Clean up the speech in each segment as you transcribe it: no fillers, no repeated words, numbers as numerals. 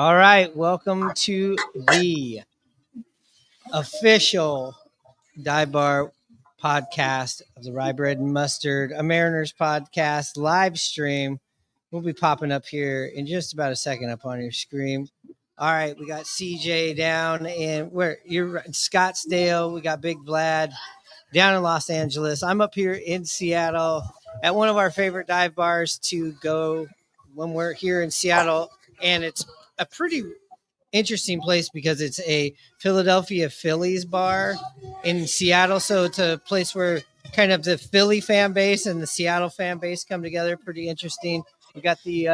All right, welcome to the official Dive Bar podcast of the Rye Bread and Mustard, a Mariners podcast live stream. We'll be popping up here in just about a second up on your screen. All right, we got CJ down in where you're in Scottsdale. We got Big Vlad down in Los Angeles. I'm up here in Seattle at one of our favorite dive bars to go when we're here in Seattle, and it's a pretty interesting place because it's a Philadelphia Phillies bar in Seattle. So it's a place where kind of the Philly fan base and the Seattle fan base come together. Pretty interesting. We got we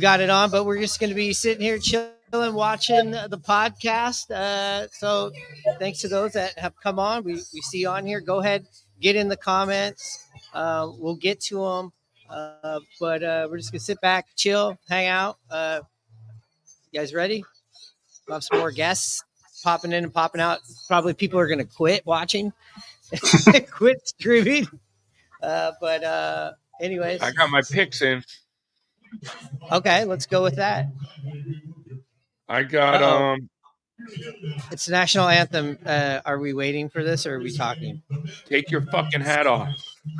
got it on, but we're just going to be sitting here chilling, watching the podcast. So thanks to those that have come on. We see you on here. Go ahead, get in the comments. We'll get to them. But we're just going to sit back, chill, hang out. You guys ready? We'll have some more guests popping in and popping out. Probably people are going to quit watching, quit streaming. But anyways. I got my picks in. Okay, let's go with that. I got It's the national anthem. Are we waiting for this or are we talking? Take your fucking hat off.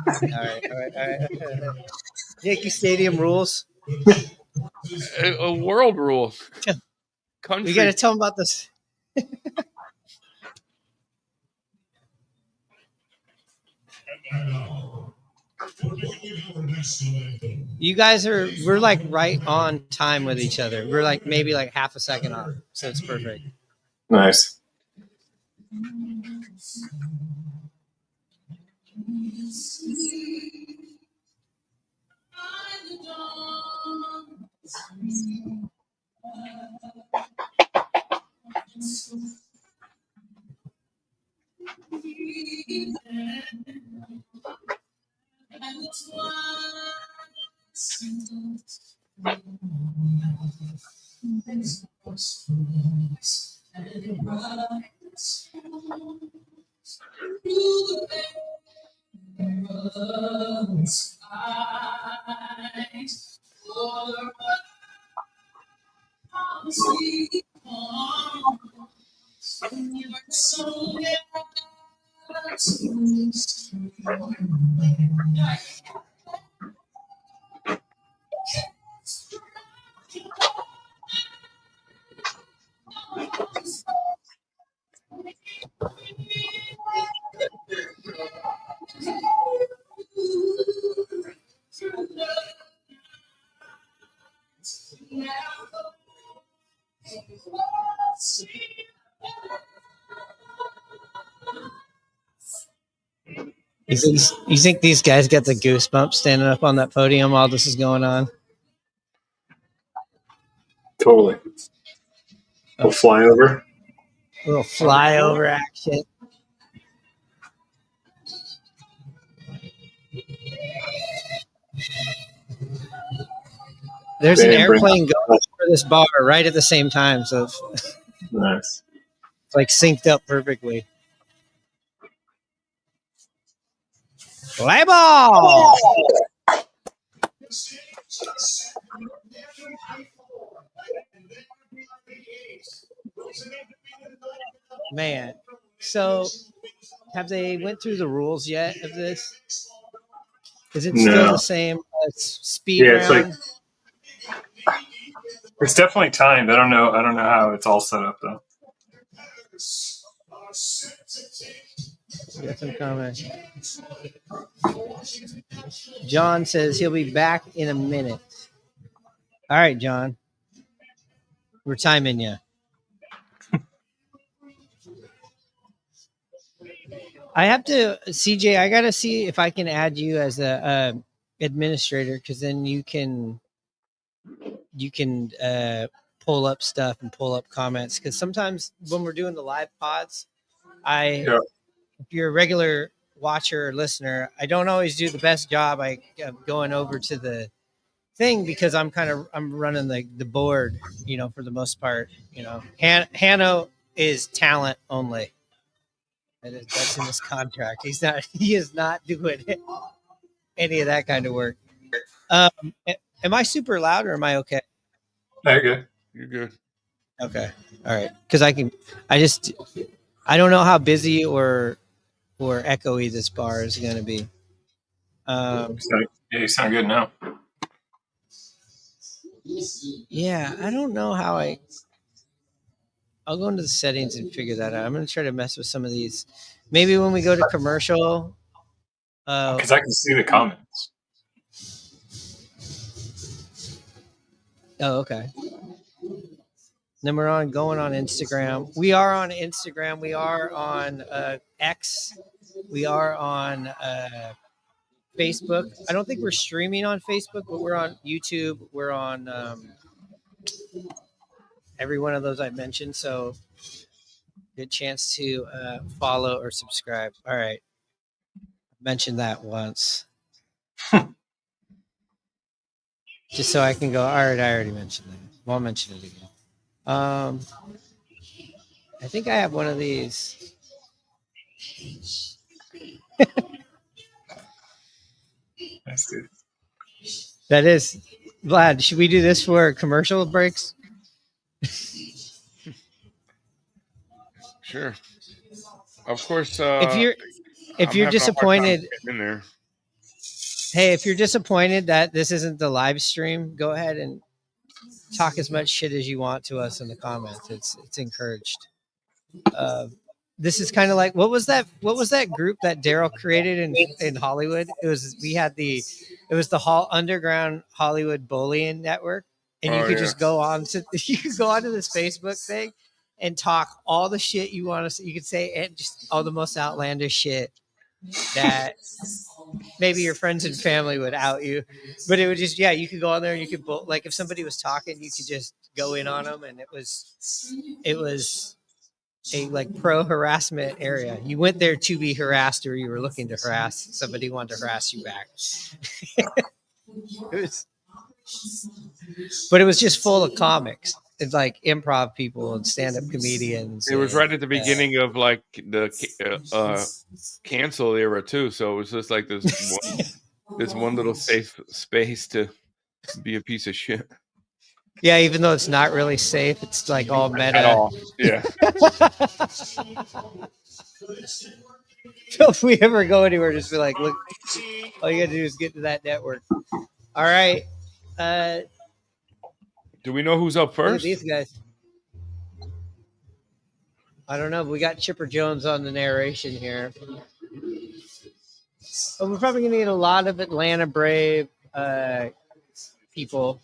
All right. Yankee Stadium rules. A world rules. Country. We got to tell them about this. You guys we're like right on time with each other. We're like maybe like half a second off, so it's perfect. Nice. You think these guys get the goosebumps standing up on that podium while this is going on? Totally. A flyover. A little flyover action. There's an airplane going for this bar right at the same time, so nice. It's like synced up perfectly. Play ball! Man, so have they went through the rules yet of this? Is it still the same speed round? It's definitely timed. I don't know how it's all set up though. Got some comments. John says he'll be back in a minute. All right, John. We're timing you. I have to, CJ, I got to see if I can add you as a administrator, because then you can pull up stuff and pull up comments. Because sometimes when we're doing the live pods, if you're a regular watcher or listener, I don't always do the best job of going over to the thing because I'm running the board, for the most part. Hanno is talent only. That's in his contract. He is not doing any of that kind of work. Am I super loud or am I okay? There you go. You're good. Okay. All right. Because I don't know how busy or echoey this bar is going to be. You sound good now. Yeah, I don't know how I'll go into the settings and figure that out. I'm going to try to mess with some of these. Maybe when we go to commercial. Because I can see the comments. Oh, okay. Then we're going on Instagram. We are on Instagram. We are on X. We are on Facebook. I don't think we're streaming on Facebook, but we're on YouTube. We're on every one of those I mentioned. So good chance to follow or subscribe. All right. Mentioned that once. Just so I can go, all right, I already mentioned that. Well, I'll mention it again. I think I have one of these. Nice, dude. That is, Vlad, should we do this for commercial breaks? Sure. Of course. If you're disappointed in there. Hey, if you're disappointed that this isn't the live stream, go ahead and talk as much shit as you want to us in the comments. It's encouraged. This is kind of like what was that group that Daryl created in Hollywood? It was the Underground Hollywood Bullying Network, and you could just go on to this Facebook thing and talk all the shit you want to. You could say and just all the most outlandish shit that maybe your friends and family would out you, but it would just you could go on there and you could like if somebody was talking, you could just go in on them, and it was a like pro harassment area. You went there to be harassed, or you were looking to harass somebody, wanted to harass you back. But it was just full of comics. It's like improv people and stand-up comedians. It was right at the beginning of like the cancel era too, so it was just like this one little safe space to be a piece of shit. Yeah, even though it's not really safe, it's like all meta. At all. Yeah. So if we ever go anywhere, just be like, look, all you gotta do is get to that network. All right. Do we know who's up first? These guys. I don't know, but we got Chipper Jones on the narration here. But we're probably going to get a lot of Atlanta Brave people,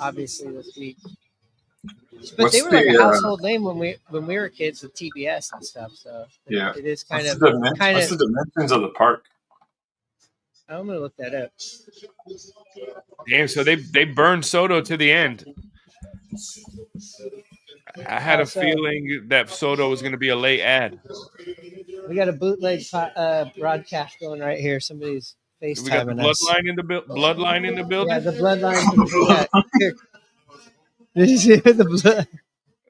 obviously, this week. But they were like a household name when we were kids with TBS and stuff. So yeah, it is what's the dimensions of the park? I'm going to look that up. Damn, so they burned Soto to the end. I had a feeling that Soto was going to be a late ad. We got a bootleg broadcast going right here. Somebody's FaceTiming we got the bloodline in the building. Yeah, the bloodline. This is the blood.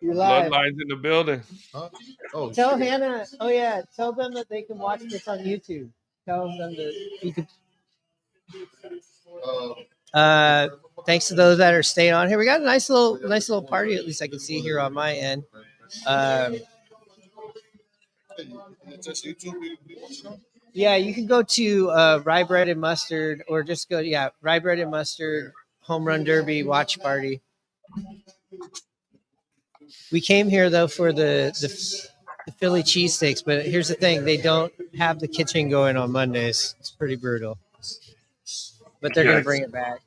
You're live. Bloodlines in the building. Oh, tell Hannah. Oh yeah, tell them that they can watch this on YouTube. Tell them that you can. Thanks to those that are staying on here. We got a nice little party. At least I can see here on my end. Yeah, you can go to Rye Bread and Mustard, or just go Rye Bread and Mustard Home Run Derby watch party. We came here though for the Philly cheesesteaks, but here's the thing: they don't have the kitchen going on Mondays. It's pretty brutal, but they're gonna bring it back.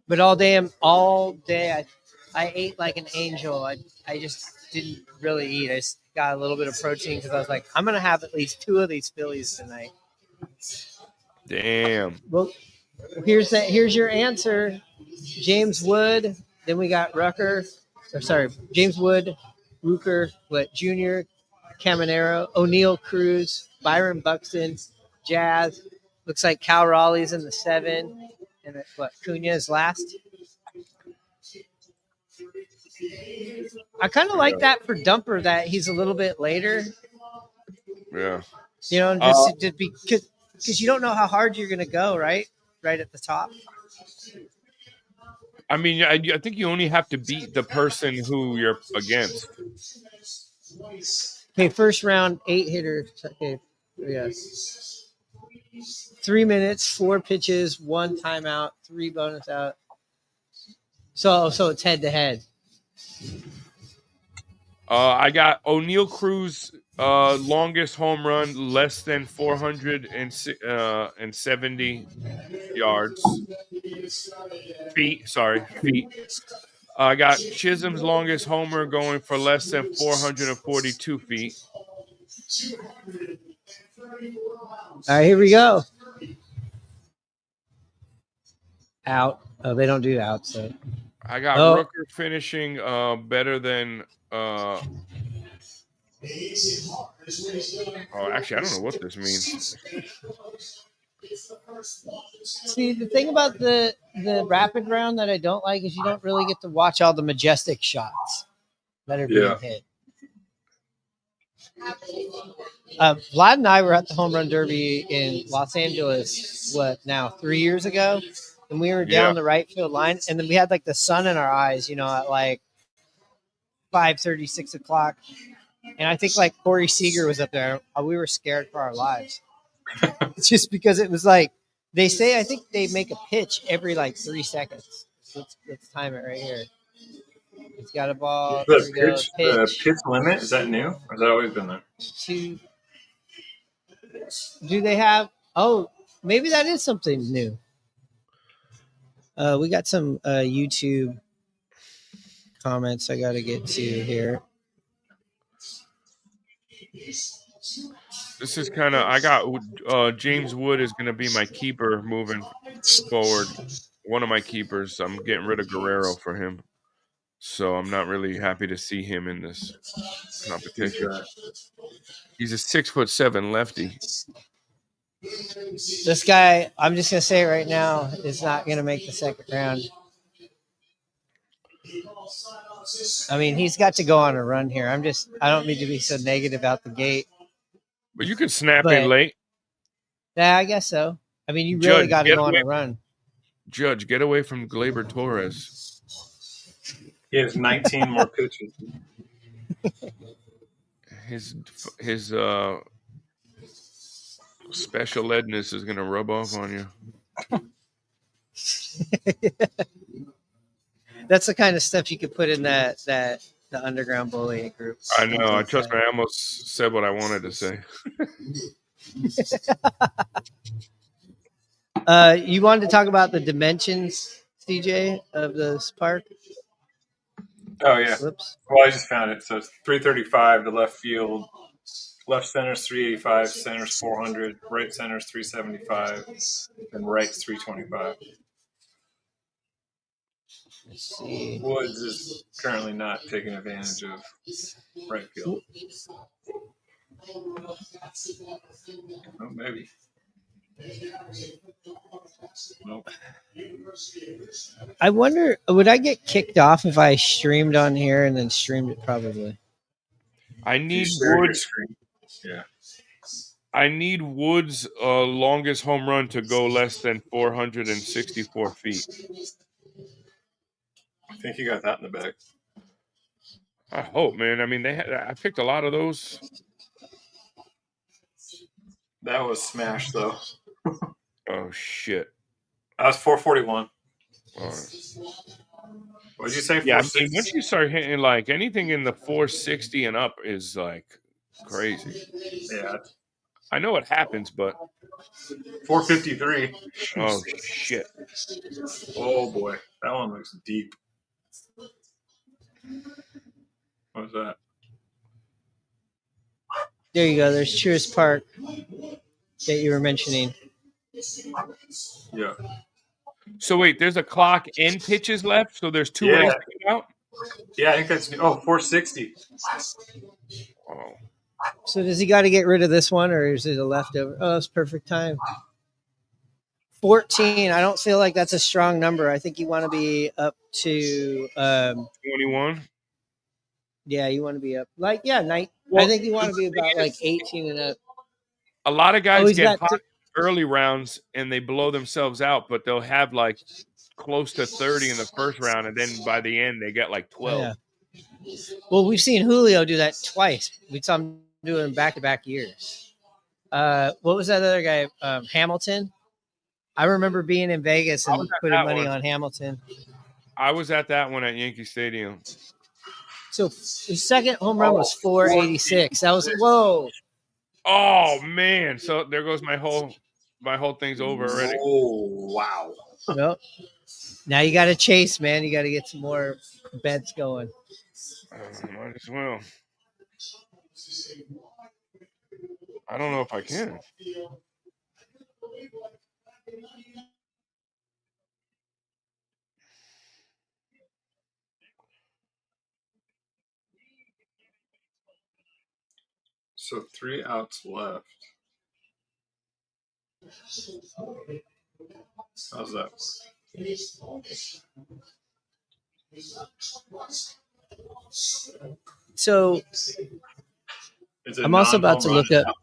But all day I ate like an angel. I just didn't really eat. I just got a little bit of protein because I was like, I'm gonna have at least 2 of these Phillies tonight. Damn. Well, here's your answer. James Wood. Then we got James Wood, Rooker, Junior, Caminero, O'Neill Cruz, Byron Buxton, Jazz. Looks like Cal Raleigh's in the 7, and Cunha is last. I kind of like that for Dumper that he's a little bit later. Yeah. You know, just because you don't know how hard you're going to go, right? Right at the top. I mean, I think you only have to beat the person who you're against. Okay, first round, 8 hitters. Okay, yes. 3 minutes, 4 pitches, 1 timeout, 3 bonus out. So it's head to head. I got O'Neal Cruz, longest home run, less than 470 yards. Feet. I got Chisholm's longest homer going for less than 442 feet. All right, here we go. Out. Oh, they don't do out. So I got Rooker finishing better than. Actually, I don't know what this means. See, the thing about the rapid round that I don't like is you don't really get to watch all the majestic shots that are being hit. Vlad and I were at the Home Run Derby in Los Angeles, 3 years ago? And we were down the right field line, and then we had like the sun in our eyes, at like 5:30, 6 o'clock. And I think like Corey Seager was up there. We were scared for our lives. Just because it was like, I think they make a pitch every like 3 seconds. Let's time it right here. He's got a ball. The pitch limit, is that new? Or has that always been there? Do they have? Oh, maybe that is something new. We got some YouTube comments I got to get to here. This is kind of, I got James Wood is going to be my keeper moving forward. One of my keepers. I'm getting rid of Guerrero for him. So I'm not really happy to see him in this competition. He's a 6'7" lefty. This guy, I'm just going to say it right now, is not going to make the second round. I mean, he's got to go on a run here. I don't mean to be so negative out the gate. But you could snap in late. Yeah, I guess so. I mean, you really got to go on a run. Judge, get away from Gleyber Torres. He has 19 more pitches. His special edness is going to rub off on you. That's the kind of stuff you could put in the underground bullying group. I know. I trust me. I almost said what I wanted to say. You wanted to talk about the dimensions, CJ, of this park? Oh, yeah. Whoops. Well, I just found it. So it's 335 to left field. Left center's 385, center's 400, right center's 375, and right's 325. Let's see. Woods is currently not taking advantage of right field. Oh, maybe. Nope. I wonder, would I get kicked off if I streamed on here and then streamed it? Probably. I need Woods. Yeah. I need Woods' longest home run to go less than 464 feet. I think you got that in the bag. I hope, man. I mean, I picked a lot of those. That was smashed, though. Oh, shit. That was 441. All right. What did you say? Yeah, I mean, once you start hitting like anything in the 460 and up is like crazy. Yeah. I know it happens, but 453. Oh shit. Oh boy. That one looks deep. What's that? There you go. There's Truist Park that you were mentioning. Yeah. So wait, there's a clock and pitches left, so there's 2 ways to get out? Yeah, I think that's 460. Oh. So does he got to get rid of this one, or is it a leftover? Oh, that's perfect time. 14. I don't feel like that's a strong number. I think you want to be up to 21. Yeah, you want to be up like I think you want to be about like 18 and up. A lot of guys get hot early rounds and they blow themselves out, but they'll have like close to 30 in the first round, and then by the end they get like 12. Yeah. Well, we've seen Julio do that twice. We saw him do it in back-to-back years. What was that other guy? Hamilton. I remember being in Vegas I was and at putting that money one. on Hamilton. I was at that one at Yankee Stadium. So his second home run was 486. That was whoa. Oh man! So there goes my whole thing's over already. Oh wow! Well, now you got to chase, man. You got to get some more bets going. Might as well. I don't know if I can. So 3 outs left. How's that work? So I'm also about to look up.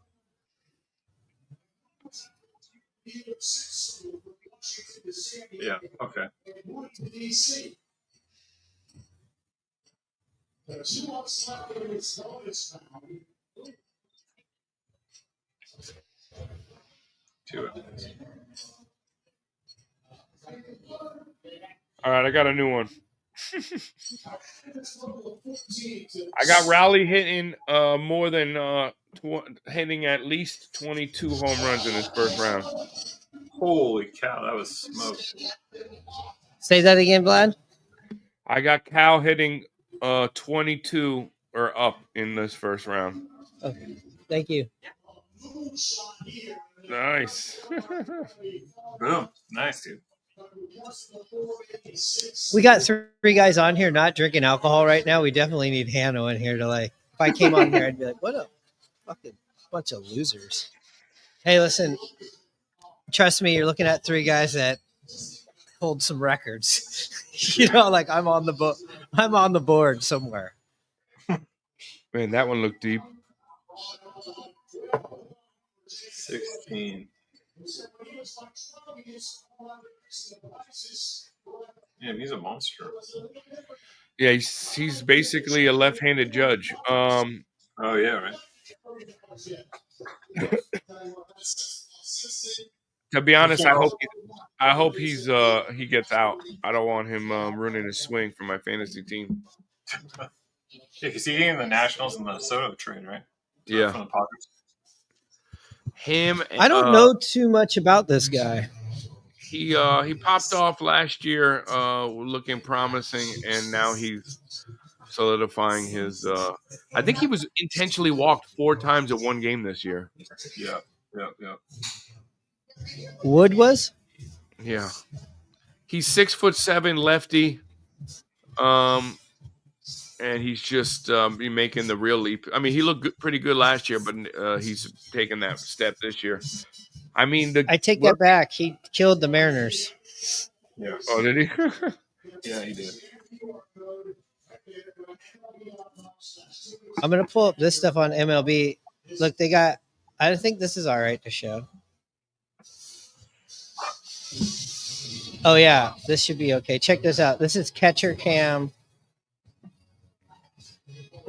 Yeah. Okay. Two outs. All right, I got a new one. I got Raleigh hitting more than hitting at least 22 home runs in his first round. Holy cow, that was smoked. Say that again, Vlad. I got Cal hitting 22 or up in this first round. Okay. Thank you. Nice. Boom. Nice, dude. We got three guys on here not drinking alcohol right now. We definitely need Hanno in here to if I came on here, I'd be like, what a fucking bunch of losers. Hey, listen, trust me, you're looking at three guys that hold some records. I'm on the board somewhere. Man, that one looked deep. 16. Yeah, he's a monster. Yeah, he's basically a left-handed judge. Oh yeah, right. To be honest, I hope he gets out. I don't want him ruining his swing for my fantasy team. Yeah, because he's in the Nationals and the Soto trade, right? Yeah. From the Padres. Him. I don't know too much about this guy. He popped off last year, looking promising, and now he's solidifying his. I think he was intentionally walked 4 times in one game this year. Yeah. Wood was? Yeah. He's 6'7", lefty. And he's just making the real leap. I mean, he looked pretty good last year, but he's taken that step this year. I mean, I take that back. He killed the Mariners. Yeah. Oh, did he? Yeah, he did. I'm gonna pull up this stuff on MLB. Look, they got. I think this is all right to show. Oh yeah, this should be okay. Check this out. This is catcher cam.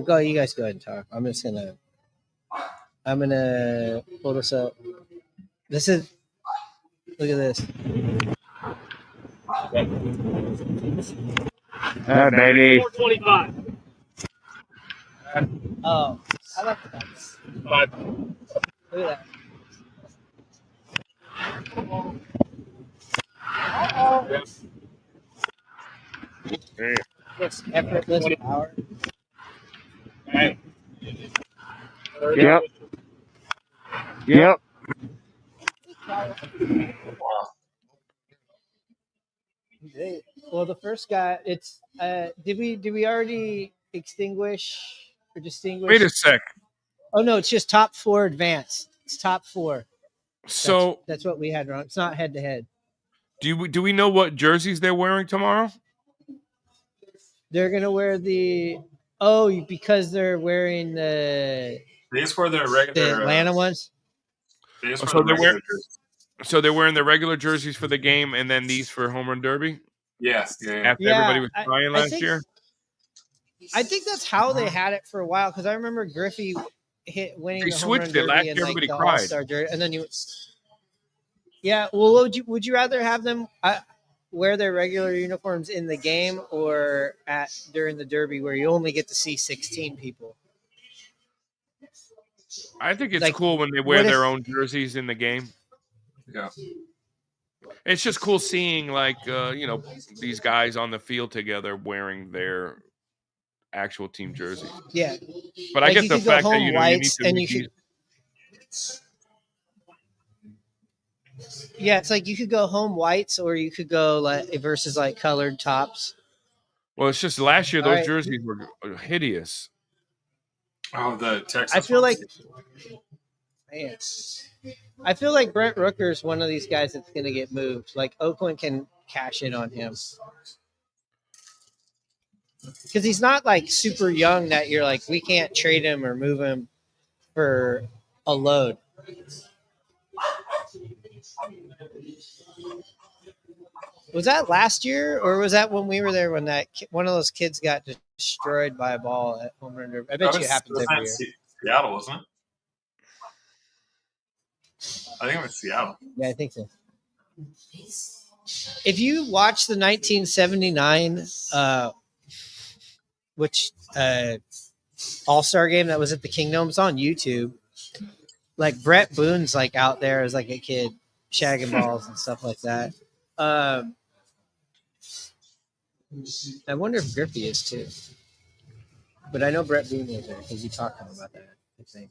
Go, you guys go ahead and talk. I'm gonna pull this up. This is. Look at this. Yeah, baby. 425. Oh, I like that. Look at that. It's effortless power. Yep. Well, the first guy, it's did we already extinguish or distinguish? Wait a sec. Oh no, it's just top 4 advanced. It's top 4. So that's what we had wrong. It's not head to head. Do we know what jerseys they're wearing tomorrow? They're gonna wear because they're wearing the. They just wear their regular the Atlanta ones. So they're wearing the regular jerseys for the game, and then these for Home Run Derby. Yeah. After everybody was crying last year. I think that's how they had it for a while because I remember Griffey winning They the home run switched it. derby Last and year, like everybody the cried. All-Star jersey, and then you. Yeah, well, would you rather have them wear their regular uniforms in the game or during the Derby where you only get to see 16 people? I think it's Like, cool when they wear their own jerseys in the game. Yeah. It's just cool seeing these guys on the field together wearing their actual team jerseys. Yeah, but I like get you the could go fact that home you need whites to and make you could. Yeah, it's like you could go home whites or you could go versus like colored tops. Well, it's just last year those jerseys were hideous. Oh, the Texas. I feel like, man, I feel like Brent Rooker is one of these guys that's going to get moved. Like Oakland can cash in on him because he's not like super young that you're like we can't trade him or move him for a load. Was that last year or was that when we were there when one of those kids got destroyed by a ball at home run derby? I bet you it happens every year. Seattle, wasn't it? I think it was Seattle. Yeah, I think so. If you watch the 1979 All-Star game that was at the Kingdom, it's on YouTube. Like Brett Boone's like out there as like a kid shagging balls and stuff like that. I wonder if Griffey is too. But I know Brett Boone was there because you talked to him about that, I think.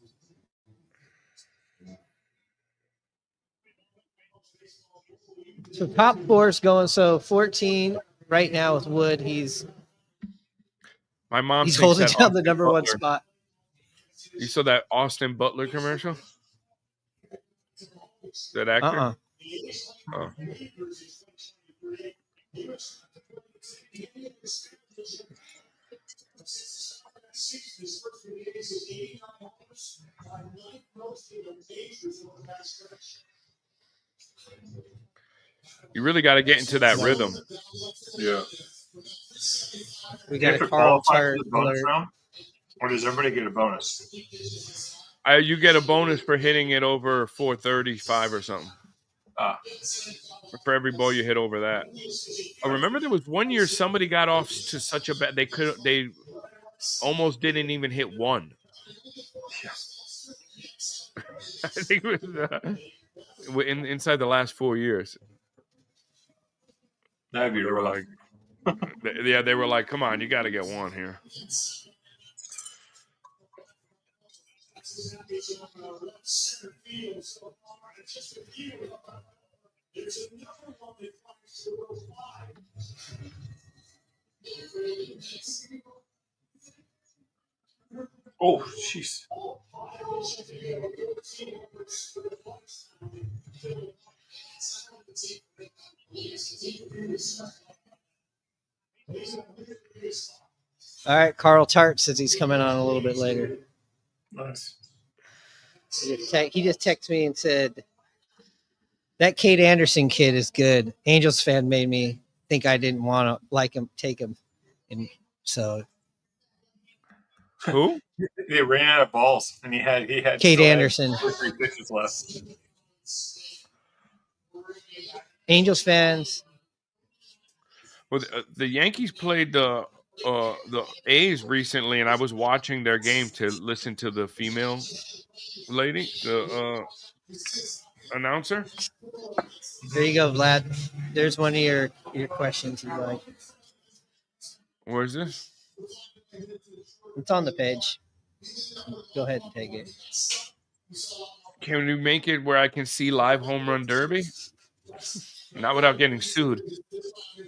So top four is going. So 14 right now with Wood. He's holding down the number one spot. You saw that Austin Butler commercial? That actor? Oh. You really got to get into that rhythm. Yeah. We got a Carl Tart bonus round, or does everybody get a bonus? You get a bonus for hitting it over 435 or something. For every ball you hit over that. I remember there was one year somebody got off to such a bad they almost didn't even hit one. Yeah. I think it was inside the last 4 years. That'd be rough. Yeah, they were like, "Come on, you got to get one here." Oh, jeez. All right, Carl Tart says he's coming on a little bit later. Nice. He just texted me and said, that Kate Anderson kid is good. Angels fan made me think I didn't want to take him. And so. Who? They ran out of balls, and he had Kate Anderson. 3 pitches left. Angels fans. Well, the Yankees played the A's recently, and I was watching their game to listen to the female lady, the announcer. There you go, Vlad. There's one of your questions you like. Where is this? It's on the page. Go ahead and take it. Can you make it where I can see live home run derby? Not without getting sued.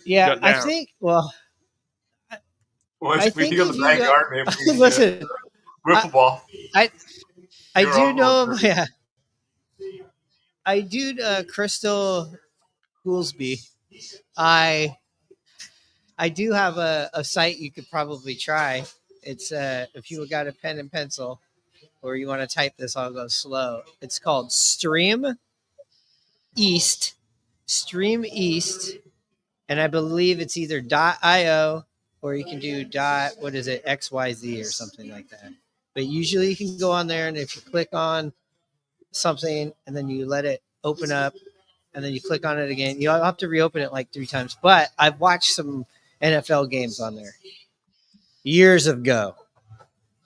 Yeah, I think. Well, I think you go to the backyard, maybe. Listen, wiffle ball. I do know. Yeah, I do. Crystal Goolsby. I do have a site you could probably try. It's if you got a pen and pencil, or you want to type this, I'll go slow. It's called Stream East and I believe it's either .io or you can do .xyz or something like that. But usually you can go on there, and if you click on something and then you let it open up, and then you click on it again, you'll have to reopen it like 3 times. But I've watched some NFL games on there years ago,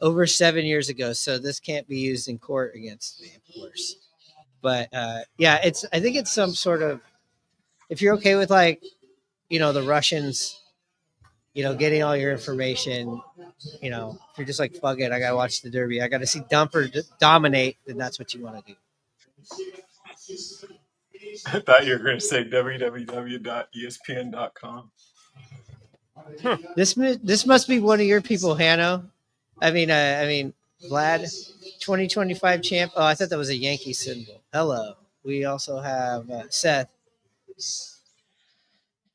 over 7 years ago. So this can't be used in court against me, of course. But yeah, I think it's some sort of, if you're okay with like, the Russians, getting all your information, if you're just like, fuck it, I got to watch the Derby, I got to see Dumper dominate, then that's what you want to do. I thought you were going to say www.espn.com. This must be one of your people, Hanno. I mean, Vlad, 2025 champ. Oh, I thought that was a Yankee symbol. Hello. We also have Seth.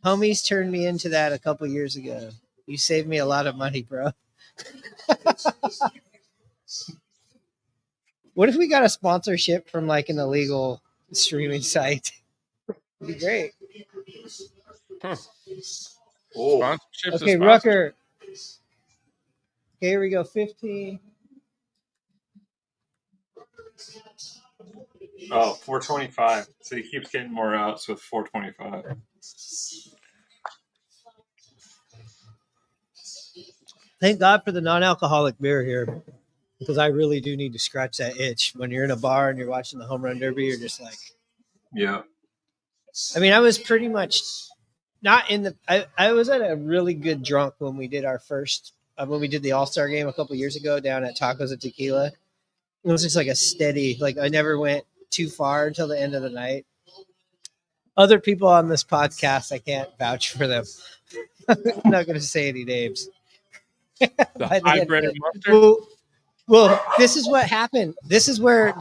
Homies turned me into that a couple years ago. You saved me a lot of money, bro. What if we got a sponsorship from like an illegal streaming site? It'd be great. Oh, Sponsorships. Okay, Rooker. Okay, here we go. 15. Oh, 425. So he keeps getting more outs with 425. Thank God for the non-alcoholic beer here, because I really do need to scratch that itch. When you're in a bar and you're watching the home run derby, you're just like, yeah. I mean, I was pretty much not in the. I was at a really good drunk when we did our first when we did the All-Star game a couple years ago down at Tacos and Tequila. It was just like a steady. Like I never went too far until the end of the night. Other people on this podcast, I can't vouch for them. I'm not going to say any names. The hybrid and mustard. Well, this is what happened. This is where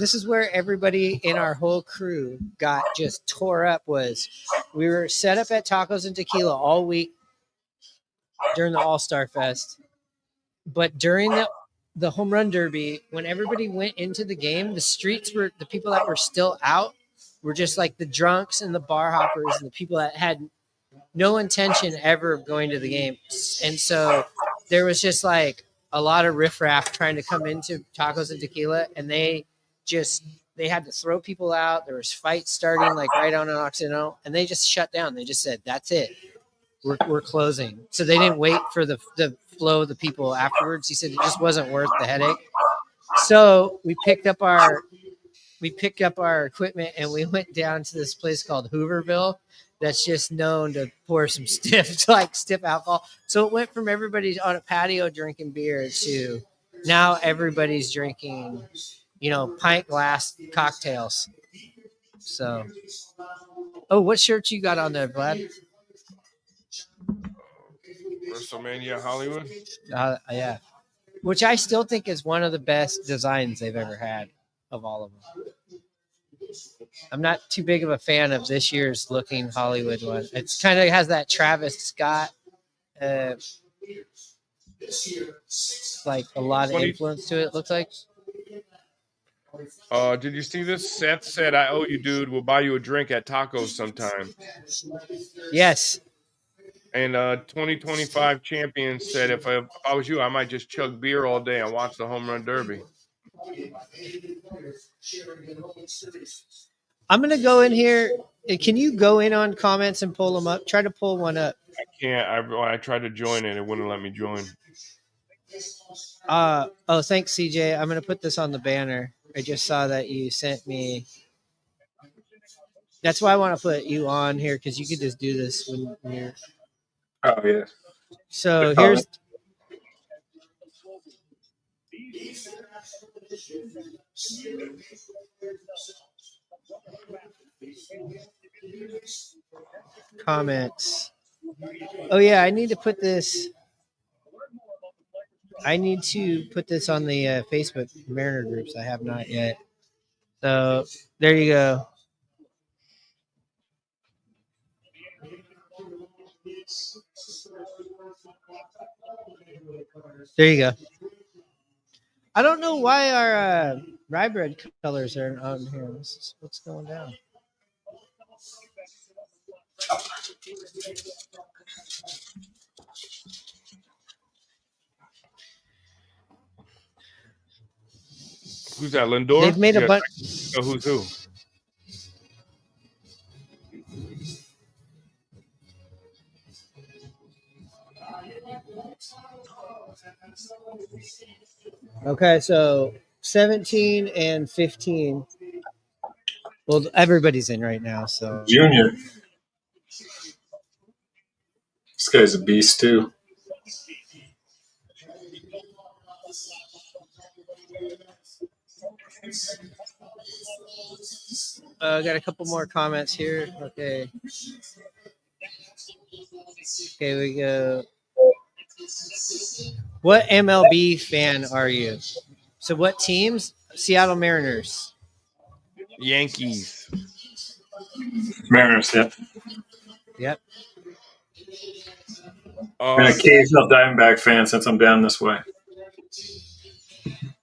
everybody in our whole crew got just tore up. Was we were set up at Tacos and Tequila all week during the All-Star Fest, but during the home run derby, when everybody went into the game, the streets were the people that were still out were just like the drunks and the bar hoppers and the people that had no intention ever of going to the game. And so there was just like a lot of riffraff trying to come into Tacos and Tequila, and they had to throw people out. There was fights starting like right on an Occidental, and they just shut down. They just said, that's it. We're closing. So they didn't wait for the flow of the people afterwards. He said it just wasn't worth the headache. So we picked up our equipment and we went down to this place called Hooverville that's just known to pour some stiff alcohol. So it went from everybody's on a patio drinking beer to now everybody's drinking, pint glass cocktails. So, what shirt you got on there, Vlad? WrestleMania Hollywood. Yeah. Which I still think is one of the best designs they've ever had of all of them. I'm not too big of a fan of this year's looking Hollywood one. It's kind of has that Travis Scott, like a lot of influence to it. Looks like. Did you see this? Seth said, "I owe you, dude. We'll buy you a drink at Tacos sometime." Yes. And 2025 champion said, if I was you, I might just chug beer all day and watch the home run derby. I'm going to go in here. Can you go in on comments and pull them up? Try to pull one up. I can't. I tried to join it. It wouldn't let me join. Thanks, CJ. I'm going to put this on the banner. I just saw that you sent me. That's why I want to put you on here, because you could just do this when you're. Oh, yeah. So here's. Comments. Oh, yeah, I need to put this. I need to put this on the Facebook Mariner groups. I have not yet. So there you go. There you go. I don't know why our rye bread colors are on here. What's going down? Who's that, Lindor? They've made a Yeah, bunch. who's who? Okay, so 17 and 15. Well, everybody's in right now, so Junior. This guy's a beast too. got a couple more comments here. Okay. Okay, we go. What MLB fan are you? So, what teams? Seattle Mariners. Yankees. Mariners, yeah. Yep. An occasional Diamondback fan since I'm down this way.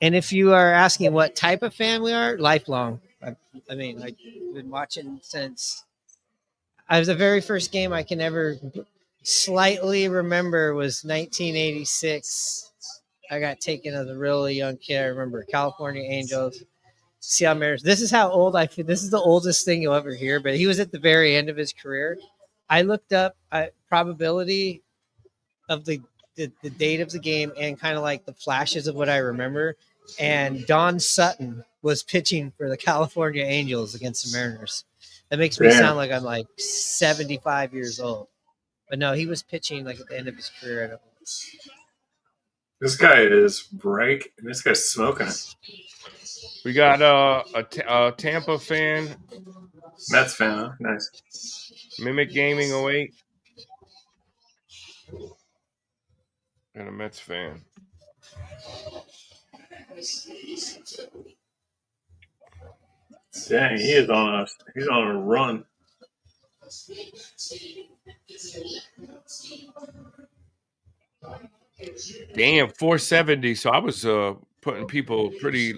And if you are asking what type of fan we are, lifelong. I mean, I've been watching since I was the very first game I can ever slightly remember was 1986. I got taken as a really young kid. I remember California Angels, Seattle Mariners. This is how old I feel. This is the oldest thing you'll ever hear, but he was at the very end of his career. I looked up probability of the date of the game and kind of like the flashes of what I remember. And Don Sutton was pitching for the California Angels against the Mariners. That makes me sound like I'm like 75 years old. But no, he was pitching like at the end of his career. I don't know. This guy is bright, and this guy's smoking it. We got a Tampa fan. Mets fan, huh? Nice. Mimic Gaming 08. And a Mets fan. Dang, he's on a run. Damn, 470. So I was putting people pretty.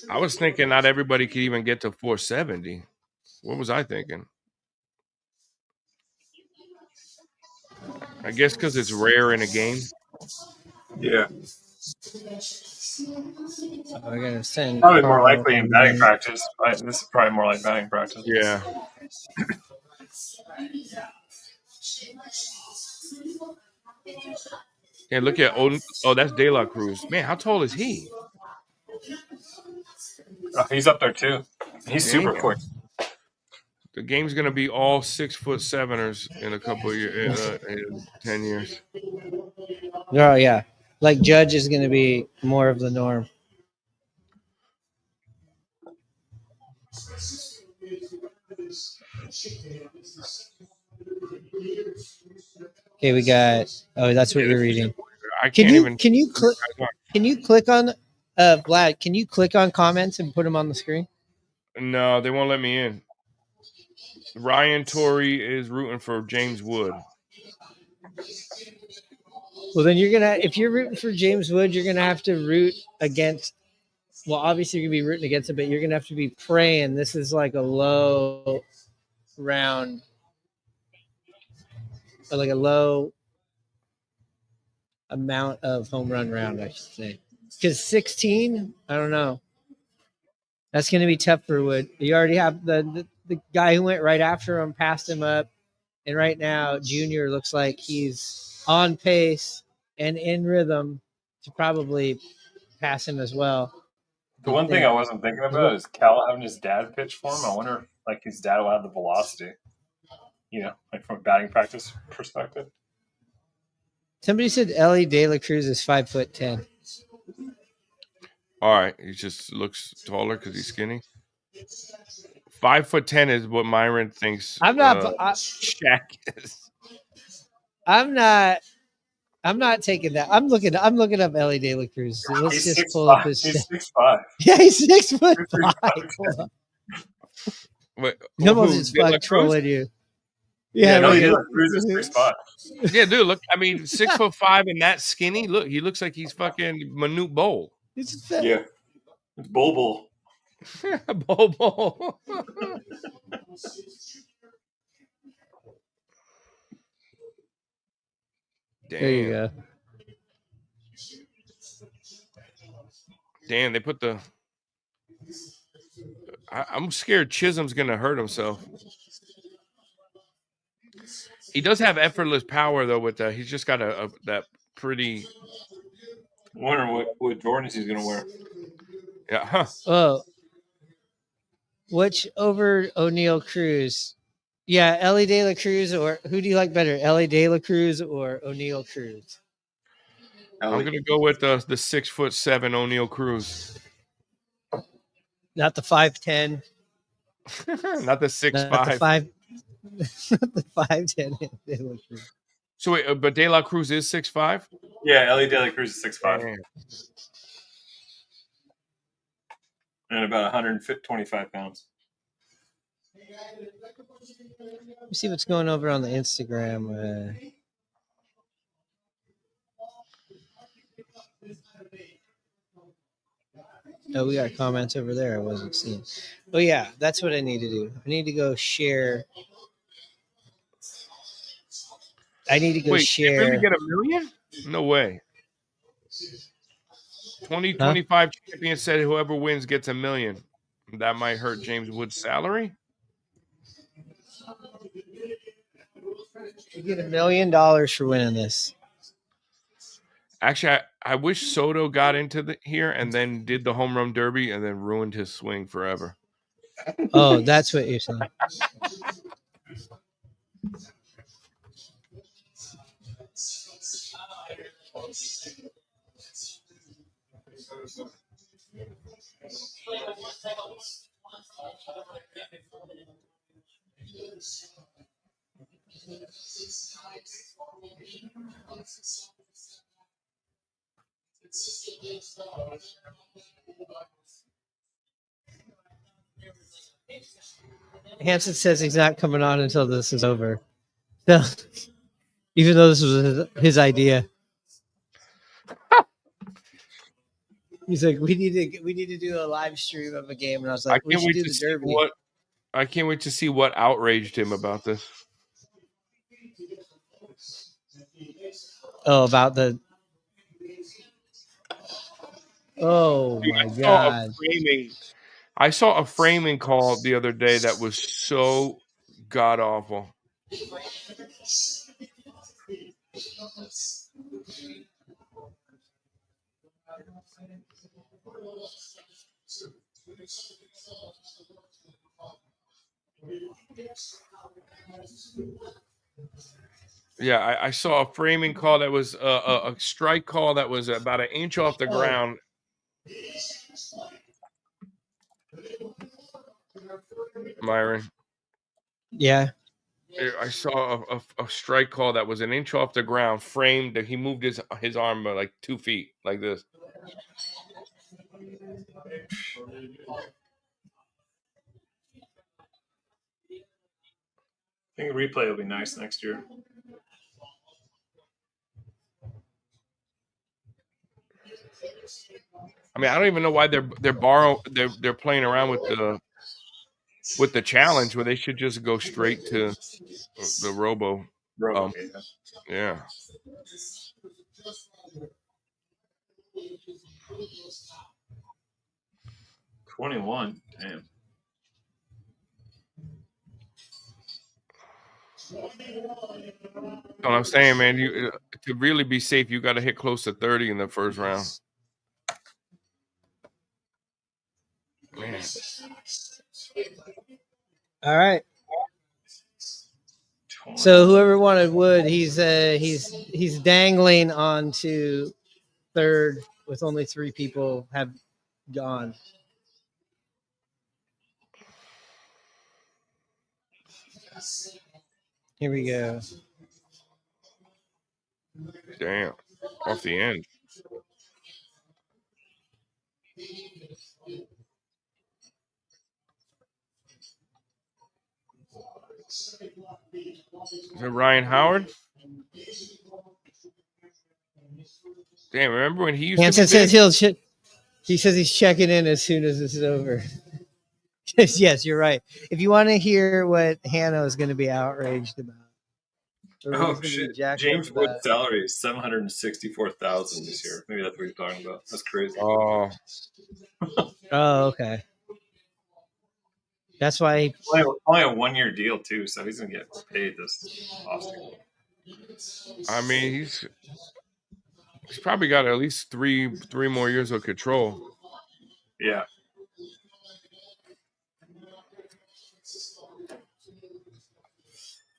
I was thinking not everybody could even get to 470. What was I thinking? I guess because it's rare in a game. Yeah. I gotta send. Probably more likely in batting practice. This is probably more like batting practice. Yeah. Yeah, look at that's De La Cruz. Man, how tall is he? Oh, he's up there too. He's super quick. The game's gonna be all 6'7"ers in a couple of years, in 10 years. Oh yeah, like Judge is gonna be more of the norm. Okay, we got. Oh, that's what you're reading. I can't even. Can you click? Can you click on Vlad? Can you click on comments and put them on the screen? No, they won't let me in. Ryan Torrey is rooting for James Wood. Well, then if you're rooting for James Wood, you're gonna have to root against. Well, obviously you're gonna be rooting against it, but you're gonna have to be praying. This is like a low round, or like a low amount of home run round, I should say. Because 16, I don't know. That's going to be tough for Wood. You already have the guy who went right after him, passed him up. And right now, Junior looks like he's on pace and in rhythm to probably pass him as well. The one thing I wasn't thinking about is Cal having his dad pitch for him. I wonder if like his dad will have the velocity, like from a batting practice perspective. Somebody said Ellie De La Cruz is 5'10". All right, he just looks taller because he's skinny. 5'10" is what Myron thinks. Shaq is. I'm not taking that. I'm looking up Ellie De La Cruz. So let's he's just pull up his. He's 6'5". Yeah, he's 6'5". Wait, Come on, just fuck trolling you. Yeah, no, De La Cruz is 6'5". Yeah, dude, look. I mean, 6'5" and that skinny. Look, he looks like he's fucking Manute Bol. Yeah, it's Bol. Bol. There you go. Damn, they put the. I'm scared Chisholm's gonna hurt himself. He does have effortless power though. With that, he's just got that pretty. I wonder what Jordans he's gonna wear. Yeah. Huh. Oh, which over O'Neal Cruz? Yeah, Ellie De La Cruz, or who do you like better, Ellie De La Cruz or O'Neal Cruz? I'm gonna go with the 6'7" O'Neal Cruz. Not the 5'10", not the 6'5". not the 5'10". De La Cruz. So wait, but De La Cruz is 6'5"? Yeah, Ellie De La Cruz is 6'5". Damn. And about 125 pounds. Let me see what's going over on the Instagram. Oh, we got comments over there I wasn't seeing. Oh, yeah, that's what I need to do. I need to go share. Wait, they really get $1 million? No way. 2025 champion said whoever wins gets $1 million. That might hurt James Wood's salary. You get $1 million for winning this. Actually, I wish Soto got into here and then did the home run derby and then ruined his swing forever. Oh, that's what you're saying. Hanson says he's not coming on until this is over. So, even though this was his idea, he's like, we need to do a live stream of a game, and I was like, we should do the Derby. I can't wait to see what outraged him about this. Oh, about the. Oh my God! I saw a framing call the other day that was so god awful. Yeah, I saw a framing call that was a strike call that was about an inch off the ground. Myron. Yeah. I saw a strike call that was an inch off the ground, framed. That he moved his arm by like 2 feet, like this. I think a replay will be nice next year. I mean, I don't even know why they're playing around with the challenge where they should just go straight to the Robo. Yeah. $21. Damn. What I'm saying, man, you to really be safe, you got to hit close to 30 in the first round. Man. All right. So whoever wanted Wood, he's dangling on to third with only 3 people have gone. Here we go. Damn. Off the end. Is it Ryan Howard? Damn, remember when he used Hanson to be says he says he's checking in as soon as this is over. Yes, you're right. If you want to hear what Hannah is going to be outraged about. Or Oh he's gonna shit! be jacked James up Wood's about. salary is $764,000 this year. Maybe that's what you're talking about. That's crazy. Oh, Oh, okay. That's why he Only a 1-year deal too, so he's gonna get paid this offseason. I mean, he's probably got at least three more years of control. Yeah.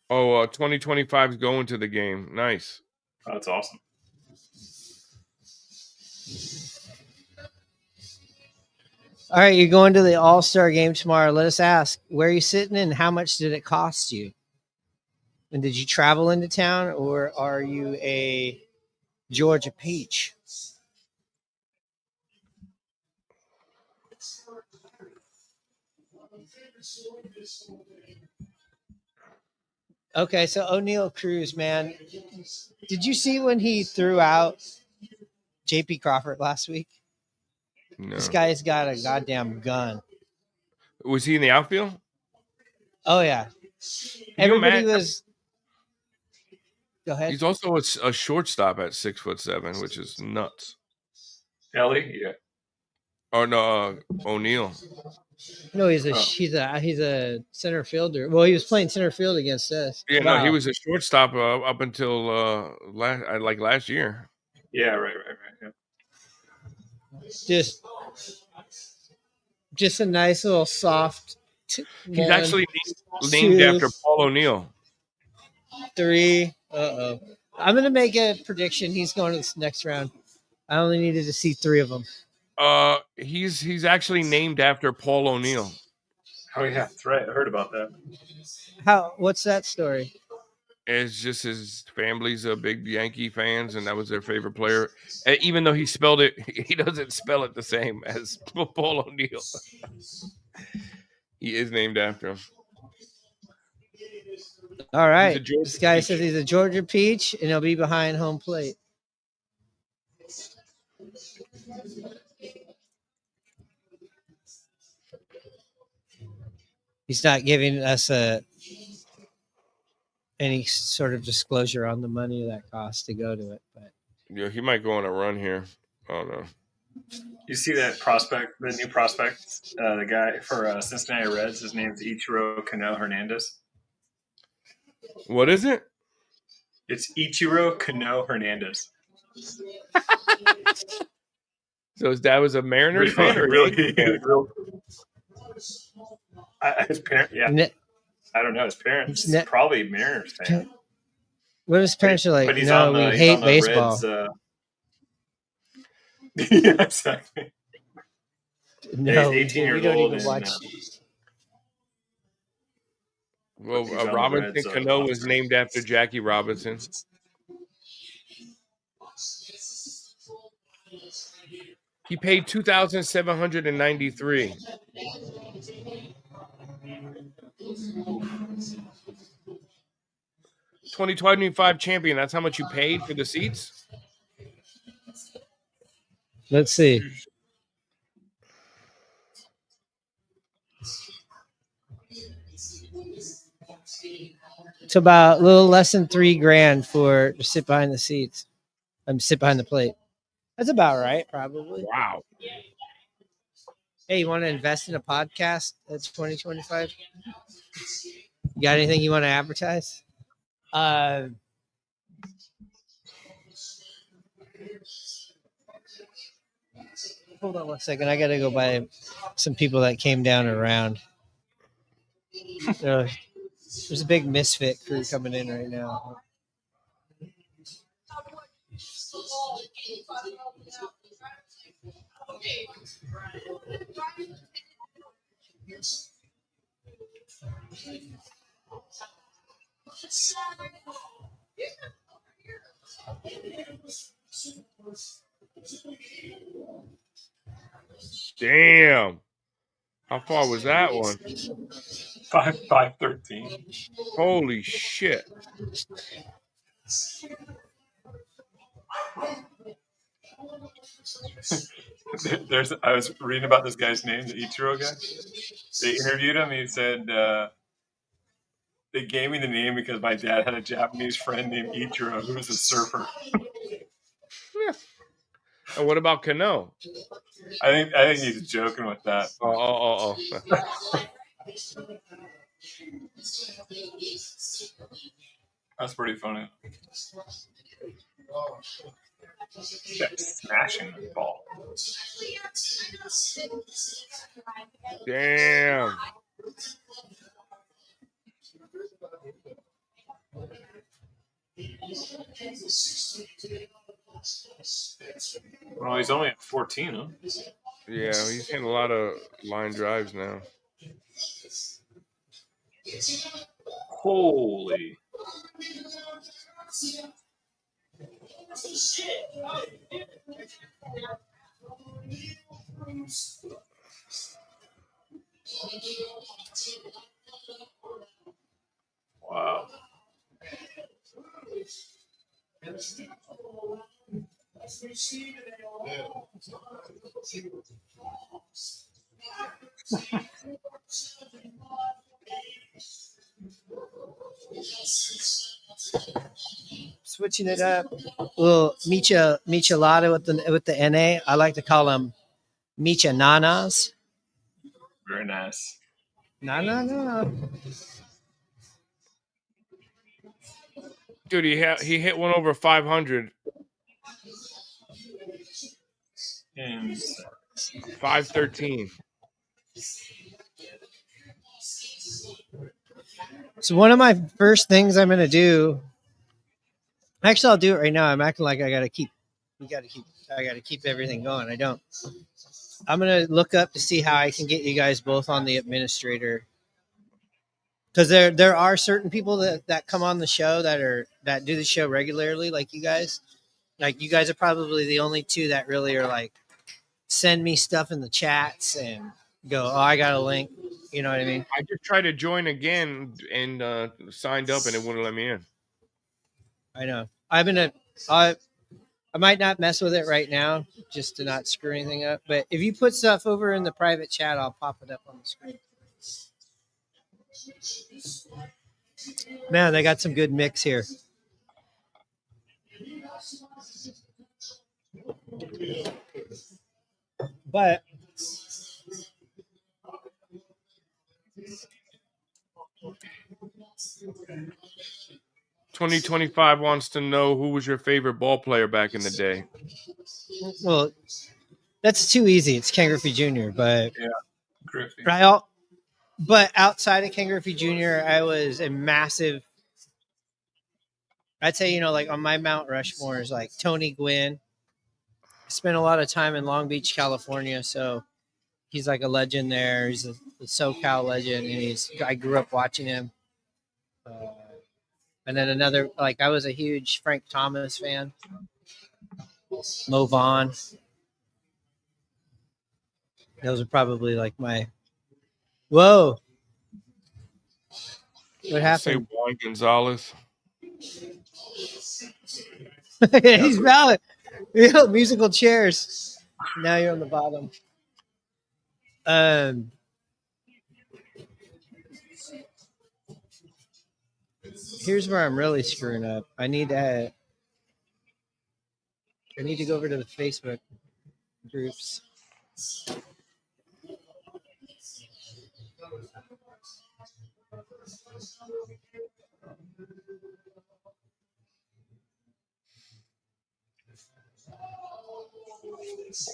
Oh, 2025 is going to the game. Nice. Oh, that's awesome. All right, you're going to the All-Star game tomorrow. Let us ask, where are you sitting and how much did it cost you? And did you travel into town or are you a Georgia peach? Okay, so O'Neal Cruz, man. Did you see when he threw out JP Crawford last week? No. This guy's got a goddamn gun. Was he in the outfield? Oh, yeah. Can you Everybody imagine? was. Go ahead. He's also a shortstop at 6'7", which is nuts. Ellie, yeah. Oh no, O'Neal. No, he's a center fielder. Well, he was playing center field against us. Yeah, Wow. no, he was a shortstop up until last year. Yeah, right. Yeah. Just a nice little soft. He's actually named after Paul O'Neill. 3. I'm gonna make a prediction. He's going to this next round. I only needed to see 3 of them. He's actually named after Paul O'Neill. Oh yeah, that's right. I heard about that. What's that story? It's just his family's a big Yankee fans, and that was their favorite player. And even though he doesn't spell it the same as Paul O'Neill. He is named after him. All right. This guy says he's a Georgia peach, and he'll be behind home plate. He's not giving us any sort of disclosure on the money that costs to go to it, but yeah, he might go on a run here. I don't know. You see that prospect, the new prospect, the guy for Cincinnati Reds. His name's Ichiro Kano Hernandez. What is it? It's Ichiro Kano Hernandez. So his dad was a Mariners fan, or real? His parents, yeah. I don't know. His parents probably Mariners fan. What his parents are like? But he's no, on we the, hate baseball. Reds, yeah, exactly. No, he's 18 we years don't old. even watch. Well, Robinson Cano was named after Jackie Robinson. He paid $2,793. 2025 champion. That's how much you paid for the seats? Let's see. It's about a little less than $3,000 to sit behind the seats. Sit behind the plate. That's about right, probably. Wow. Hey, you want to invest in a podcast that's 2025? You got anything you want to advertise? Hold on one second. I got to go by some people that came down around. There's a big misfit crew coming in right now. Damn. How far was that one? 513. Holy shit. I was reading about this guy's name, the Ichiro guy. They interviewed him. He said They gave me the name because my dad had a Japanese friend named Ichiro who was a surfer. And what about Kano? I think he's joking with that. Oh. That's pretty funny. Kept smashing the ball. Damn. Well, he's only at 14, huh? Yeah, he's hitting a lot of line drives now. Holy. Wow. Switching it up. Well, Michelada with the NA. I like to call them Michananas. Very nice. No. Dude, he hit one over 500. And 513. So one of my first things I'm going to do, actually, I'll do it right now. I'm acting like I got to keep everything going. I don't. I'm going to look up to see how I can get you guys both on the administrator. Because there are certain people that come on the show that do the show regularly, like you guys. Like you guys are probably the only two that really are like send me stuff in the chats and go, oh, I got a link. You know what I mean? I just tried to join again and signed up and it wouldn't let me in. I know. I might not mess with it right now just to not screw anything up. But if you put stuff over in the private chat, I'll pop it up on the screen. Man, they got some good mix here. But 2025 wants to know who was your favorite ball player back in the day. Well, that's too easy. It's Ken Griffey Jr. But yeah, Griffey. But outside of Ken Griffey Jr., I was a massive. I'd say, like on my Mount Rushmore is like Tony Gwynn. I spent a lot of time in Long Beach, California, so he's like a legend there. He's a SoCal legend, and I grew up watching him. And then another, like I was a huge Frank Thomas fan. Mo Vaughn. Those are probably like my. Whoa! What happened? Say Juan Gonzalez. He's valid. Musical chairs. Now you're on the bottom. Here's where I'm really screwing up. I need to go over to the Facebook groups.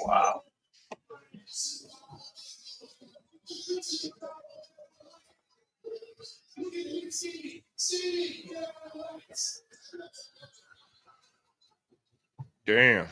Wow. Damn.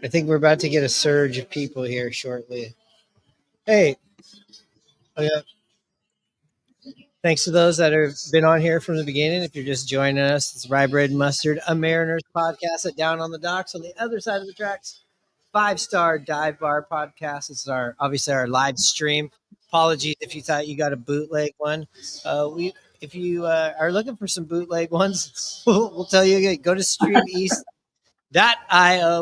I think we're about to get a surge of people here shortly. Hey, thanks to those that have been on here from the beginning. If you're just joining us, it's Rye Bread and Mustard, a Mariners podcast at Down on the Docks on the other side of the tracks. 5-star dive bar podcast. It's obviously our live stream. Apologies if you thought you got a bootleg one. If you are looking for some bootleg ones, we'll tell you again, go to streameast.io.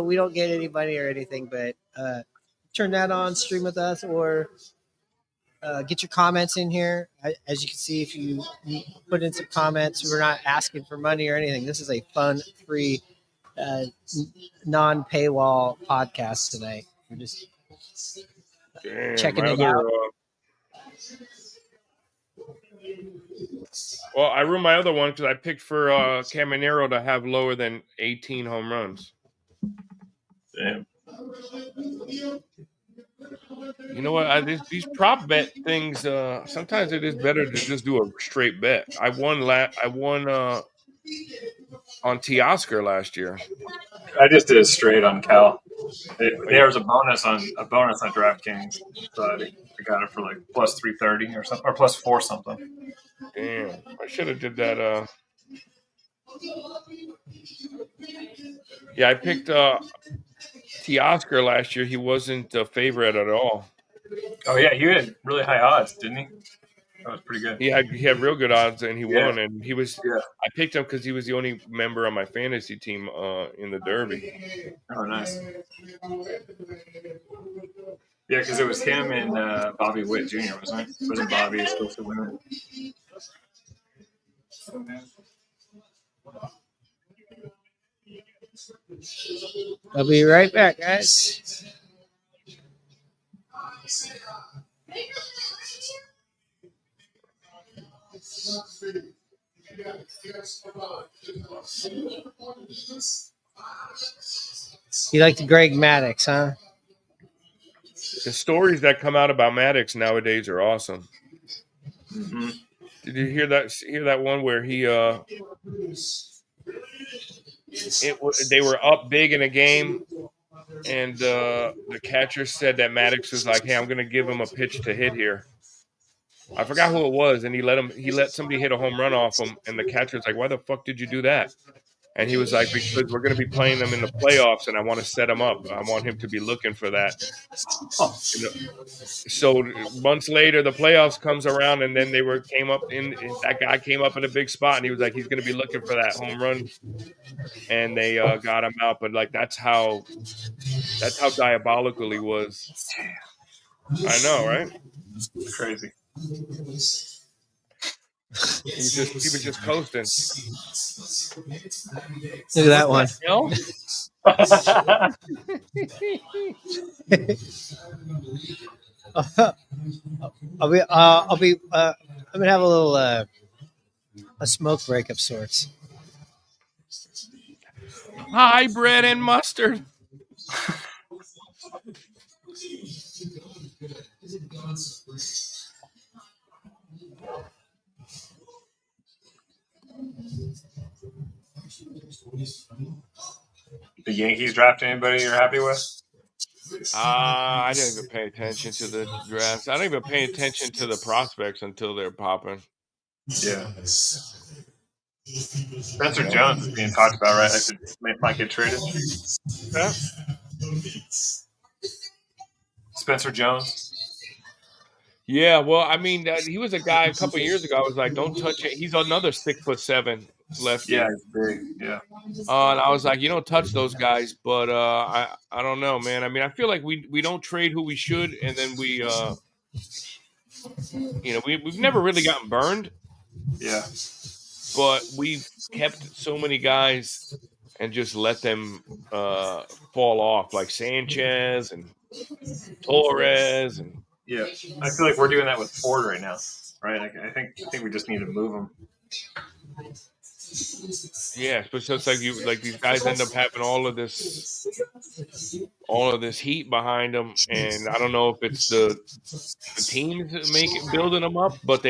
We don't get any money or anything, but turn that on, stream with us, or get your comments in here. As you can see, if you put in some comments, we're not asking for money or anything. This is a fun, free, non-paywall podcast tonight. We're just checking it out. Well, I ruined my other one because I picked for Caminero to have lower than 18 home runs. Damn. You know what? These prop bet things. Sometimes it is better to just do a straight bet. I won on Teoscar last year. I just did it straight on Cal. There was a bonus on DraftKings, so I got it for like plus 330 or something, or plus 4 something. Damn, I should have did that. Yeah, I picked Teoscar last year. He wasn't a favorite at all. Oh yeah, he had really high odds, didn't he? That was pretty good. He had real good odds, and he won. And he was. Yeah. I picked him because he was the only member on my fantasy team in the Derby. Oh, nice. Yeah, because it was him and Bobby Witt Jr. wasn't it? Wasn't Bobby supposed to win it? I'll be right back, guys. You like the Greg Maddux, huh? The stories that come out about Maddux nowadays are awesome. Mm-hmm. Did you hear that one where he they were up big in a game, and the catcher said that Maddux was like, "Hey, I'm going to give him a pitch to hit here." I forgot who it was, and he let somebody hit a home run off him, and the catcher's like, "Why the fuck did you do that?" And he was like, "Because we're going to be playing them in the playoffs, and I want to set him up. I want him to be looking for that." So months later, the playoffs comes around, and then that guy came up in a big spot, and he was like, he's going to be looking for that home run, and they got him out. But like that's how diabolical he was. I know, right? It's crazy. He was just coasting. Look at that one. I'm gonna have a little a smoke break of sorts. Hi, bread and mustard. The Yankees draft anybody you're happy with? I didn't even pay attention to the drafts. I don't even pay attention to the prospects until they're popping. Yeah. Spencer Jones is being talked about, right? Might get traded. Yeah. Spencer Jones. Yeah, well, I mean, he was a guy a couple of years ago. I was like, don't touch it. He's another 6'7" lefty. Yeah, he's big. Yeah. And I was like, you don't touch those guys. But I don't know, man. I mean, I feel like we don't trade who we should, and then we've never really gotten burned. Yeah. But we've kept so many guys and just let them fall off, like Sanchez and Torres and. Yeah, I feel like we're doing that with Ford right now, right? I think we just need to move him. Yeah, but so it's like these guys end up having all of this heat behind them, and I don't know if it's the teams building them up, but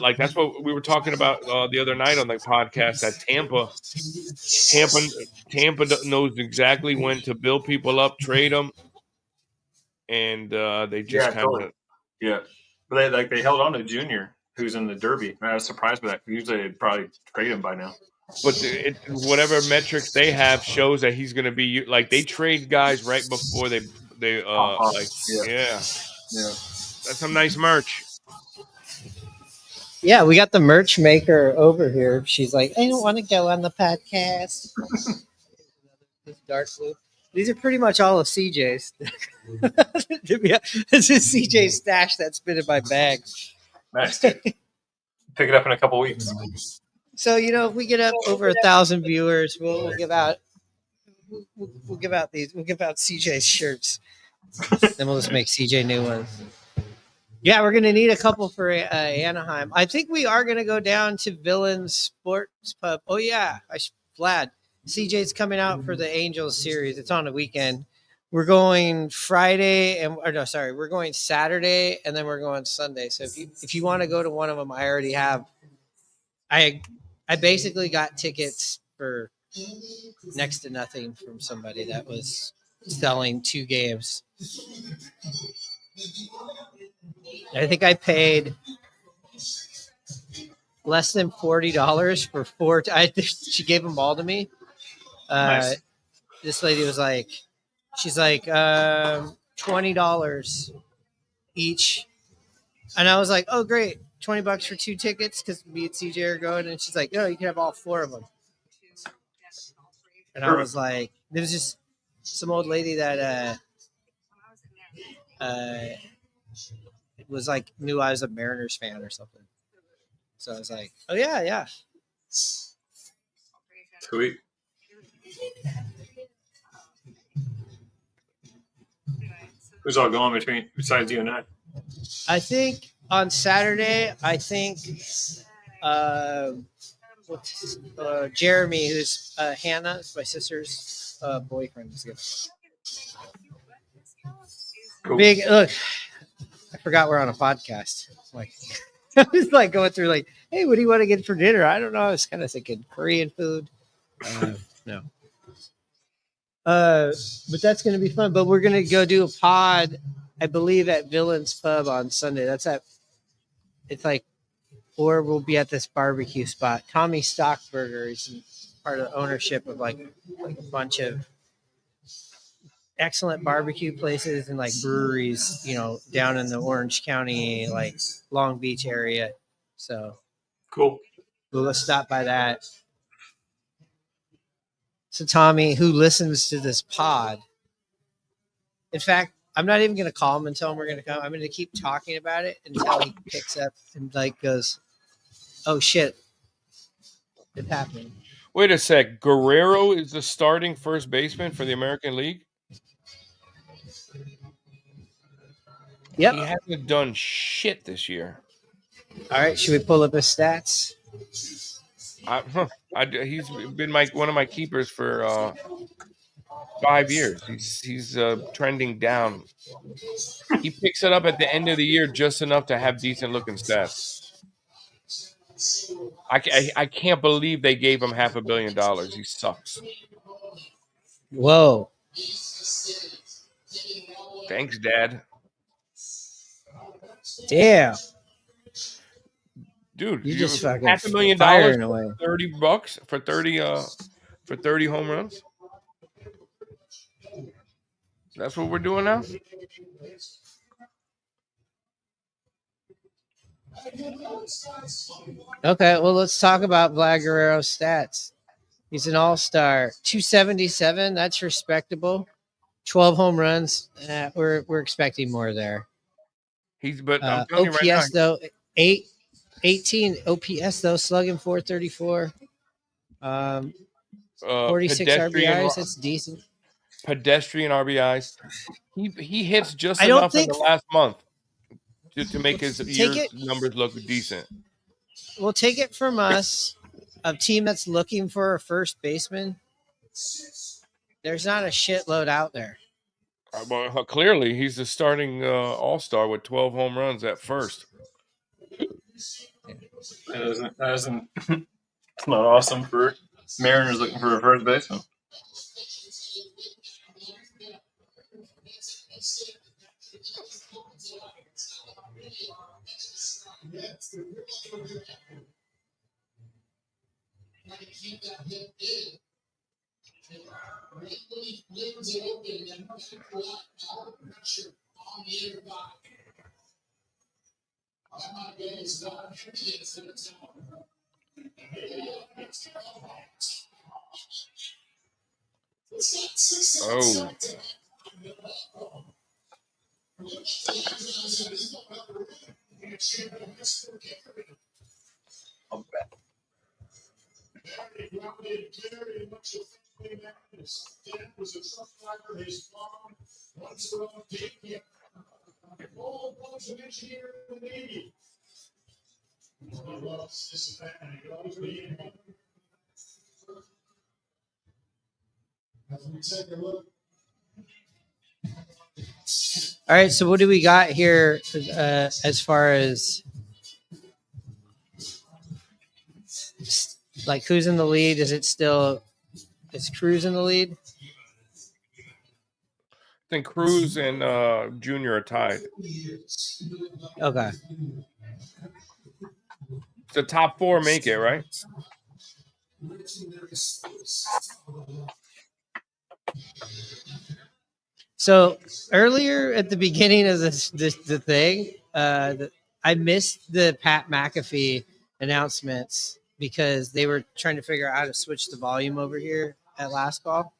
like that's what we were talking about the other night on the podcast. That Tampa, Tampa knows exactly when to build people up, trade them, and they just Yeah, kind totally. of. Yeah, but they held on to Junior, who's in the Derby. I was surprised by that. Usually they'd probably trade him by now. But whatever metrics they have shows that he's going to be like they trade guys right before they like Yeah. that's some nice merch. Yeah, we got the merch maker over here. She's like, I don't want to go on the podcast. This dark blue. These are pretty much all of CJ's. This is CJ's stash that's been in my bag. Nice, dude. Pick it up in a couple weeks. So if we get up over 1,000 viewers, we'll give out we'll give out CJ's shirts. Then we'll just make CJ new ones. Yeah, we're gonna need a couple for Anaheim. I think we are gonna go down to Villains Sports Pub. Oh yeah, Vlad. CJ's coming out for the Angels series. It's on a weekend. We're going Friday we're going Saturday and then we're going Sunday. So if you want to go to one of them, I already have. I basically got tickets for next to nothing from somebody that was selling 2 games. I think I paid less than $40 for 4. She gave them all to me. Nice. This lady was like, she's like $20 each, and I was like, oh great, $20 for 2 tickets because me and CJ are going, and she's like, no, you can have all 4 of them. And I was like, there was just some old lady that was like knew I was a Mariners fan or something. So I was like, oh yeah. Sweet. Who's all going besides you and I? I think on Saturday, Jeremy, who's Hannah, my sister's boyfriend, is going. Cool. Big look. I forgot we're on a podcast. Like, I was like going through like, hey, what do you want to get for dinner? I don't know. I was kind of thinking Korean food. No. But that's going to be fun. But we're going to go do a pod, I believe, at Villains Pub on Sunday. Or we'll be at this barbecue spot. Tommy Stockburger is part of the ownership of like a bunch of excellent barbecue places and like breweries, down in the Orange County, like Long Beach area. So cool. We'll stop by that. So Tommy, who listens to this pod, in fact, I'm not even going to call him and tell him we're going to come. I'm going to keep talking about it until he picks up and like goes, oh shit, it's happening. Wait a sec. Guerrero is the starting first baseman for the American League? Yep. He hasn't done shit this year. All right. Should we pull up his stats? He's been one of my keepers for 5 years. He's trending down. He picks it up at the end of the year just enough to have decent looking stats. I can't believe they gave him $500 million. He sucks. Whoa. Thanks, Dad. Damn. Dude, you just fucking $500 million away. $30 for 30 home runs. That's what we're doing now. Okay, well, let's talk about Vlad Guerrero's stats. He's an all-star, 277. That's respectable. 12 home runs. We're expecting more there. I'm telling OPS you right now, though, 18 OPS though, slugging 434. 46 RBIs. That's decent. Pedestrian RBIs. He hits just enough in the last month to make his year's numbers look decent. Well, take it from us. a team that's looking for a first baseman, there's not a shitload out there. Well, clearly, he's the starting all-star with 12 home runs at first. That isn't it's not awesome for Mariners looking for a first baseman. Oh. All right, so what do we got here as far as like who's in the lead? Is Cruz in the lead? I think Cruz and Junior are tied. Okay. The top four make it, right? So earlier at the beginning of the thing, I missed the Pat McAfee announcements because they were trying to figure out how to switch the volume over here at last call.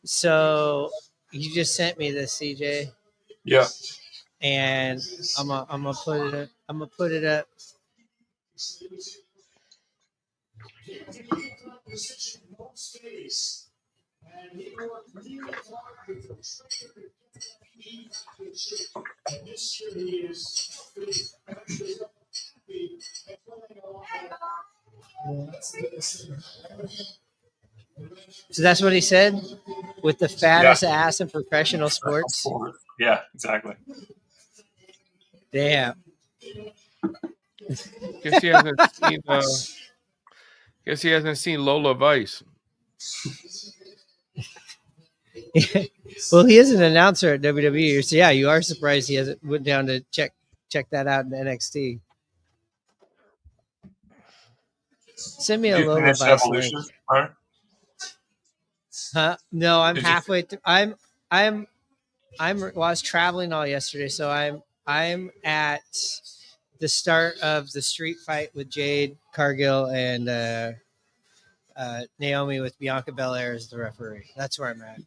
So you just sent me this, CJ. Yeah. And I'm gonna put it up. So that's what he said, with the fattest ass in professional sports. Yeah, exactly. Damn. Guess he hasn't seen Lola Vice. Well, he is an announcer at WWE, so yeah, you are surprised he hasn't went down to check that out in NXT. Send me a Lola Vice link. Right? Huh? No, I'm halfway through. Well, I was traveling all yesterday, so I'm at the start of the street fight with Jade Cargill and Naomi with Bianca Belair as the referee. That's where I'm at.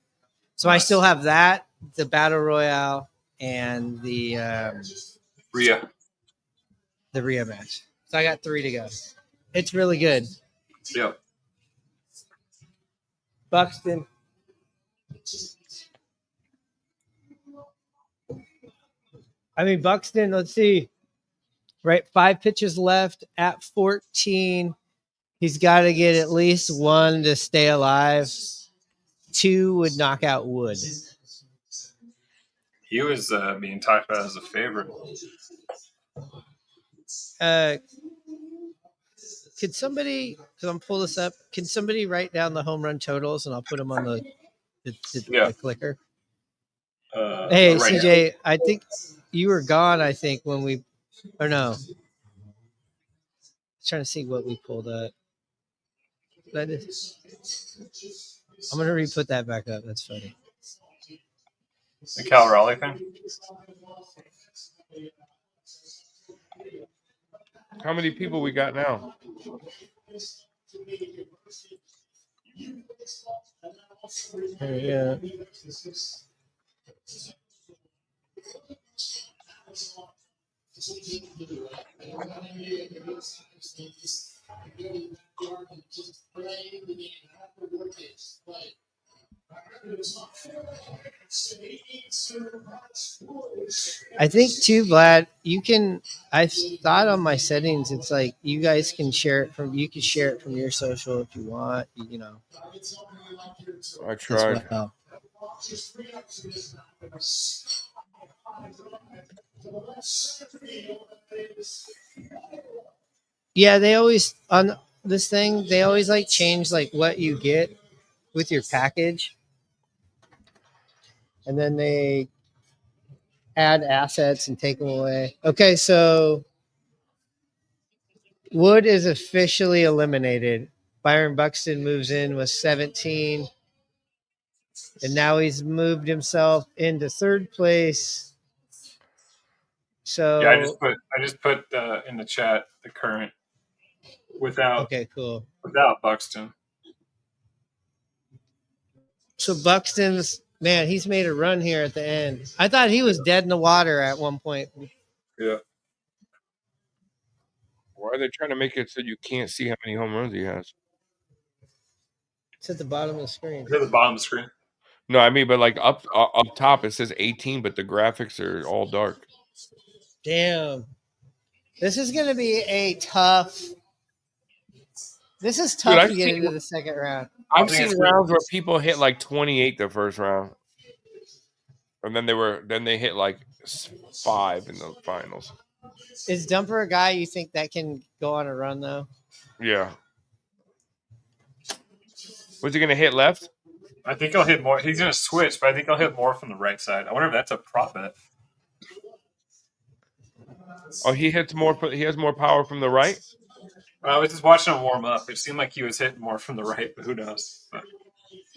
So nice. I still have that, the Battle Royale, and the Rhea match. So I got 3 to go. It's really good. Yep. Buxton. Buxton, let's see. Right, 5 pitches left at 14. He's got to get at least 1 to stay alive. 2 would knock out Wood. He was being talked about as a favorite. Could somebody, because I'm pull this up, can somebody write down the home run totals and I'll put them on the clicker? Hey, right CJ, now. I think you were gone, when we, or no. Trying to see what we pulled up. I'm going to re-put that back up. That's funny. The Cal Raleigh thing? How many people we got now? Yeah. I think too, Vlad, you can. I've thought on my settings. It's like you guys can share it from. You can share it from your social if you want. You know, I as tried. well. Yeah, they always on this thing. They always like change like what you get with your package, and then they add assets and take them away. Okay, so Wood is officially eliminated. Byron Buxton moves in with 17, and now he's moved himself into third place. So Yeah, I just put in the chat the current without okay, cool. Buxton. So Buxton's man, he's made a run here at the end. I thought he was dead in the water at one point. Yeah. Why are they trying to make it so you can't see how many home runs he has? It's at the bottom of the screen. It's at the bottom of the screen. No, I mean, but like up top it says 18, but the graphics are all dark. Damn. This is going to be a tough. This is tough Dude, to get into the second round. I've seen rounds where people hit like 28 the first round, and then they hit like 5 in the finals. Is Dumper a guy you think that can go on a run though? Yeah. Was he gonna hit left? I think he'll hit more. He's gonna switch, but I think he'll hit more from the right side. I wonder if that's a prop bet. Oh, he hits more. He has more power from the right. I was just watching him warm up. It seemed like he was hitting more from the right, but who knows? But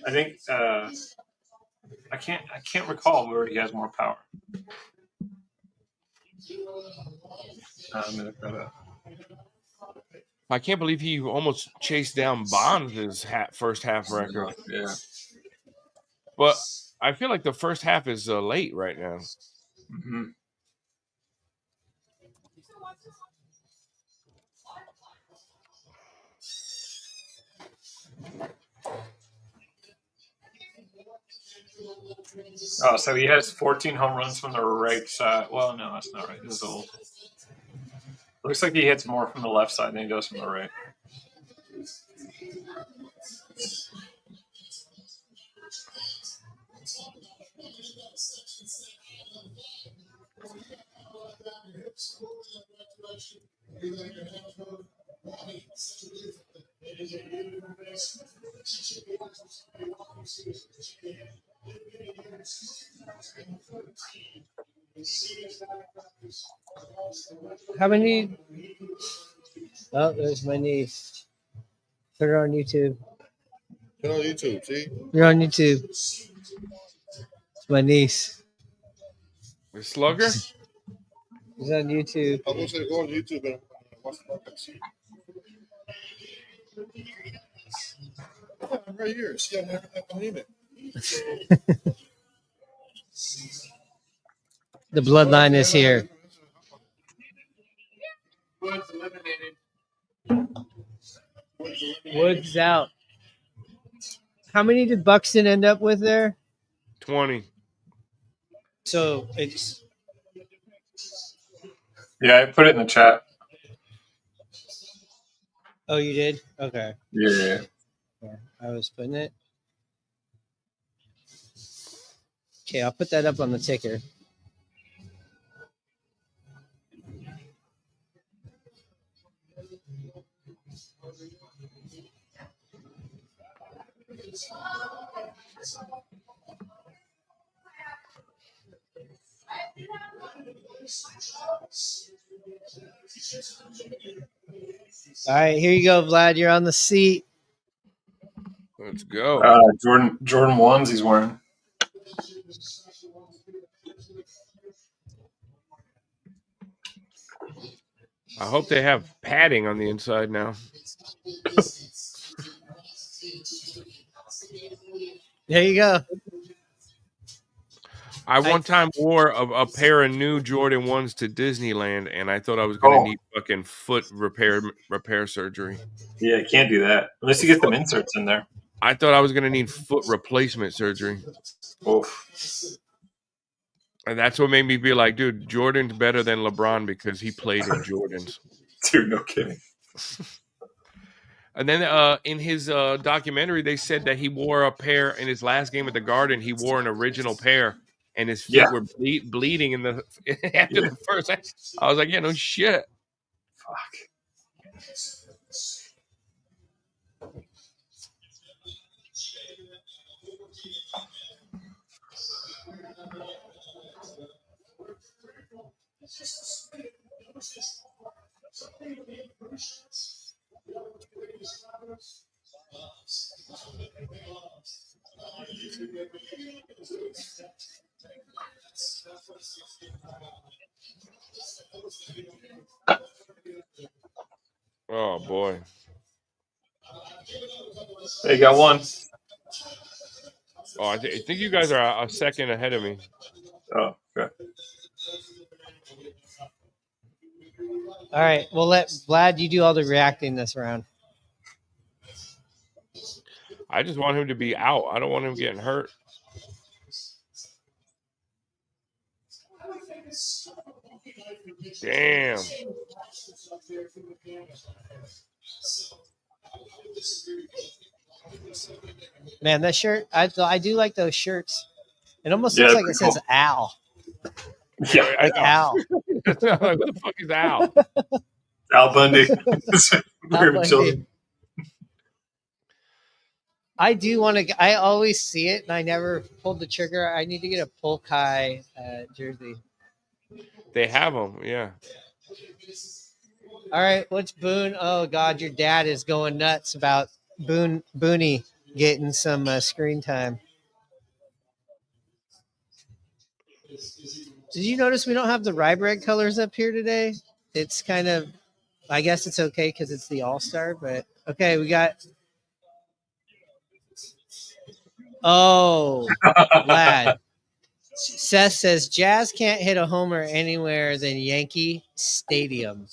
I think I can't recall where he has more power. I'm gonna look that up. I can't believe he almost chased down Bonds' first half record. Yeah, but I feel like the first half is late right now. Mm-hmm. Oh, so he has 14 home runs from the right side. Well, no, that's not right. This is old. Looks like he hits more from the left side than he does from the right. How many? Oh, there's my niece. Put her on YouTube. Put on YouTube, see? You're on YouTube. It's my niece. The slugger? He's on YouTube. I was going to go on YouTube and watch the podcast. Yeah, I'm right here. See, I'm in it. The bloodline is here. Woods eliminated. Woods out. How many did Buxton end up with there? 20. So it's. Yeah, I put it in the chat. Oh, you did? Okay. Yeah. I was putting it. Okay, I'll put that up on the ticker. All right, here you go, Vlad. You're on the seat. Let's go. Jordan ones he's wearing. I hope they have padding on the inside now. There you go. I one time wore a pair of new Jordan 1s to Disneyland, and I thought I was going to need fucking foot repair surgery. Yeah, you can't do that unless you get them inserts in there. I thought I was going to need foot replacement surgery. Oof. And that's what made me be like, dude, Jordan's better than LeBron because he played in Jordans. Dude, no kidding. And then in his documentary, they said that he wore a pair in his last game at the Garden. He wore an original pair, and his feet were bleeding in the after the first. I was like, yeah, no shit. Fuck. Oh boy. Hey, you got one. Oh, I think you guys are a second ahead of me. Oh, okay. All right, we'll let Vlad, you do all the reacting this round. I just want him to be out. I don't want him getting hurt. Damn. Man, that shirt, I do like those shirts. It almost looks like it says Al. Yeah, like Al. Like, who the fuck is Al? Al Bundy. Al Bundy. I do want to. I always see it, and I never pulled the trigger. I need to get a Polkai jersey. They have them, yeah. All right, what's Boone? Oh God, your dad is going nuts about Booney getting some screen time. Did you notice we don't have the rye bread colors up here today? It's kind of, I guess it's okay because it's the All-Star, but okay, we got. Oh, lad. Seth says Jazz can't hit a homer anywhere than Yankee Stadium.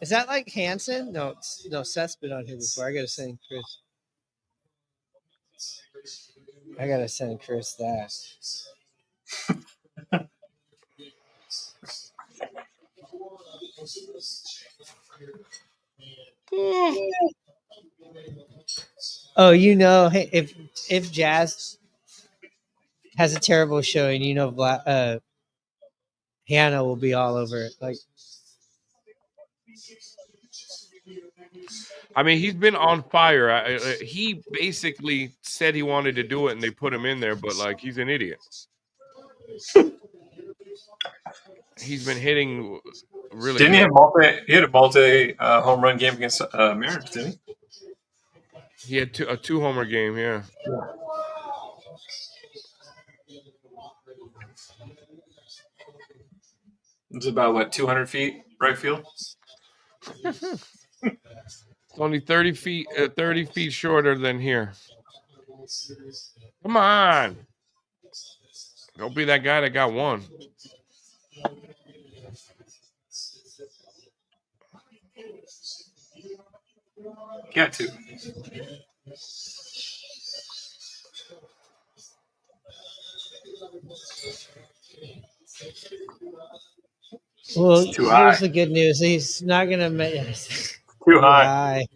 Is that like Hanson? No, Seth's been on here before. I gotta send Chris that. Oh, hey, if Jazz has a terrible showing, Hannah will be all over it. Like, I mean, he's been on fire. He basically said he wanted to do it, and they put him in there, but like, he's an idiot. He's been hitting really. Didn't good. He had a multi home run game against Mariners, didn't he? He had a 2-homer game, yeah. It's about 200 feet right field. It's only 30 feet shorter than here. Come on. Don't be that guy that got one. Got to. Well, here's the good news. He's not going to make too high.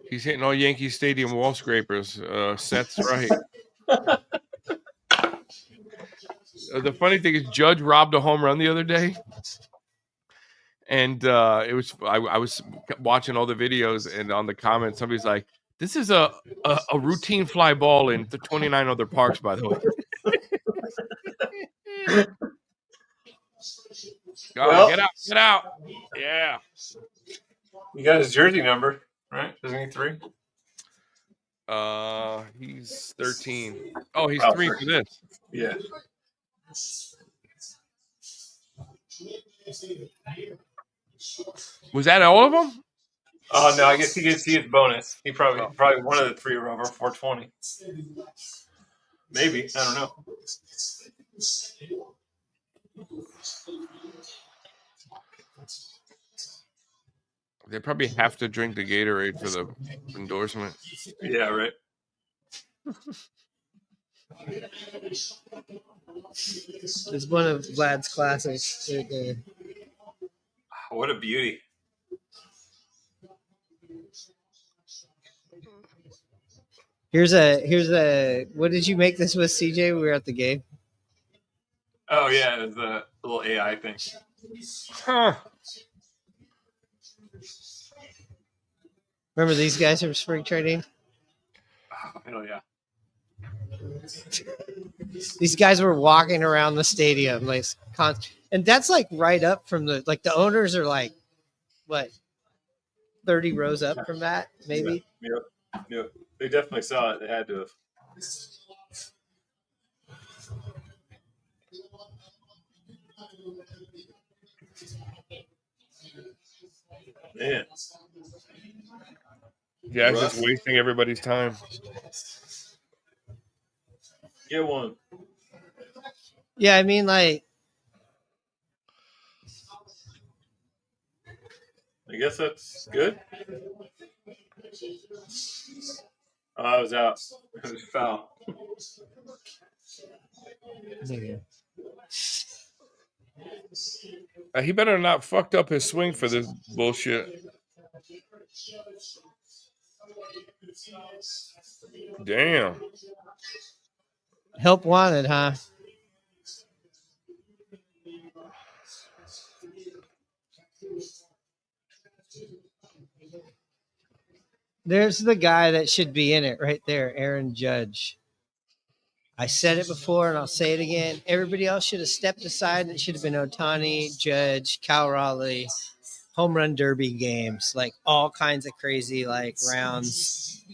He's hitting all Yankee Stadium wall scrapers. Seth's right. The funny thing is, Judge robbed a home run the other day. And I was watching all the videos, and on the comments, somebody's like, this is a routine fly ball in the 29 other parks, by the way. Get out. Yeah. You got his jersey number, right? Isn't he 3? He's 13. Oh, he's 3 for this. Yeah. Was that all of them? Oh no, I guess he gets bonus. He probably one of the 3 are over 420. Maybe, I don't know. They probably have to drink the Gatorade for the endorsement. Yeah, right. It's one of Vlad's classics right there. What a beauty. Here's a. What did you make this with, CJ? We were at the game. Oh yeah, it's a little AI thing. Huh. Remember these guys from spring training? Oh, hell yeah. These guys were walking around the stadium like and that's like right up from the owners are like what 30 rows up from that maybe. Yep. They definitely saw it. They had to have. Man. Yeah, it's just wasting everybody's time. Get one. Yeah, I mean, like, I guess that's good. Oh, I was out. It was foul. He better not fucked up his swing for this bullshit. Damn. Help wanted, huh? There's the guy that should be in it right there, Aaron Judge. I said it before and I'll say it again. Everybody else should have stepped aside and it should have been Ohtani, Judge, Cal Raleigh, home run derby games, like all kinds of crazy like rounds.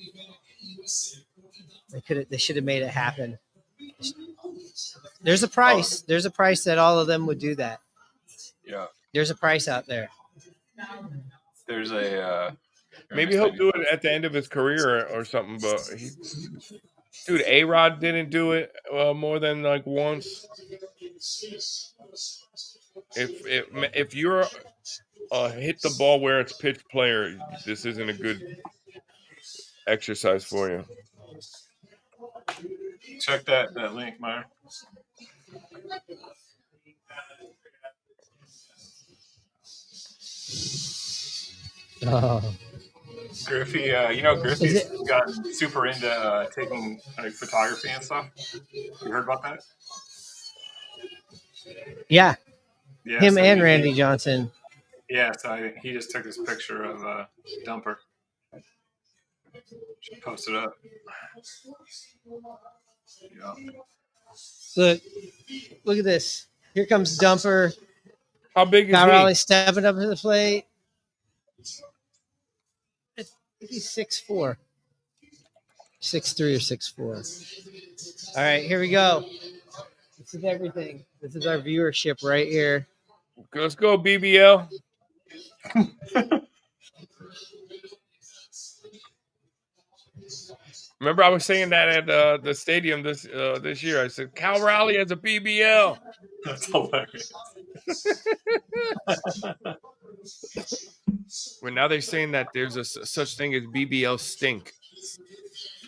They should have made it happen. There's a price. There's a price that all of them would do that. Yeah. There's a price out there. There's a maybe he'll do it at the end of his career or something, but dude, A-Rod didn't do it more than like once. If you're hit the ball where it's pitched player, this isn't a good exercise for you. Check that link, Meyer. Oh. Griffey, Griffey's gotten super into taking like photography and stuff. You heard about that? Yeah. Him so and Randy Johnson. Yeah, so he just took this picture of Dumper. Should post it up. Yeah. Look at this. Here comes Dumper. How big is Cal he? Raleigh stepping up to the plate. I think he's 6'4". 6'3" or 6'4". All right, here we go. This is everything. This is our viewership right here. Let's go, BBL. Remember, I was saying that at the stadium this year. I said, Cal Raleigh has a BBL. That's hilarious. Well, now they're saying that there's a such thing as BBL stink.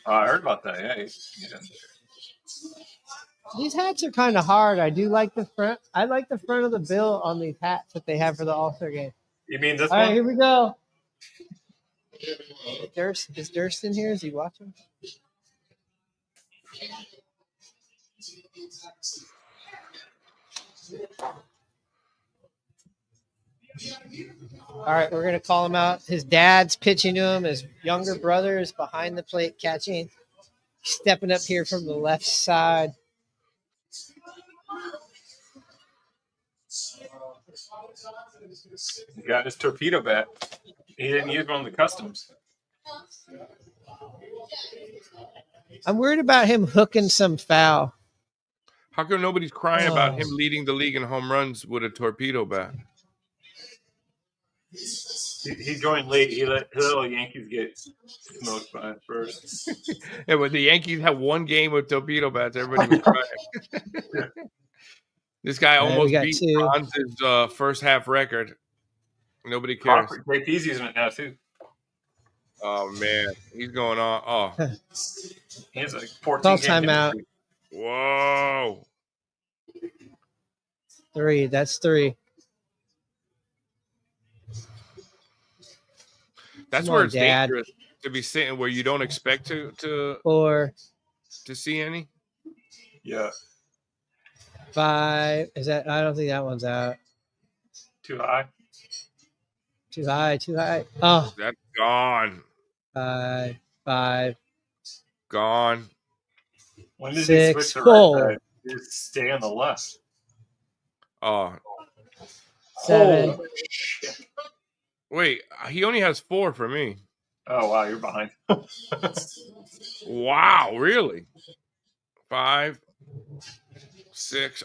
I heard about that. Yeah. These hats are kind of hard. I do like the front. I like the front of the bill on these hats that they have for the All-Star game. You mean this All one? right, here we go. Is Durst in here? Is he watching? All right, we're going to call him out. His dad's pitching to him. His younger brother is behind the plate catching. Stepping up here from the left side. He got his torpedo bat. He didn't use one of the customs. I'm worried about him hooking some foul. How come nobody's crying about him leading the league in home runs with a torpedo bat? He joined late. He let the Yankees get smoked by it first. Yeah, but the Yankees had one game with torpedo bats. Everybody was crying. This guy almost beat Bronze's first half record. Nobody cares. JP's using it now too. Oh man, he's going on. Oh, He has like 14 Call game timeout. history. whoa! 3. That's 3. That's Come where on, it's Dad. dangerous to be sitting where you don't expect to 4, see any. Yeah, 5. Is that? I don't think that one's out. too high. Too high. Too high. Oh, That's gone. 5. Gone. When did he 6. switch to Oh. right side? He just stay on the left. Oh, 7. Holy shit. wait. He only has 4 for me. Oh wow, you're behind. Wow, really? 5, 6.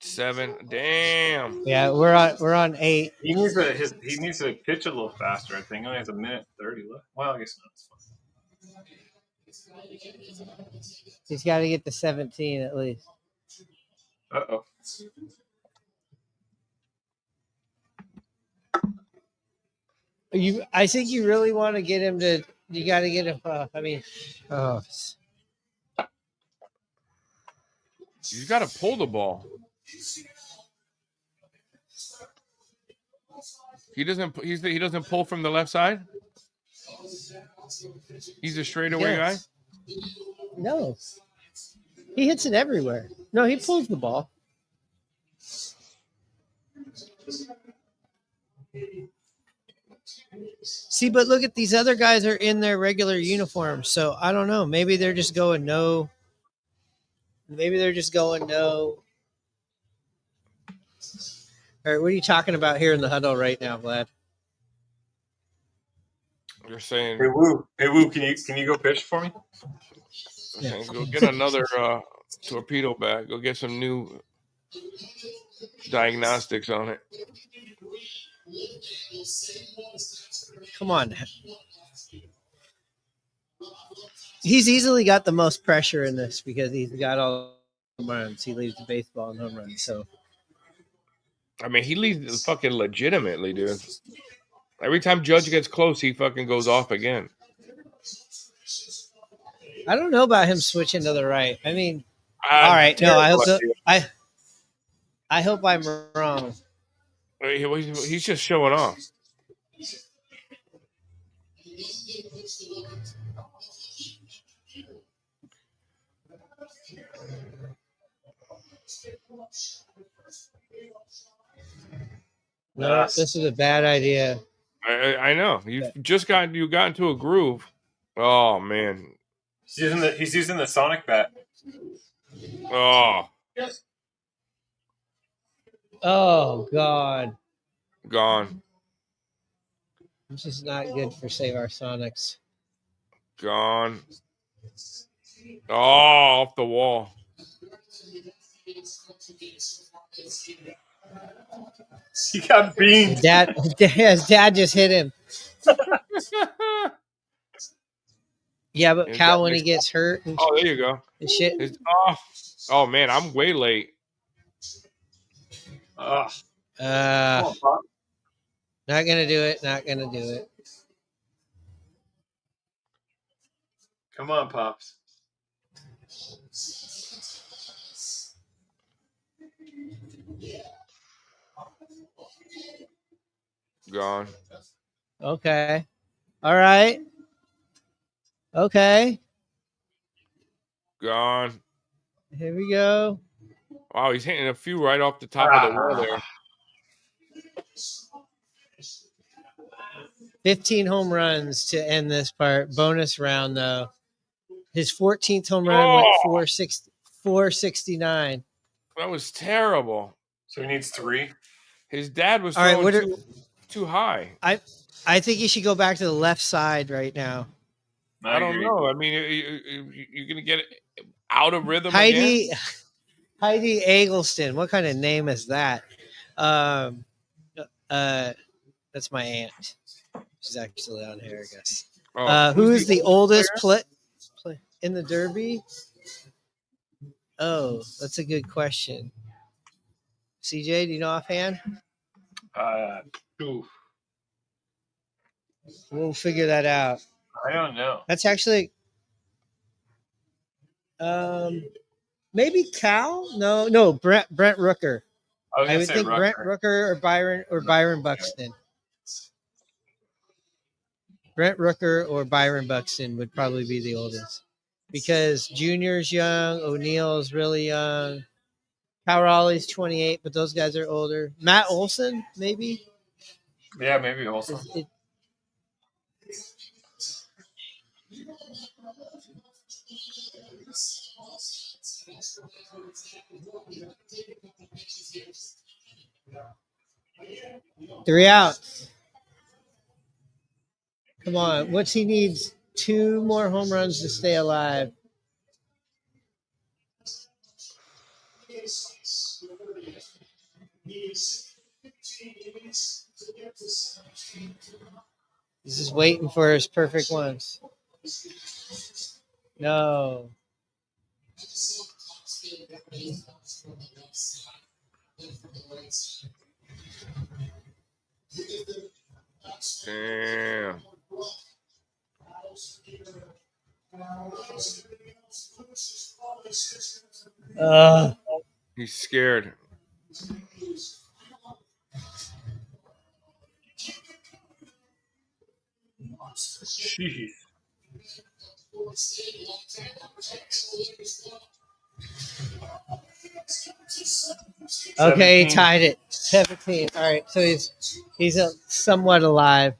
7. Damn. Yeah, we're on 8. He needs to pitch a little faster. I think he only has 1:30 left. Well, I guess not. It's fine. He's got to get to 17 at least. Uh-oh. I think you really want to get him to. You got to get him. Oh, You got to pull the ball. He doesn't pull from the left side. He's a straightaway guy. no. He hits it everywhere. No, he pulls the ball. See, but look at these other guys are in their regular uniforms, so I don't know. Maybe they're just going no. Maybe they're just going no. All right, what are you talking about here in the huddle right now, Vlad? You're saying, Hey Woo, can you go pitch for me? go get another torpedo bag. Go get some new diagnostics on it. Come on. He's easily got the most pressure in this because he's got all home runs. He leads the baseball in home runs. So I mean, he leads fucking legitimately, dude. Every time Judge gets close, he fucking goes off again. I don't know about him switching to the right. I mean, all right. No, I hope so. I hope I'm wrong. He's just showing off. No, this is a bad idea. I know. You got into a groove. Oh man. He's using the Sonic bat. Oh. Oh God. Gone. This is not good for Save Our Sonics. Gone. Oh, off the wall. He got beamed. His dad just hit him. Yeah, but Cal, when he gets hurt. Oh, there you go. Shit. It's off. Oh man, I'm way late. Not gonna do it. Not gonna do it. Come on, Pops. Gone. Okay. All right. Okay. Gone. Here we go. Wow, he's hitting a few right off the top of the wall there. 15 home runs to end this part. Bonus round, though. His 14th home run went 469. That was terrible. So he needs 3. His dad was All right, throwing too high. I think you should go back to the left side right now. I don't know. I mean, you're going to get out of rhythm again? Heidi Eggleston. What kind of name is that? That's my aunt. She's actually on here, I guess. Who is the oldest play in the Derby? Oh, that's a good question. CJ, do you know offhand? Ooh, We'll figure that out. I don't know. That's actually maybe Cal. No, Brent Rooker. I was I gonna would say think Brent Rooker. Rooker or Byron Buxton. Brent Rooker or Byron Buxton would probably be the oldest because Junior's young, O'Neill's really young, Cal Raleigh's 28, but those guys are older. Matt Olson, maybe. Yeah, maybe also. Three outs. Come on. What's he needs? 2 more home runs to stay alive. He's just waiting for his perfect ones. No. Damn. He's scared. Jeez. Okay, 17. he tied it. 17. All right, so he's somewhat alive.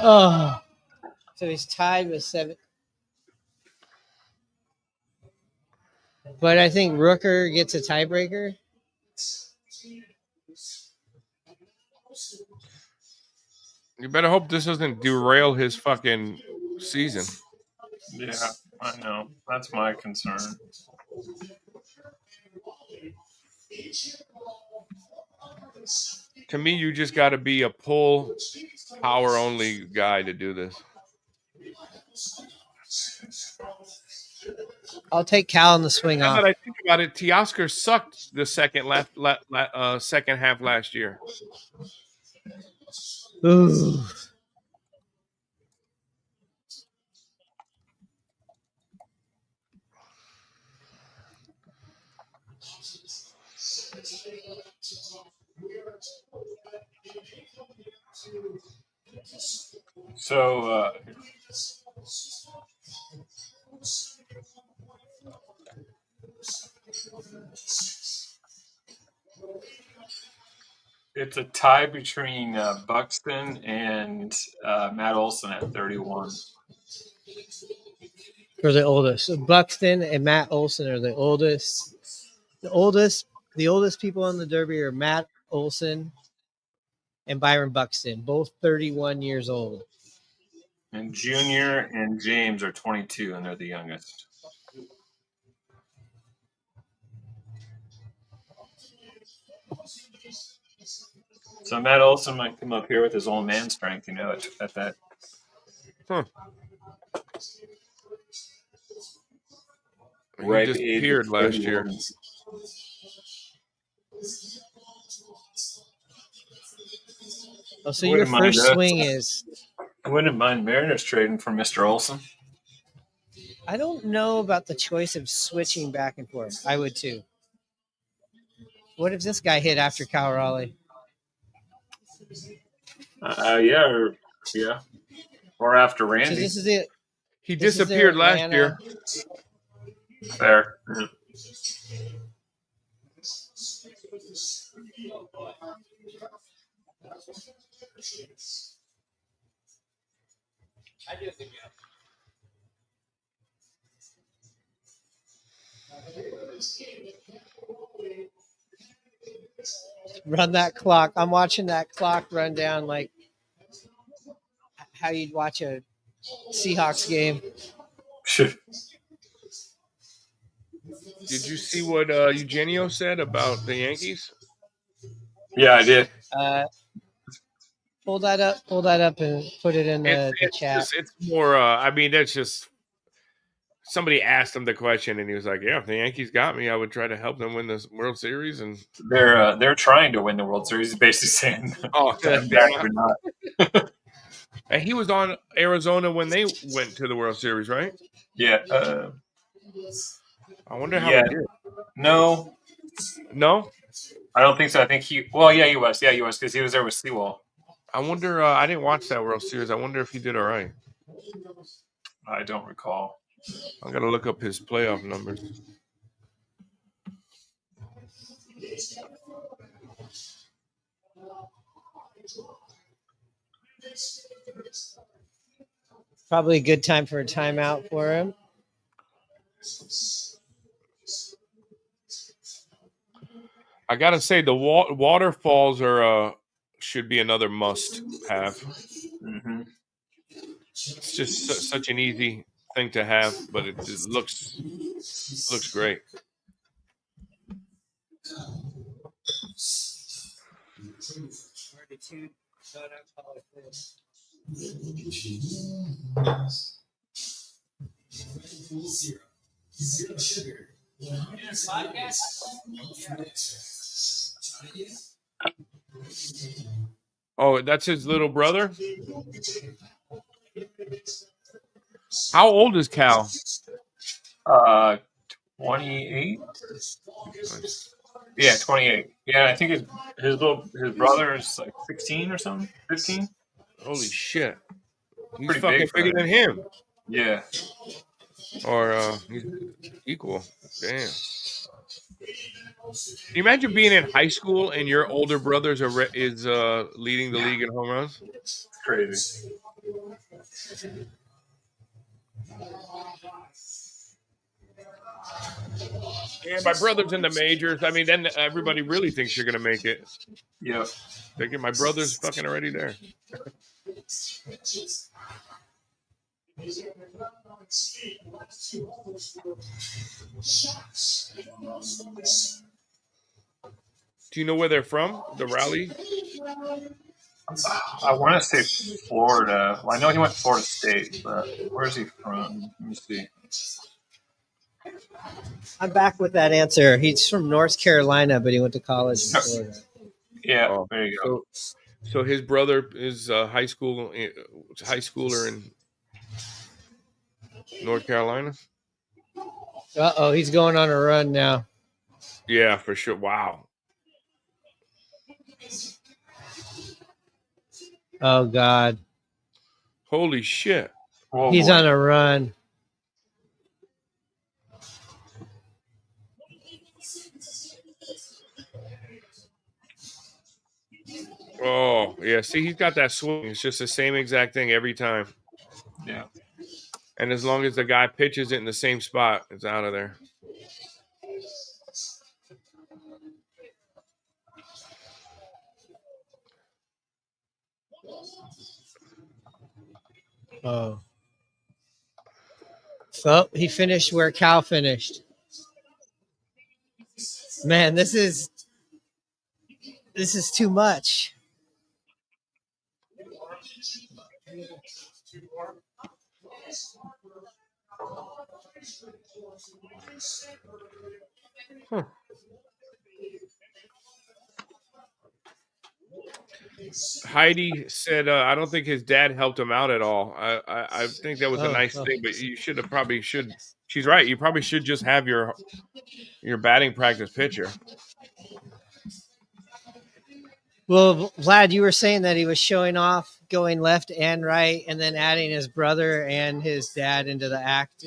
Oh, so he's tied with 7. But I think Rooker gets a tiebreaker. You better hope this doesn't derail his fucking season. Yeah, I know. That's my concern. To me, you just got to be a pull power only guy to do this. I'll take Cal in the swing Now off. that I think about it, Teoscar sucked the second half last year. Ooh. So, it's a tie between Buxton and Matt Olson at 31. For the oldest. So Buxton and Matt Olson are the oldest. The oldest people in the Derby are Matt Olson and Byron Buxton, both 31 years old. And Junior and James are 22, and they're the youngest. So Matt Olson might come up here with his old man strength, at that. Huh. Ripe He disappeared age of last year. 31. Oh, so your first swing is... I wouldn't mind Mariners trading for Mr. Olson. I don't know about the choice of switching back and forth. I would too. What if this guy hit after Cal Raleigh? Yeah. Or after Randy. So this is it. He disappeared last year. Fair. Yeah. Run that clock. I'm watching that clock run down like how you'd watch a Seahawks game. Did you see what Eugenio said about the Yankees? Yeah, I did. Pull that up and put it in the chat. It's more, I mean, that's just somebody asked him the question, and he was like, "Yeah, if the Yankees got me, I would try to help them win the World Series." And They're trying to win the World Series. He's basically saying they're not. not. And he was on Arizona when they went to the World Series, right? Yeah. I wonder how Yeah. he did. No, No, I don't think so. I think he. Well, yeah, he was. Yeah, he was because he was there with Sewell. I wonder. I didn't watch that World Series. I wonder if he did all right. I don't recall. I'm gonna look up his playoff numbers. Probably a good time for a timeout for him. I gotta say the waterfalls are should be another must have. Mm-hmm. It's just such an easy thing to have, but it looks great. Oh, that's his little brother? How old is Cal? 28. Yeah, 28. Yeah, I think his brother is like 16 or something. 15. Holy shit. He's Pretty fucking big for bigger him. than him. Yeah. Or he's equal. Damn. Can you imagine being in high school and your older brother is leading the league in home runs? It's crazy. Yeah, my brother's in the majors. I mean, then everybody really thinks you're gonna make it. Yep. Thinking my brother's fucking already there. Do you know where they're from? The Raleigh? I want to say Florida. Well, I know he went to Florida State, but where's he from? Let me see. I'm back with that answer. He's from North Carolina, but he went to college in Florida. Yeah, Oh, there you go. So his brother is high schooler in North Carolina? Uh-oh, he's going on a run now. Yeah, for sure. Wow. Oh, God. Holy shit. Oh, He's boy. on a run. Oh, yeah. See, he's got that swing. It's just the same exact thing every time. Yeah. And as long as the guy pitches it in the same spot, it's out of there. Oh. So he finished where Cal finished. Man, this is too much. Huh. Heidi said, "I don't think his dad helped him out at all. I think that was a nice thing, but you should have probably should. She's right. You probably should just have your batting practice pitcher." Well, Vlad, you were saying that he was showing off going left and right and then adding his brother and his dad into the act.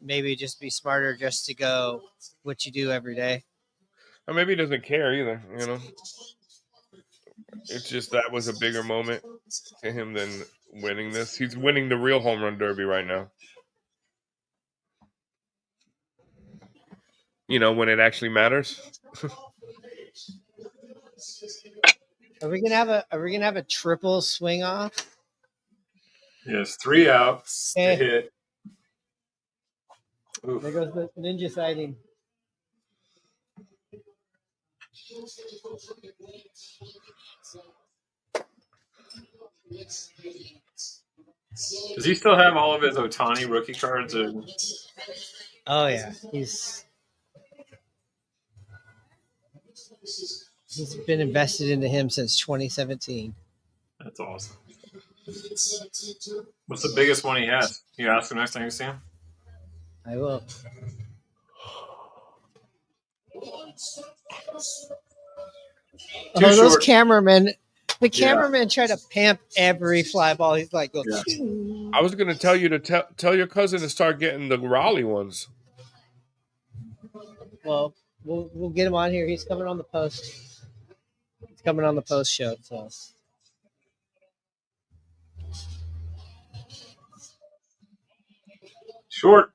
Maybe just be smarter just to go what you do every day. Or maybe he doesn't care either, you know. It's just that was a bigger moment to him than winning this. He's winning the real home run derby right now. You know, when it actually matters. Are we gonna have a triple swing off? Yes, 3 outs to Okay. hit. There goes the ninja sighting. Does he still have all of his Otani rookie cards? Or... Oh yeah, he's been invested into him since 2017. That's awesome. What's the biggest one he has? You ask him next time you see him? I will. Too Those short. cameramen. The cameraman tried to pamp every fly ball. He's like, go, I was gonna tell you to tell your cousin to start getting the Raleigh ones. well, we'll get him on here. He's coming on the post. He's coming on the post show. So Short.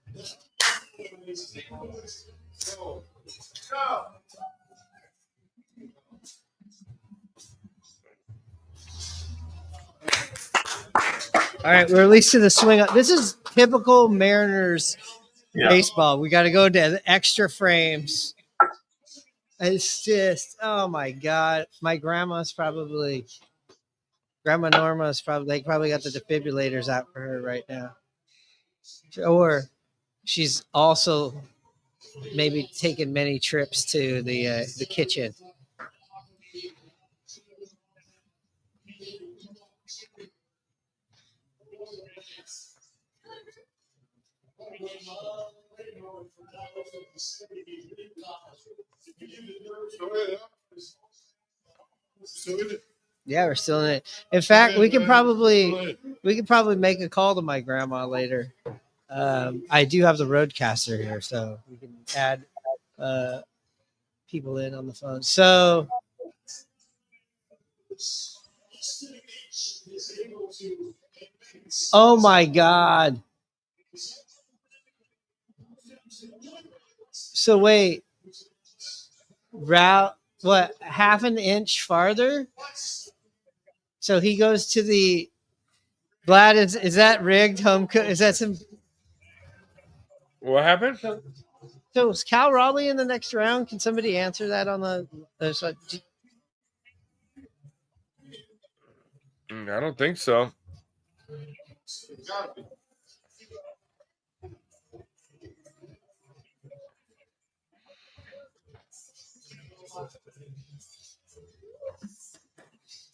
all right, we're released to the swing. This is typical Mariners baseball. We got to go to the extra frames. It's just, oh my god, my grandma Norma's probably got the defibrillators out for her right now, or she's also maybe taken many trips to the kitchen. Yeah, we're still in it. In fact, we could probably make a call to my grandma later. I do have the roadcaster here, so we can add people in on the phone. So oh my god. So wait. What, half an inch farther? So he goes to the Vlad. Is that rigged home cook? Is that some? What happened? So is Cal Raleigh in the next round? Can somebody answer that on the? I don't think so.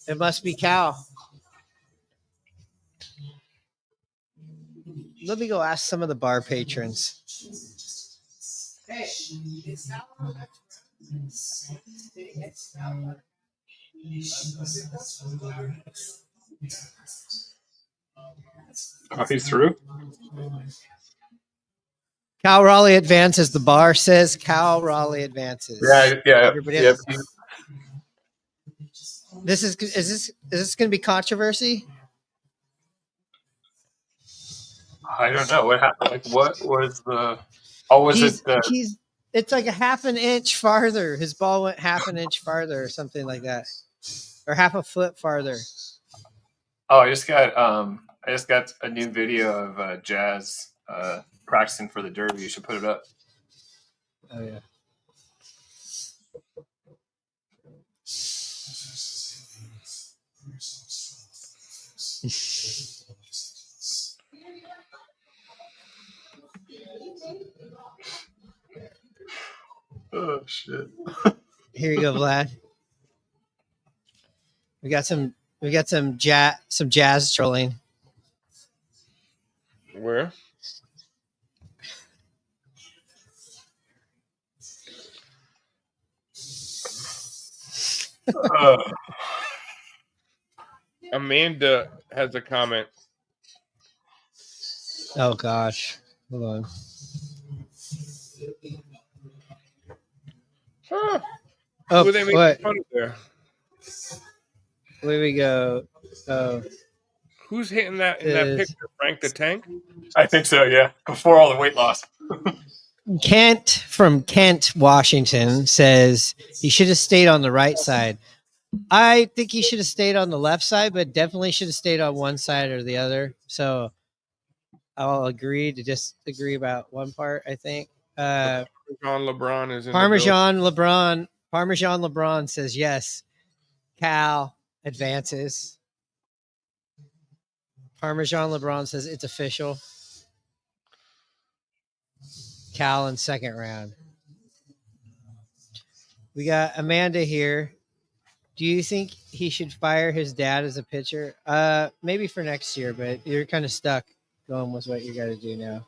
It must be Cal. Let me go ask some of the bar patrons. Hey, Oh, he's through? Cal Raleigh advances. The bar says Cal Raleigh advances. Yeah. Everybody else. Is this going to be controversy? I don't know what happened. Like, what was the? Oh, was it the? It's like a half an inch farther. His ball went half an inch farther, or something like that, or half a foot farther. Oh, I just got a new video of Jazz practicing for the Derby. You should put it up. Oh yeah. Oh shit! Here you go, Vlad. We got some jazz trolling. Where? Amanda has a comment. Oh gosh, hold on. Huh. Oh, Who they making what? fun of there? Where we go? Oh, Who's hitting that in that picture? Frank the Tank? I think so. Yeah, before all the weight loss. Kent from Kent, Washington says he should have stayed on the right side. I think he should have stayed on the left side, but definitely should have stayed on one side or the other. So I'll disagree about one part, I think. Parmesan LeBron is in Parmesan LeBron says yes. Cal advances. Parmesan LeBron says it's official. Cal in second round. We got Amanda here. Do you think he should fire his dad as a pitcher? Maybe for next year, but you're kind of stuck going with what you got to do now.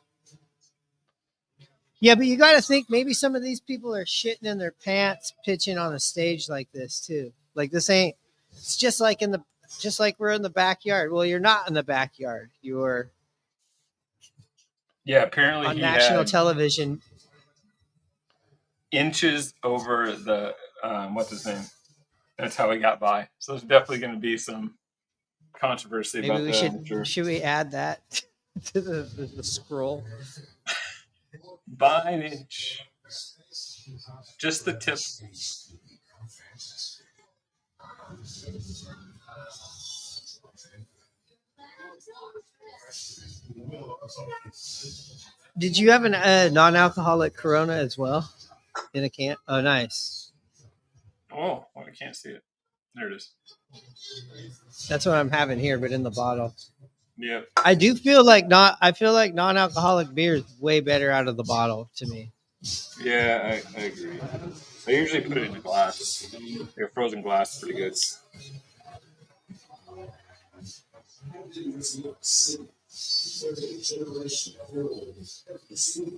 Yeah, but you got to think maybe some of these people are shitting in their pants pitching on a stage like this too. Like this ain't. It's just like we're in the backyard. Well, you're not in the backyard. You're apparently on he national had television. inches over the what's his name. That's how he got by. So there's definitely going to be some controversy Maybe about we that. should we add that to the scroll? By an inch. Just the tip. Did you have a non-alcoholic Corona as well in a can? Oh, nice. Oh, I can't see it. There it is. That's what I'm having here, but in the bottle. Yeah. I do feel like non-alcoholic beer is way better out of the bottle to me. Yeah, I agree. I usually put it in a glass. Like a frozen glass is pretty good.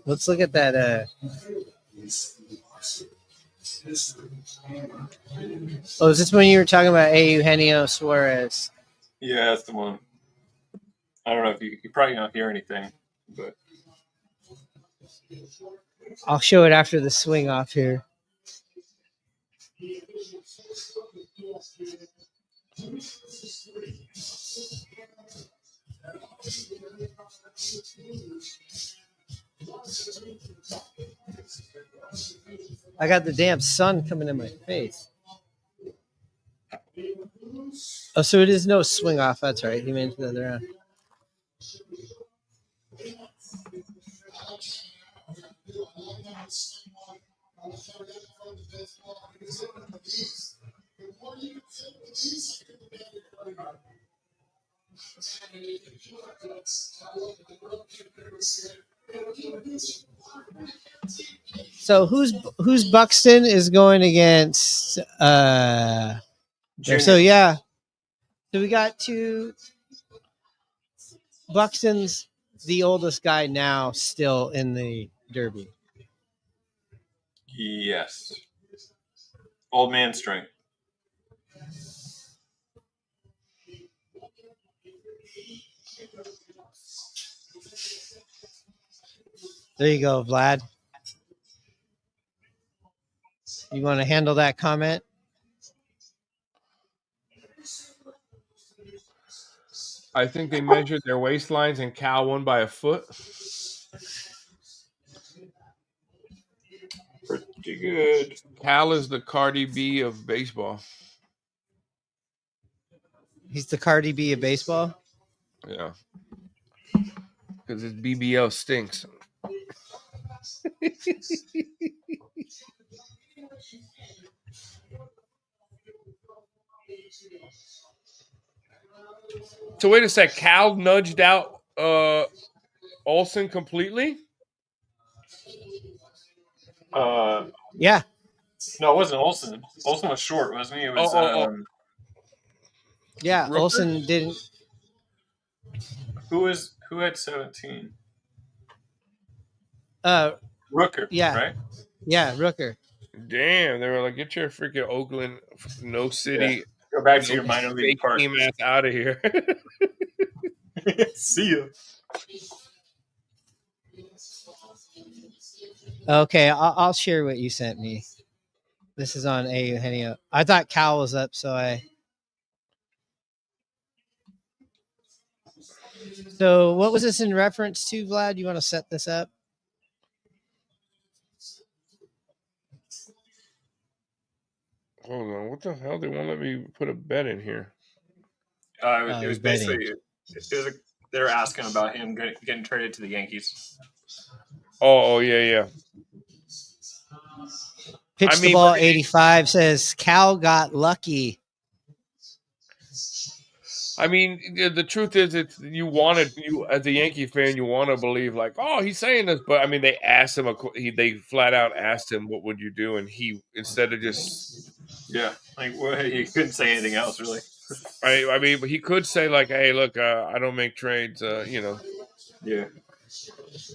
Let's look at that. Oh, is this when you were talking about Eugenio Suarez? Yeah, that's the one. I don't know if you probably don't hear anything, but I'll show it after the swing off here. I got the damn sun coming in my face. Oh, so it is no swing off. That's right. He made it to the other round. So who's Buxton is going against Junior. So yeah. So we got two. Buxton's the oldest guy now still in the Derby. Yes. Old man strength. There you go, Vlad. You want to handle that comment? I think they measured their waistlines and Cal won by a foot. Pretty good. Cal is the Cardi B of baseball. He's the Cardi B of baseball? Yeah. Because his BBL stinks. So wait a sec. Cal nudged out Olsen completely? Yeah. No, it wasn't Olsen. Olsen was short, wasn't he? It was Yeah, Rooker? Olsen didn't. who had 17? Rooker. Yeah. Right? Yeah, Rooker. Damn, they were like, get your freaking Oakland, no city, Go back to your minor league park. team ass out of here. See you. Okay, I'll share what you sent me. This is on Eugenio. I thought Cal was up, so I. So what was this in reference to, Vlad? You want to set this up? Hold on, what the hell? They won't let me put a bet in here. It was basically they're asking about him getting traded to the Yankees. Oh yeah. Pitch the ball 85 says Cal got lucky. I mean, the truth is, you as a Yankee fan, you want to believe like, oh, he's saying this, but I mean, they asked him, they flat out asked him, what would you do, and he instead of just, like he couldn't say anything else really. I mean, but he could say like, hey, look, I don't make trades, Yeah.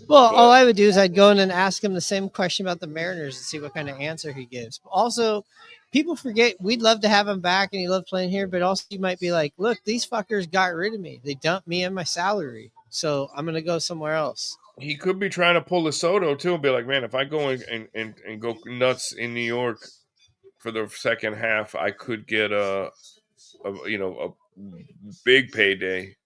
Well, all But I would do is I'd go in and ask him the same question about the Mariners and see what kind of answer he gives. Also, people forget we'd love to have him back and he loved playing here, but also you might be like, look, these fuckers got rid of me. They dumped me and my salary. So I'm going to go somewhere else. he could be trying to pull the Soto too and be like, man, if I go and go nuts in New York for the second half, I could get a big payday.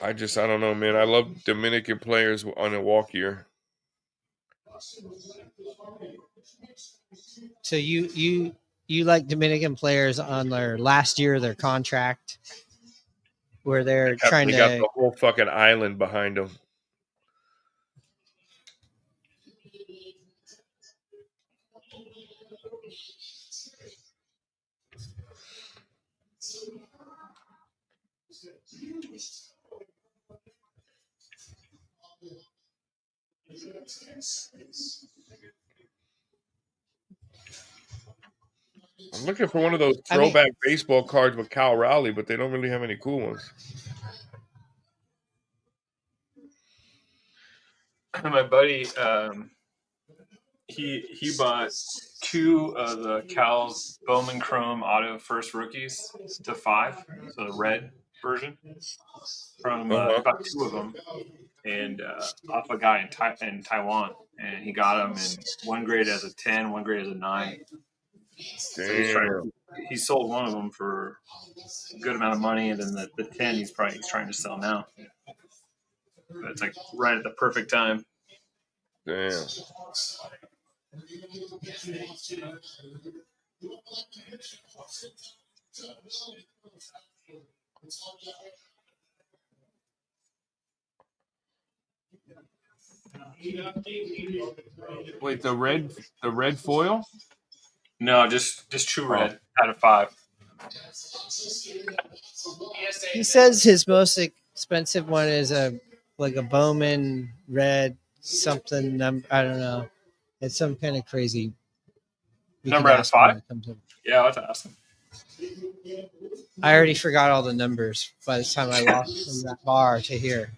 I don't know, man. I love Dominican players on a walk year. So you like Dominican players on their last year of their contract, where they're trying They got to. the whole fucking island behind them. I'm looking for one of those throwback baseball cards with Cal Raleigh, but they don't really have any cool ones. My buddy, he bought 2 of the Cal's Bowman Chrome Auto First Rookies to 5, so the red version. From he bought 2 of them, and off a guy in Taiwan, and he got them in one grade as a 10, one grade as a 9. So he sold one of them for a good amount of money, and then the 10 he's trying to sell now. But it's like right at the perfect time. Damn. Wait, the red foil? No, just true red out of 5. He says his most expensive one is a Bowman red something number. I don't know. It's some kind of crazy Number out of 5? Yeah, that's awesome. I already forgot all the numbers by the time I walked from that bar to here.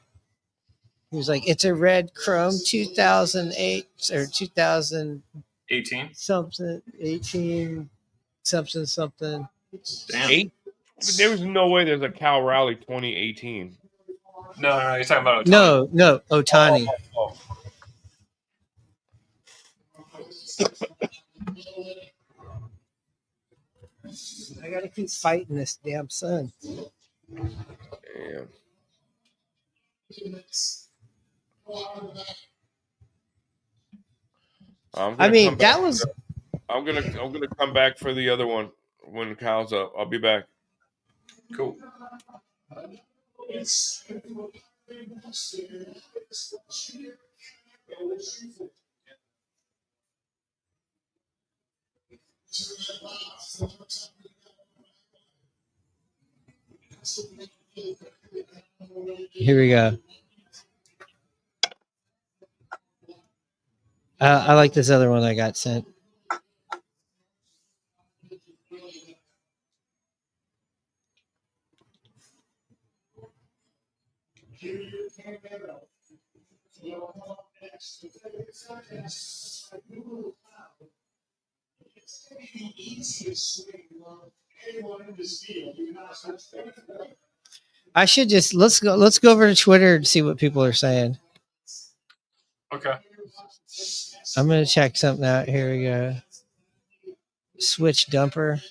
He was like, "It's a red chrome 2008 or 2018 something, 18 something." Damn. There's no way there's a Cal Raleigh 2018. No, you're talking about Ohtani. No, Ohtani. I gotta keep fighting this damn sun. Damn. I'm gonna come back for the other one when Cal's up. I'll be back. Cool. Here we go. I like this other one I got sent. I should just let's go over to Twitter and see what people are saying. Okay. I'm gonna check something out. Here we go. Switch dumper.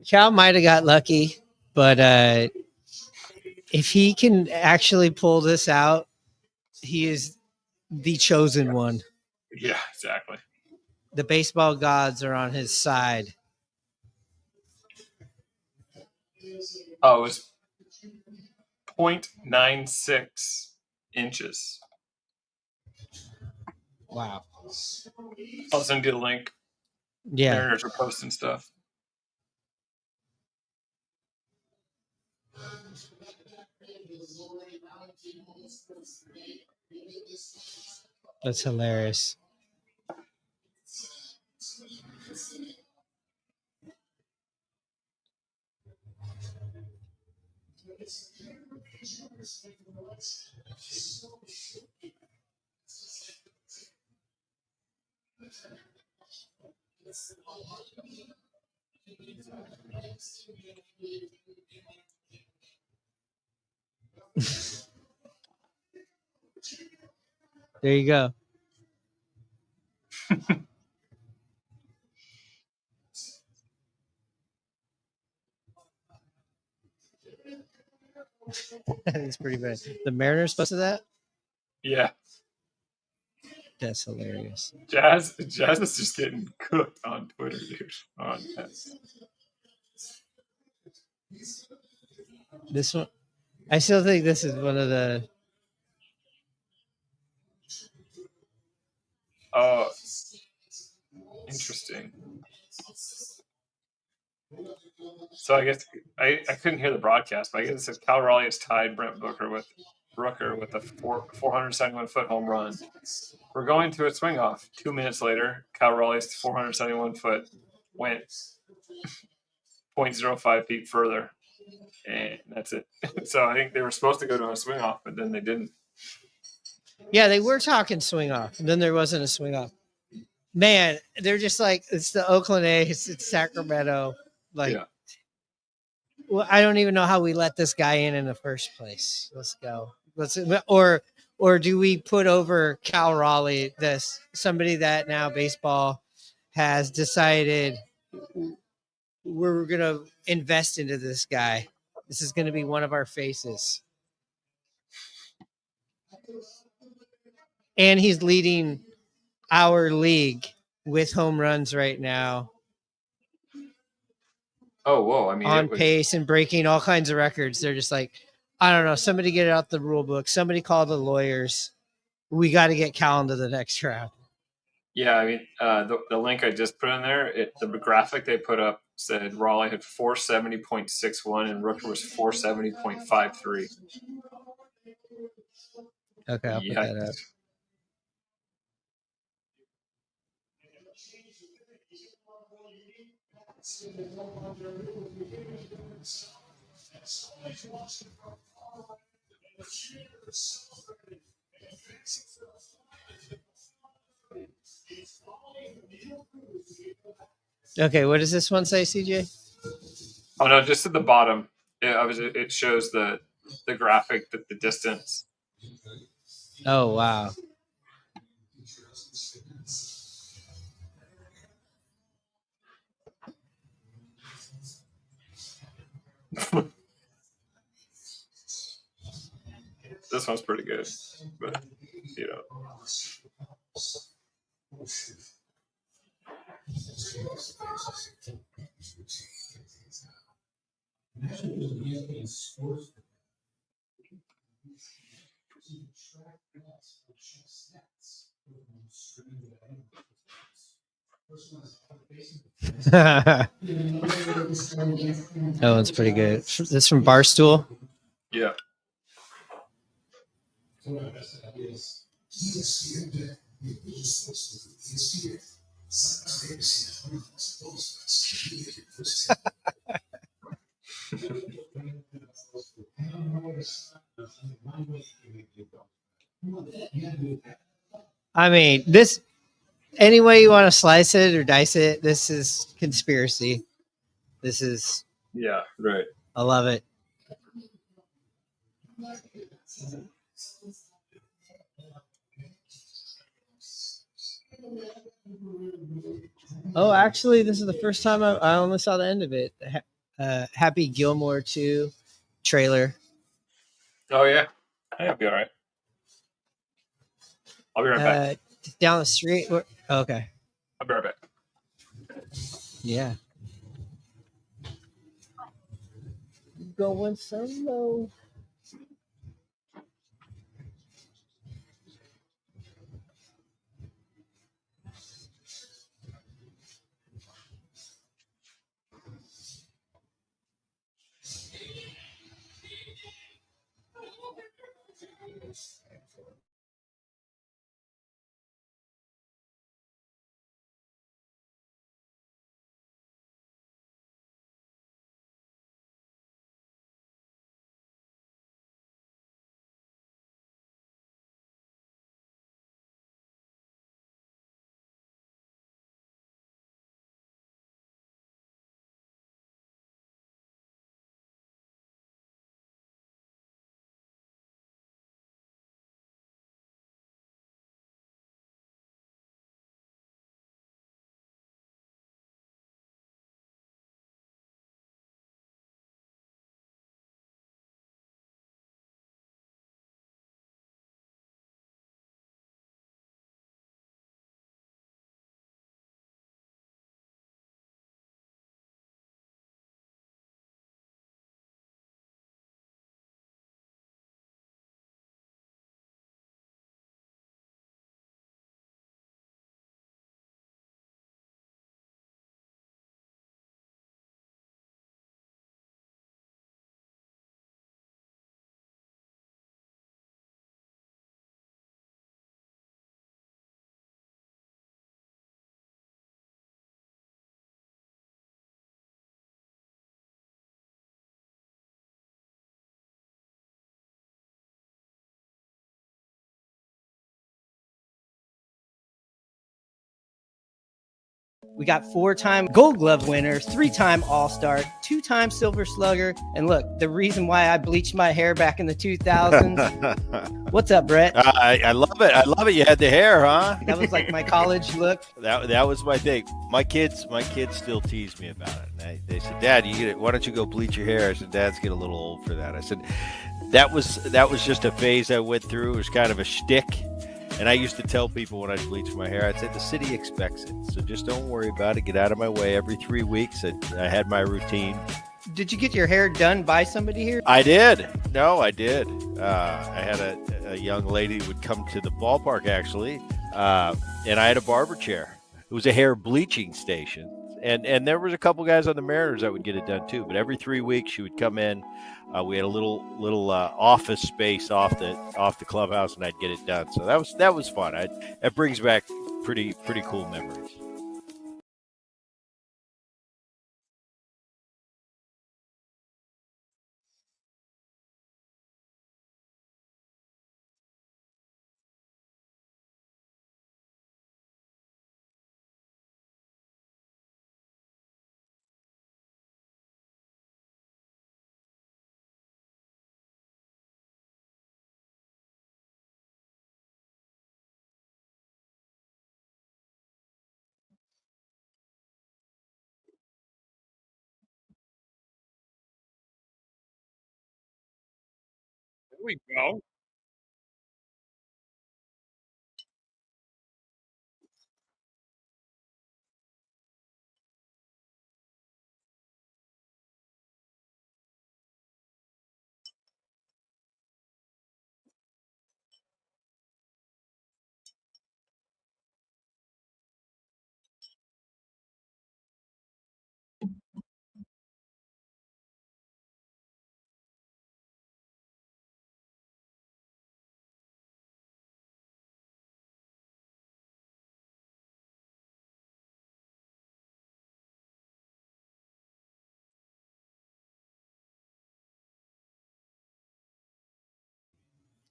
Cal might have got lucky, but if he can actually pull this out, he is the chosen one. Yeah, exactly. The baseball gods are on his side. Oh, it was 0.96 inches. Wow. I'll send you the link. Yeah. Mariners are posting stuff. That's hilarious. There you go. That's pretty bad. The Mariners posted that? Yeah. That's hilarious. Jazz is just getting cooked on Twitter, dude. On X. This one, I still think this is one of the. Oh, interesting. So I guess I couldn't hear the broadcast, but I guess it says Cal Raleigh has tied Brent Rooker with a 471-foot home run. We're going to a swing off. 2 minutes later, Cal Raleigh's 471-foot went 0.05 feet further, and that's it. So I think they were supposed to go to a swing off, but then they didn't. Yeah, they were talking swing off, and then there wasn't a swing off. Man, they're just like, it's the Oakland A's, it's Sacramento. Like, Yeah. well, I don't even know how we let this guy in the first place. Let's go. Or do we put over Cal Raleigh, this somebody that now baseball has decided we're gonna invest into this guy. This is gonna be one of our faces. And he's leading our league with home runs right now. Oh, whoa. I mean, on pace and breaking all kinds of records. They're just like, I don't know. Somebody get it out the rule book. Somebody call the lawyers. We got to get Cal into the next round. Yeah, I mean, the link I just put in there, the graphic they put up said Raleigh had 470.61 and Rooker was 470.53. Okay, I'll put that up. Okay, what does this one say, CJ? Oh no, just at the bottom, it shows the graphic, the distance. Oh wow. This one's pretty good, but you know. That one's pretty good. This from Barstool. Yeah. I mean, this any way you want to slice it or dice it, this is conspiracy. This is Yeah, right. I love it. Oh, actually, this is the first time I only saw the end of it. Happy Gilmore 2 trailer. Oh yeah, that'll be all right. I'll be right back. Down the street. Okay. I'll be right back. Yeah. Going solo. We got 4-time Gold Glove winner, 3-time All-Star, 2-time Silver Slugger. And look, the reason why I bleached my hair back in the 2000s. What's up, Brett? I love it. I love it. You had the hair, huh? That was like my college look. That was my thing. My kids still tease me about it. They said, "Dad, why don't you go bleach your hair?" I said, "Dad's getting a little old for that." I said, "That was just a phase I went through. It was kind of a shtick." And I used to tell people when I bleached my hair, I'd say the city expects it, so just don't worry about it. Get out of my way. Every 3 weeks, I had my routine. Did you get your hair done by somebody here? I did. No, I did. I had a young lady who would come to the ballpark, actually, and I had a barber chair. It was a hair bleaching station. And there was a couple guys on the Mariners that would get it done, too. But every 3 weeks, she would come in. We had a little office space off the clubhouse, and I'd get it done. So that was fun. That brings back pretty cool memories. There we go.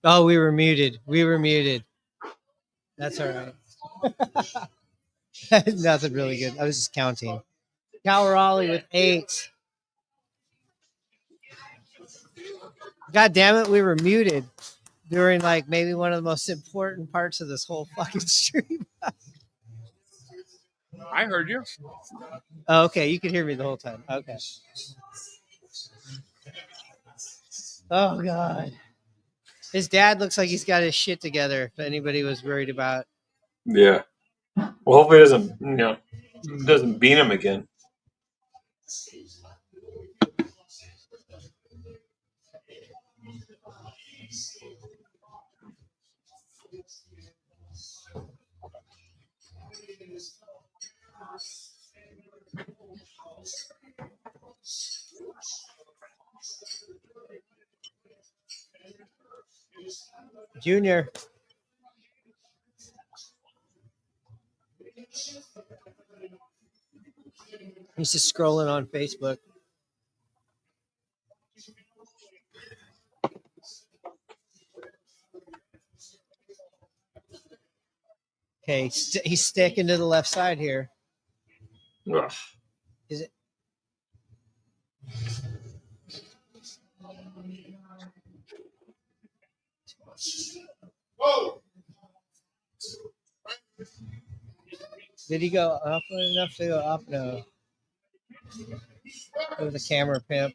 Oh, we were muted. That's all right. Nothing really good. I was just counting. Cal Raleigh with 8. God damn it, we were muted during like maybe one of the most important parts of this whole fucking stream. I heard you. Oh, okay, you could hear me the whole time. Okay. Oh God. His dad looks like he's got his shit together. If anybody was worried about. Yeah. Well, hopefully it doesn't beat him again. Junior. He's just scrolling on Facebook. Okay, he's sticking to the left side here. Ugh. Is it? Did he go up enough to go up? No. It was a camera pimp.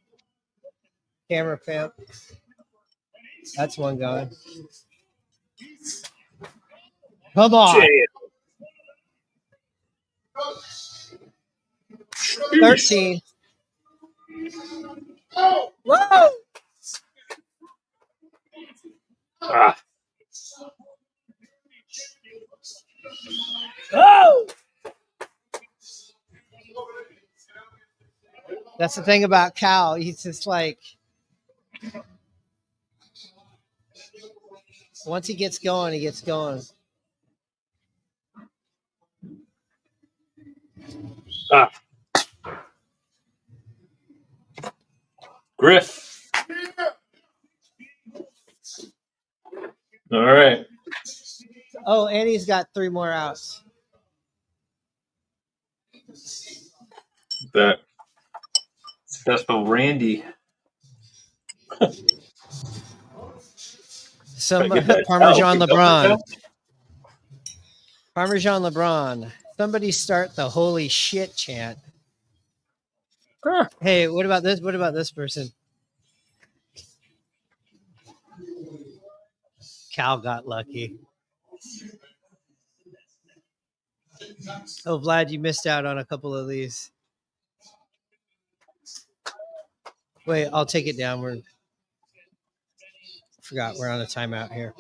Camera pimp. That's one going. Come on. Shit. 13. Whoa! Ah. Oh! That's the thing about Cal. He's just like, once he gets going, he gets going. Ah. Griff. All right. Oh, and he's got 3 more outs. That successful Randy. Some Gotta get that Parmesan towel. LeBron. Parmesan LeBron. Somebody start the holy shit chant. Huh. Hey, what about this? What about this person? Cal got lucky. Oh, Vlad, you missed out on a couple of these. Wait, I'll take it down. Forgot we're on a timeout here.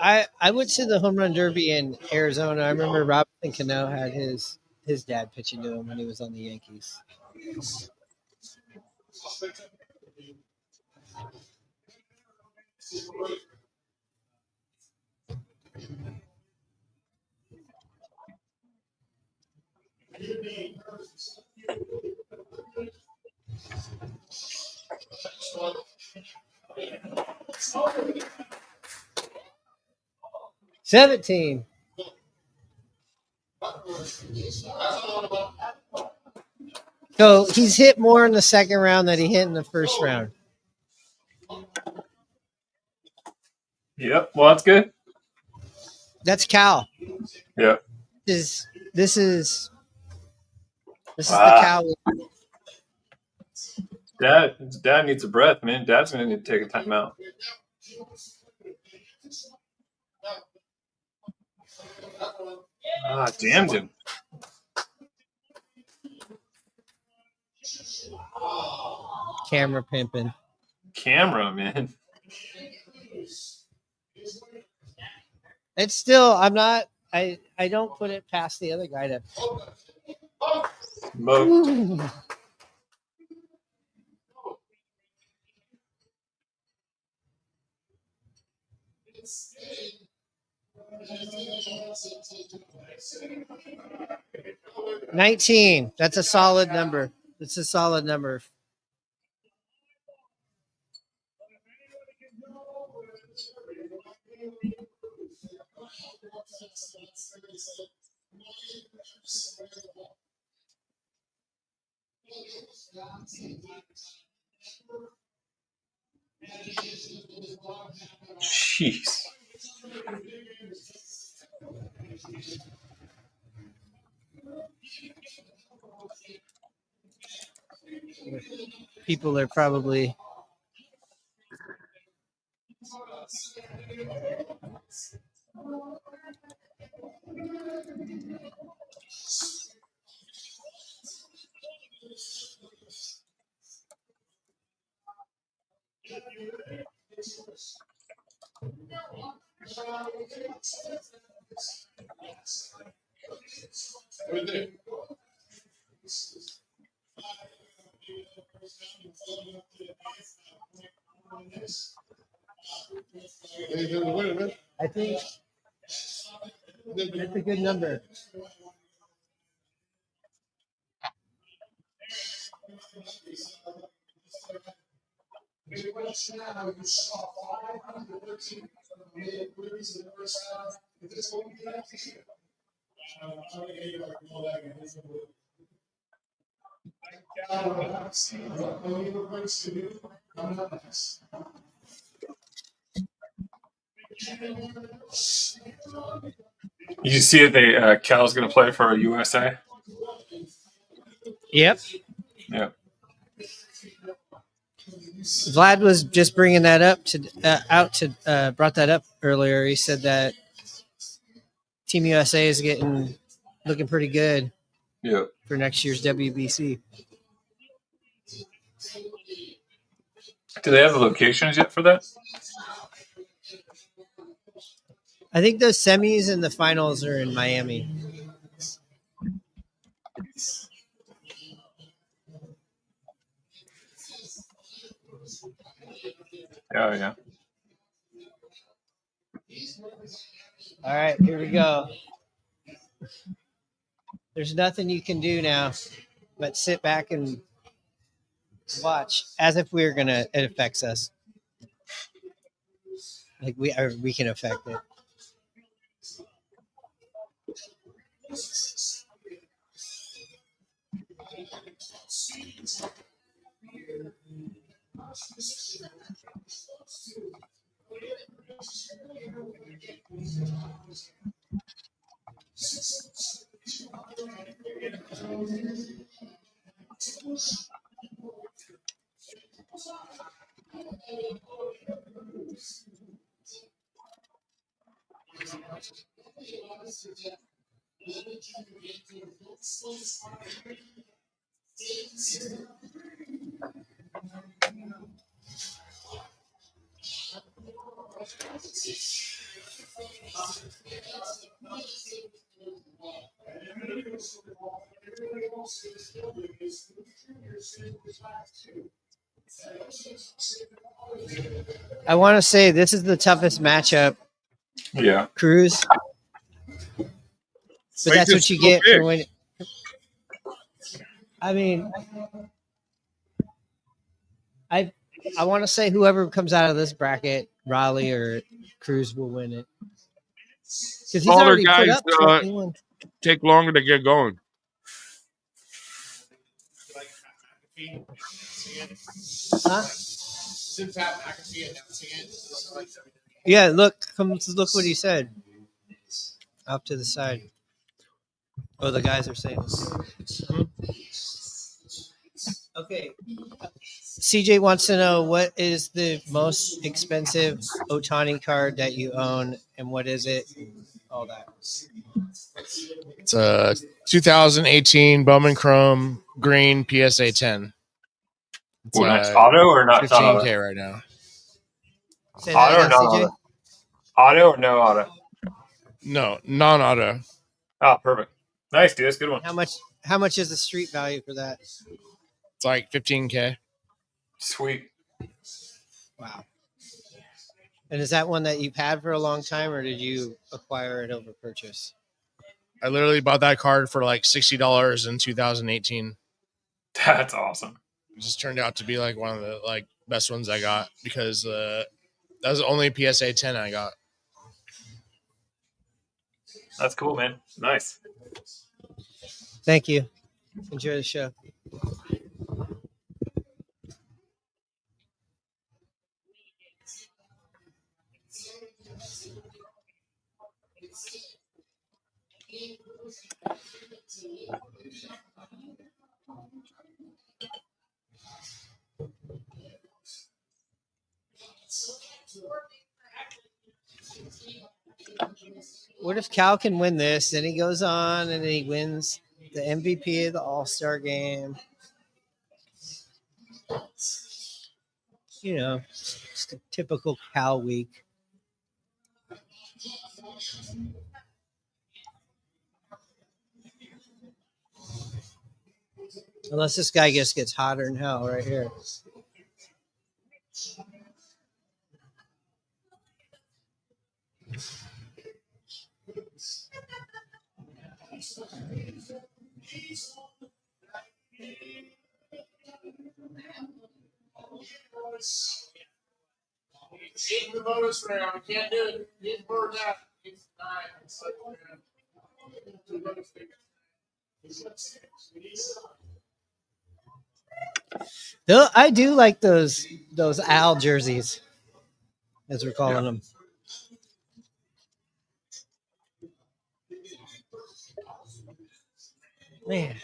I went to the home run derby in Arizona. I remember Robinson Cano had his dad pitching to him when he was on the Yankees. $17. So he's hit more in the second round than he hit in the first round. Yep. Well, that's good. That's Cal. Yeah. This is the Cal. Dad needs a breath, man. Dad's gonna need to take a timeout. Ah, damned him. Camera pimping. Camera, man. It's still, I'm not, I don't put it past the other guy to. Smoke. $19. That's a solid number. It's a solid number. Jeez. People are probably I think that's a good number. You see that Cal's going to play for USA? Yep. Yeah. Vlad was just bringing that up brought that up earlier. He said that Team USA is looking pretty good Yeah. for next year's WBC. Do they have the locations yet for that? I think those semis and the finals are in Miami. Oh, yeah. All right, here we go. There's nothing you can do now but sit back and watch as if we're gonna. It affects us. Like we can affect it. I want to say this is the toughest matchup. Yeah. Cruz. But that's what you get for when. I mean, I want to say whoever comes out of this bracket, Raleigh or Cruz, will win it. Because he's Smaller already guys put up 21. take longer to get going. Huh? Yeah, look what he said. Off to the side. Oh, the guys are saying. Okay. CJ wants to know what is the most expensive Otani card that you own and what is it? All that. It's a 2018 Bowman Chrome Green PSA 10. It's Well, that's auto or not? 15K right now. Say that Auto or again, non CJ? auto? Auto or no auto? No, non-auto. Oh, perfect. Nice, dude. That's a good one. How much is the street value for that? It's like 15K. Sweet. Wow. And is that one that you've had for a long time, or did you acquire it over purchase? I literally bought that card for like $60 in 2018. That's awesome. It just turned out to be like one of the like best ones I got because that was the only PSA 10 I got. That's cool, man. Nice. Thank you. Enjoy the show. What if Cal can win this? Then he goes on and he wins the MVP of the All-Star game. You know, just a typical Cal week. Unless this guy just gets hotter than hell right here. The bonus round. Can't do it. Need more than that. It's 9. Though I do like those Al jerseys, as we're calling them. Man.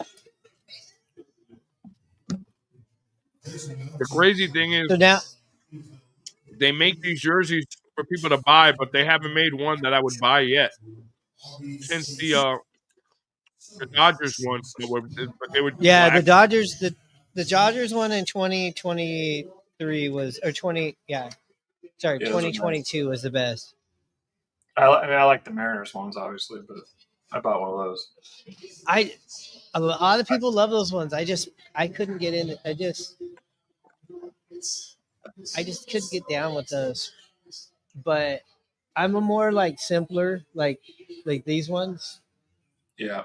The crazy thing is, So now they make these jerseys for people to buy, but they haven't made one that I would buy yet. Since the Dodgers one, but they were yeah, black. the Dodgers one in 2023 was, or 20, yeah. Sorry, Yeah, those are nice. 2022 was the best. I mean, I like the Mariners ones, obviously, but I bought one of those. A lot of people love those ones. I couldn't get in. I just couldn't get down with those. But I'm a more like simpler, like these ones. Yeah.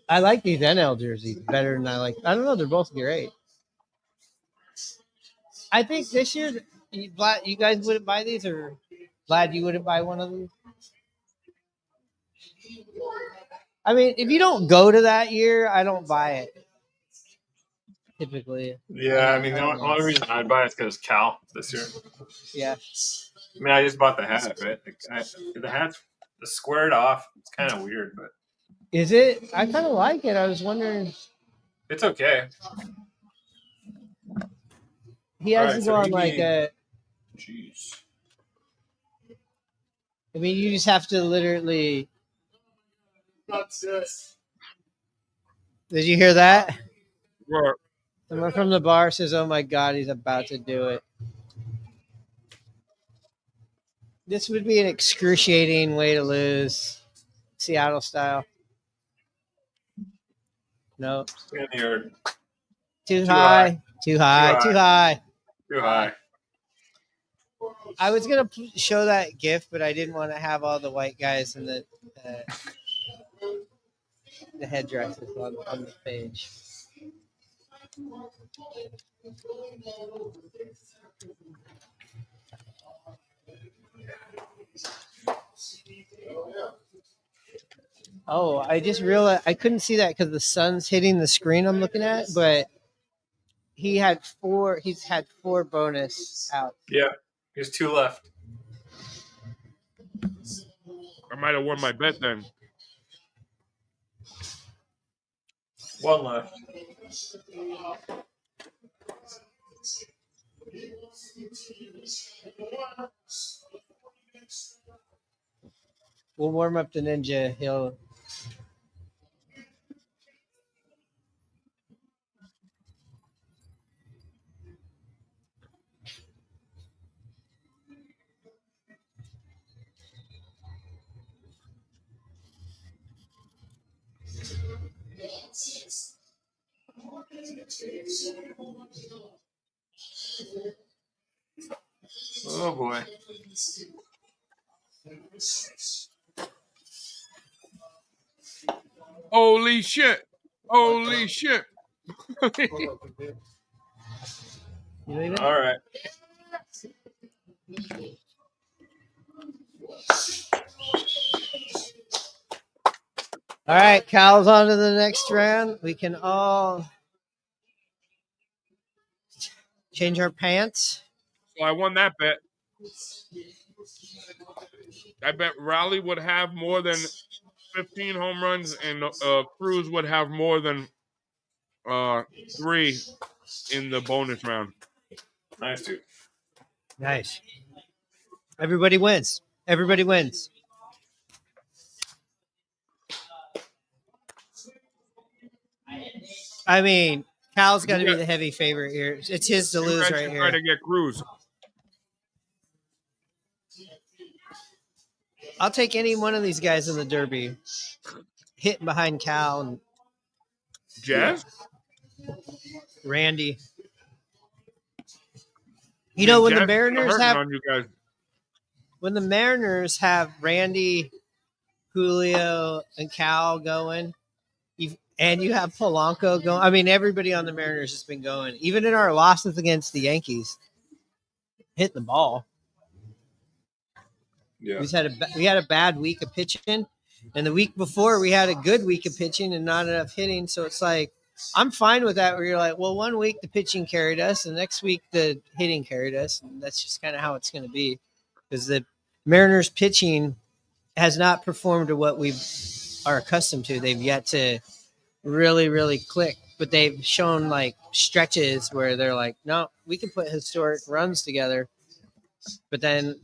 I like these NL jerseys better than I don't know. They're both great. I think this year, Vlad, you guys wouldn't buy these, or Vlad, you wouldn't buy one of these. I mean, if you don't go to that year, I don't buy it. Typically. Yeah, I mean, the only reason I'd buy it is because Cal this year. Yeah. I mean, I just bought the hat, right? The hat's squared off. It's kind of weird, but Is it? I kind of like it. I was wondering. it's okay. He has Alright, to so go on he like need- a. Jeez. I mean, you just have to literally. That's it. Did you hear that? Right. Someone from the bar says, "Oh my God, he's about to do it." This would be an excruciating way to lose, Seattle style. No, In here. too high, too high, too high. Too high. I was gonna show that GIF, but I didn't want to have all the white guys and the headdresses on the page. Oh, I just realized I couldn't see that because the sun's hitting the screen I'm looking at, but he's had four bonus out. Yeah, there's 2 left. I might have won my bet then. 1 left. We'll warm up the ninja. He'll. Oh boy. Holy shit! Holy shit! You leave it? All right. All right, Cal's on to the next round. We can all change our pants. So I won that bet. I bet Raleigh would have more than 15 home runs, and Cruz would have more than 3 in the bonus round. Nice, dude. Nice. Everybody wins. Everybody wins. I mean, Cal's got to be the heavy favorite here. It's his to lose right here. Try to get Cruz. I'll take any one of these guys in the Derby. Hitting behind Cal and Jazz? Randy. You know, when Jazz the Mariners hurting have on you guys. when the Mariners have Randy, Julio, and Cal going, and you have Polanco going. I mean, everybody on the Mariners has been going. Even in our losses against the Yankees, hitting the ball. Yeah. We had a bad week of pitching, and the week before we had a good week of pitching and not enough hitting. So it's like I'm fine with that. Where you're like, well, one week the pitching carried us, and next week the hitting carried us, and that's just kind of how it's going to be, because the Mariners pitching has not performed to what we are accustomed to. They've yet to really, really click, but they've shown like stretches where they're like, no, we can put historic runs together, but then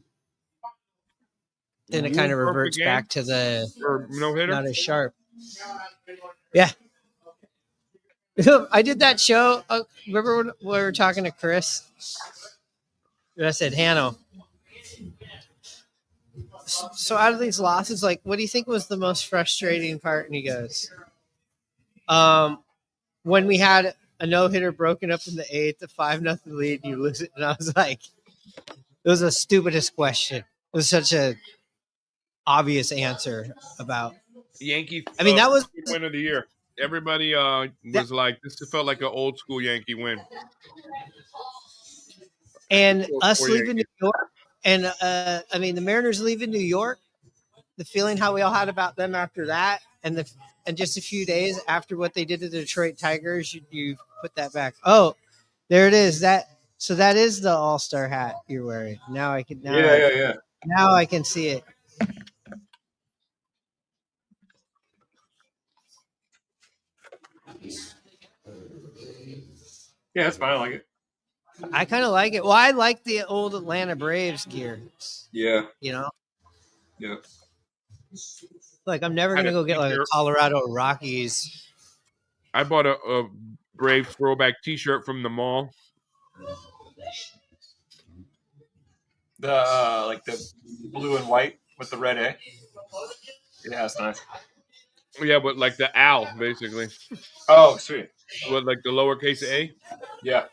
it kind of reverts back to the no hitter. not as sharp. Yeah. I did that show. Remember when we were talking to Chris? And I said, Hanno. So out of these losses, like, what do you think was the most frustrating part? And he goes, when we had a no-hitter broken up in the 8th, a 5-0 lead, you lose it. And I was like, it was the stupidest question. It was such a obvious answer about Yankees. I mean, that was win of the year. Everybody was like, this felt like an old school Yankee win. And us leaving New York, and I mean, the Mariners leaving New York, the feeling how we all had about them after that, and just a few days after what they did to the Detroit Tigers, you put that back. Oh, there it is. That is the All-Star hat you're wearing. Now I can. Yeah. Now I can see it. Yeah, that's fine. I like it. I kind of like it. Well, I like the old Atlanta Braves gear. Yeah. You know? Yeah. Like, I'm never going to go get like a Colorado Rockies. I bought a Brave throwback T-shirt from the mall. The like the blue and white with the red A. Yeah, that's nice. Yeah, but like the owl, basically. Oh, sweet. With like the lowercase a. Yeah.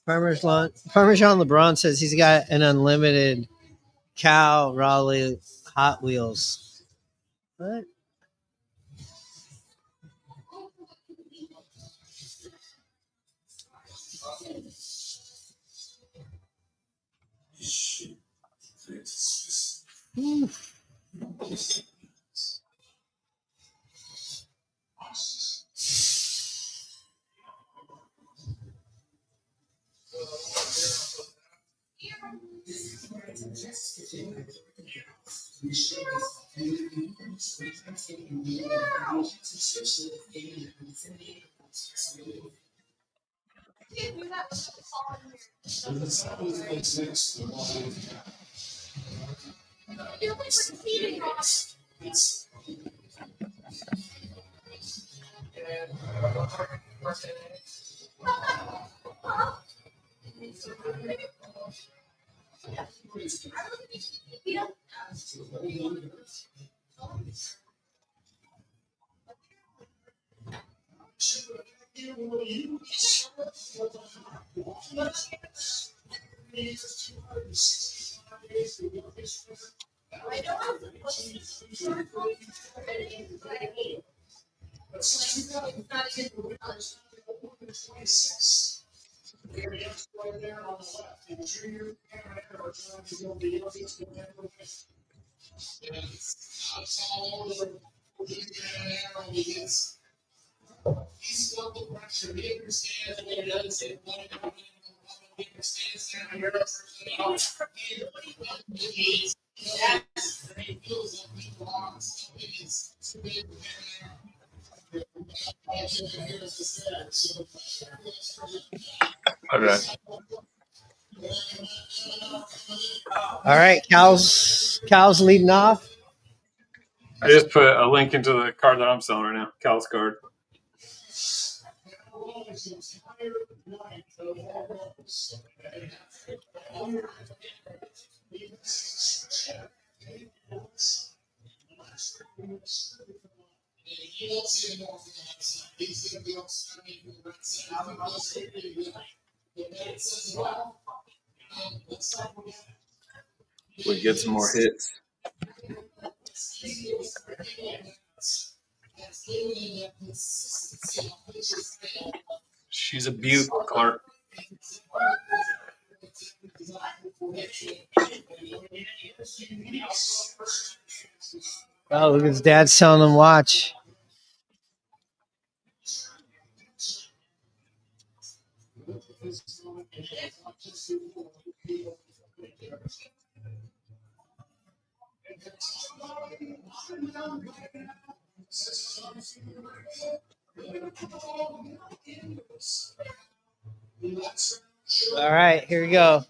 Parmesan LeBron says he's got an unlimited Cal Raleigh Hot Wheels. What? Okay. All right, Cal's leading off. I just put a link into the card that I'm selling right now. Cal's card. We get some more hits. She's a beaut, Clark. Oh, look at his dad selling him watch. All right, here we go.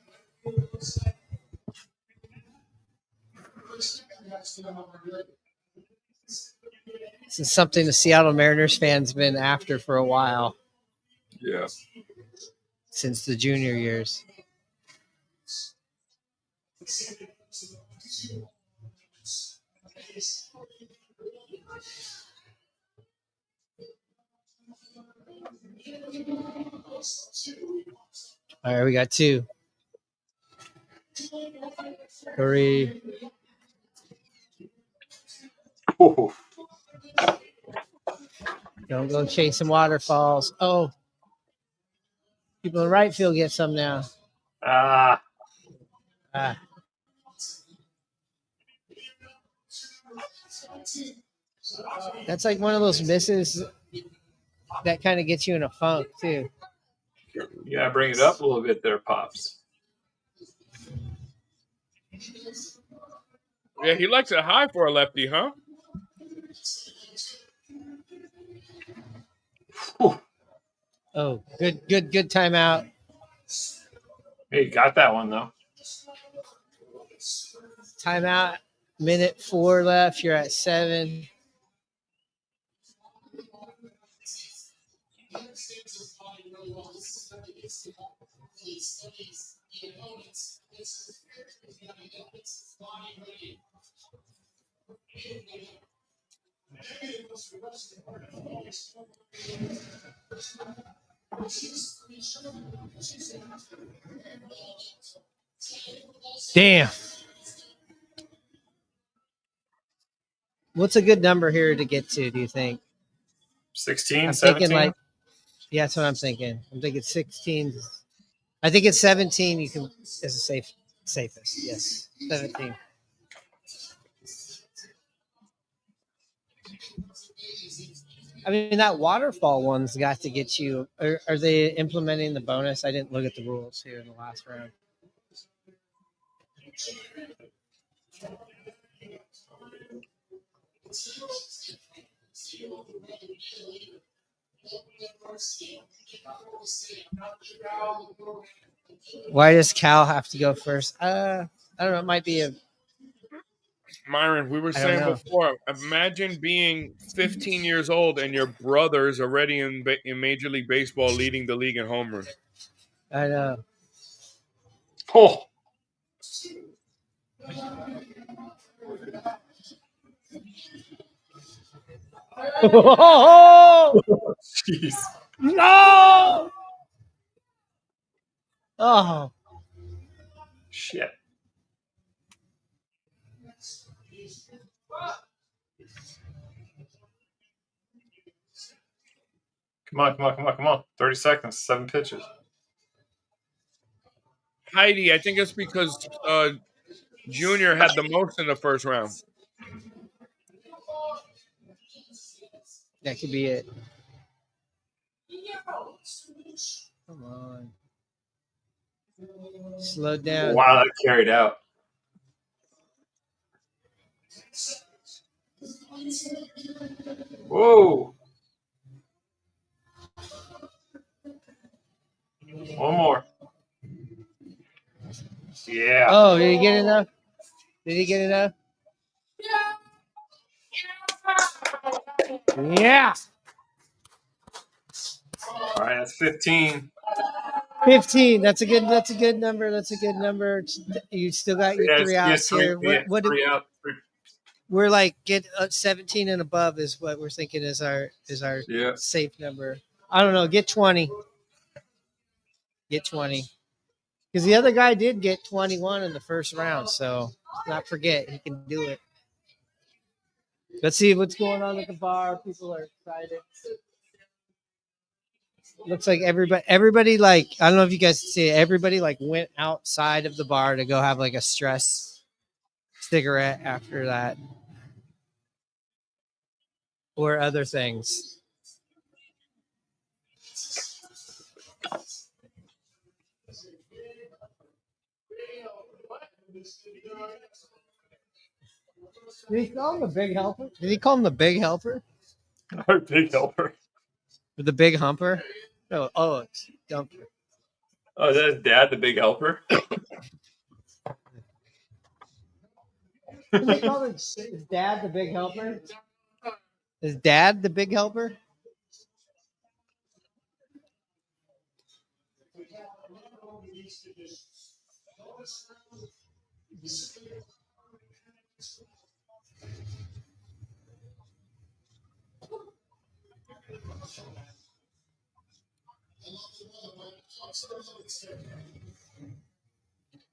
This is something the Seattle Mariners fans been after for a while. Yeah. Since the junior years. All right, we got 2. 3. Oh. Don't go chasing waterfalls. Oh, people in right field get some now. Ah. That's like one of those misses that kind of gets you in a funk too. You gotta bring it up a little bit there, Pops. Yeah, he likes it high for a lefty, huh? Oh, good timeout. Hey, you got that one though. Timeout. Minute 4 left. You're at 7. Damn. What's a good number here to get to, do you think? 16, I'm 17? thinking like, yeah, that's what I'm thinking. I'm thinking 16. I think it's 17. You can is the safest. Yes, 17. I mean, that waterfall one's got to get you. Are they implementing the bonus? I didn't look at the rules here in the last round. Why does Cal have to go first? I don't know. It might be a Myron, we were I don't saying know. before, imagine being 15 years old and your brother's already in Major League Baseball leading the league in homers. I know. Oh, Oh, jeez. no! Oh, Shit. Come on. 30 seconds, 7 pitches. Heidi, I think it's because Junior had the most in the first round. that could be it. Come on. Slow down. Wow, that carried out. Whoa. One more. Yeah. Oh, did he get enough? Did he get enough? Yeah. All right, that's 15. 15. That's a good number. That's a good number. You still got your Yes, 3 outs here. What 3 out. we're like get 17 and above is what we're thinking is our Yeah. safe number. I don't know. Get 20. Get 20. Because the other guy did get 21 in the first round, so let's not forget he can do it. Let's see what's going on at the bar. People are excited. Looks like everybody like, I don't know if you guys see it, everybody like went outside of the bar to go have like a stress cigarette after that. Or other things. Did he call him the big helper? Did he call him the big helper? Our big helper. Or the big humper? Oh, it's dumper. Oh, is that his dad, the big helper? Did they call his dad the big helper? Is dad the big helper?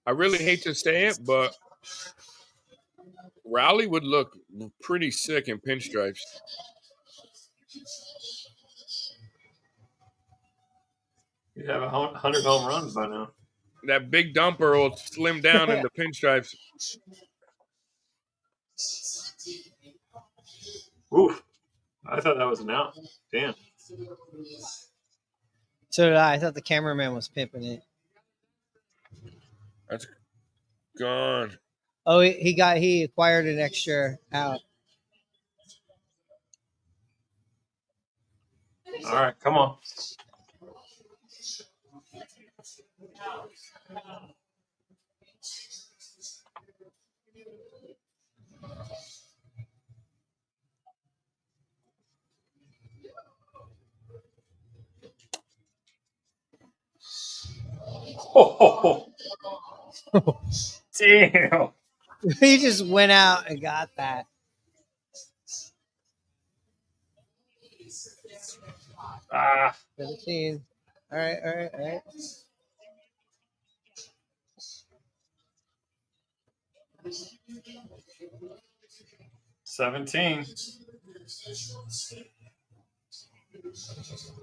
I really hate to say it, but Raleigh would look pretty sick in pinstripes. You'd have 100 home runs by now. That big dumper will slim down in the pinstripes. Oof. I thought that was an out. Damn. So did I. I thought the cameraman was pimping it. That's gone. Oh, he acquired an extra out. All right, come on. Oh, damn. He just went out and got that. Ah. 17. All right. 17.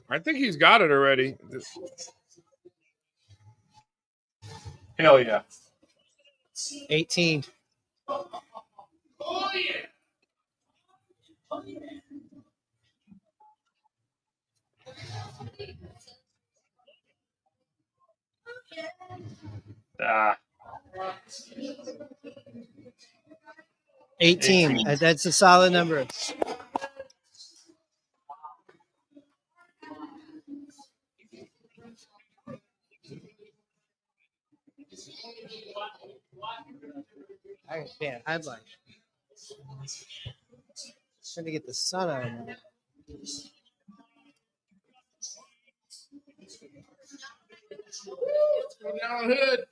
I think he's got it already. Hell yeah. 18. Ah. 18. That's a solid number. All right, man. I'd like. Trying to get the sun out of my. Down hood.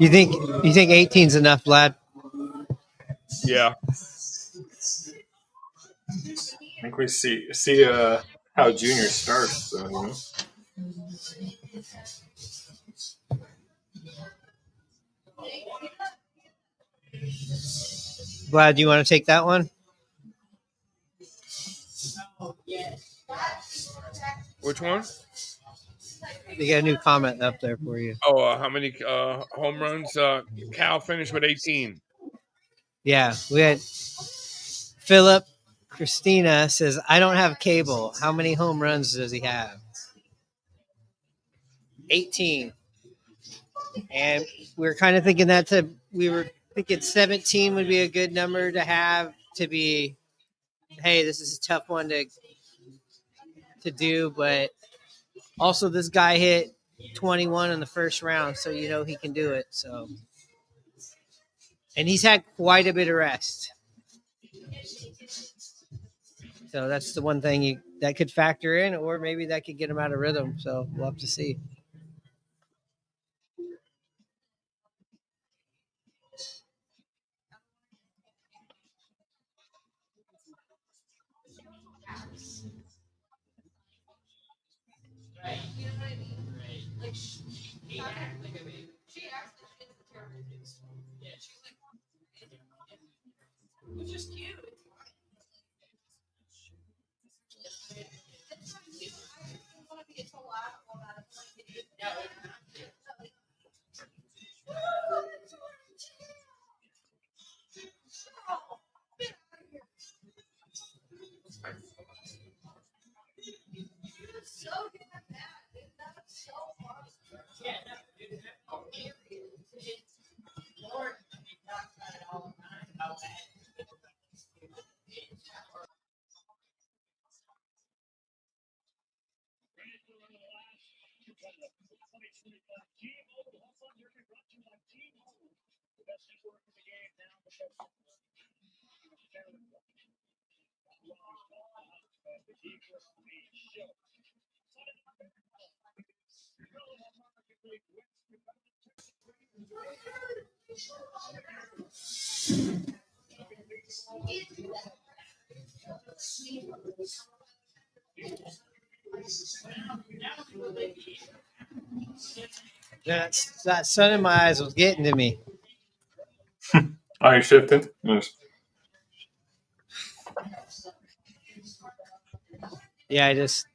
You think 18's enough, Vlad? Yeah. I think we see how Junior starts. So, you know. Vlad, do you want to take that one? Which one? They got a new comment up there for you. Oh, how many home runs? Cal finished with 18. Yeah, we had Philip Christina says, I don't have cable. How many home runs does he have? 18. And we were kind of thinking we were thinking 17 would be a good number to have to be, hey, this is a tough one to do, but also this guy hit 21 in the first round, so you know he can do it. So, and he's had quite a bit of rest. So that's the one thing that could factor in, or maybe that could get him out of rhythm. So we'll have to see. That sun in my eyes was getting to me. Are you shifting? Yes. Yeah, I just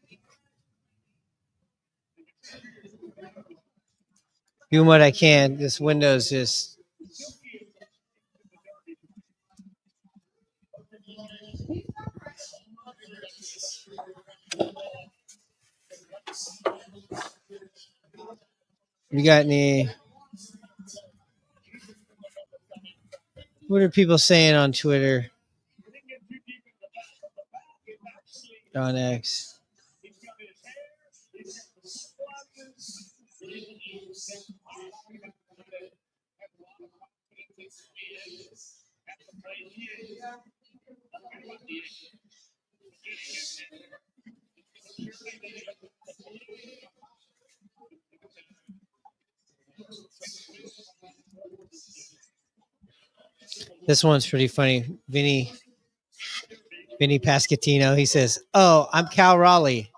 doing what I can. This window's just. You got any? What are people saying on Twitter? On X. This one's pretty funny. Vinny Pascatino, he says, "Oh, I'm Cal Raleigh.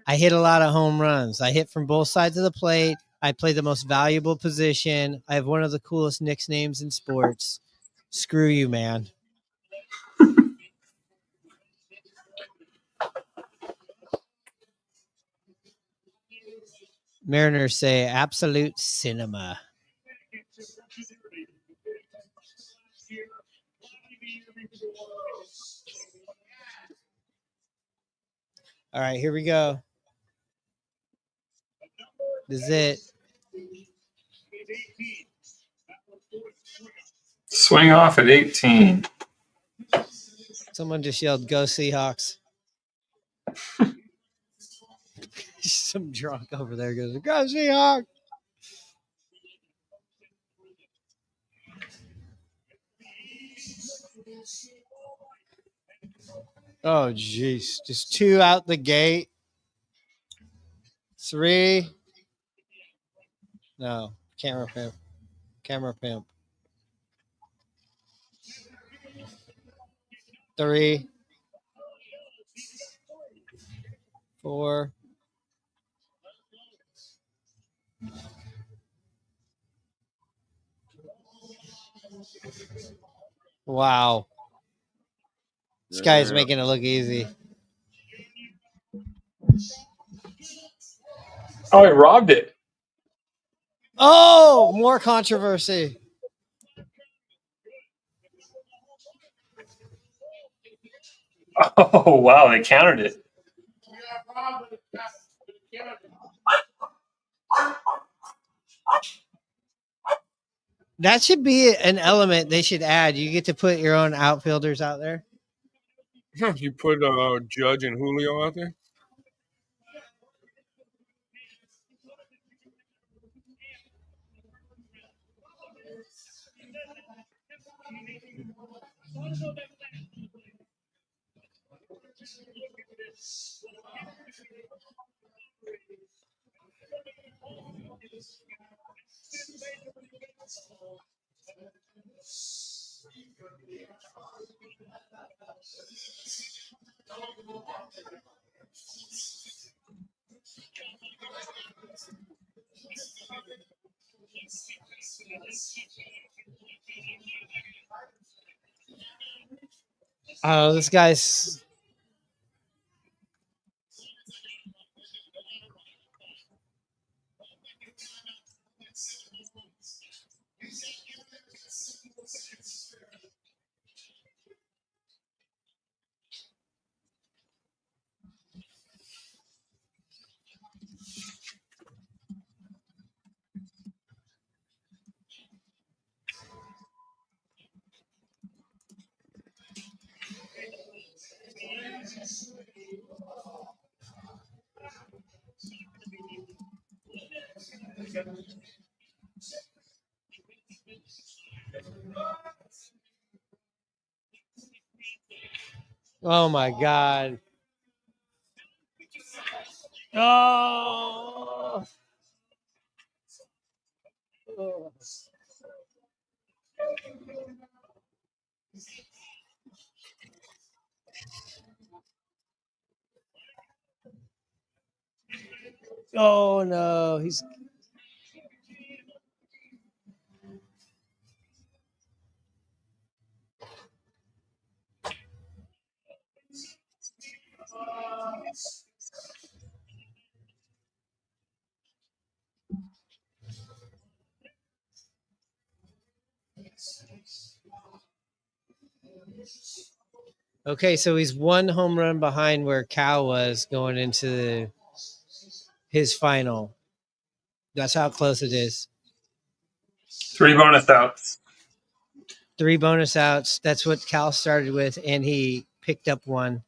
I hit a lot of home runs. I hit from both sides of the plate. I play the most valuable position. I have one of the coolest nicknames in sports. Screw you, man. Mariners say absolute cinema. All right, here we go. This is it. Swing off at 18. Someone just yelled, "Go Seahawks." Some drunk over there goes, "Go Seahawks." Oh, jeez. Just 2 out the gate. 3. No. Camera pimp. Camera pimp. 3. 4. Wow. This guy is making it look easy. Oh, he robbed it. Oh, more controversy. Oh, wow. They countered it. That should be an element they should add. You get to put your own outfielders out there. You put Judge and Julio out there? Oh, this guy's. Oh my God. Oh. Oh no. He's. Okay, so he's 1 home run behind where Cal was going into his final. That's how close it is. 3 bonus outs. 3 bonus outs. That's what Cal started with, and he picked up 1.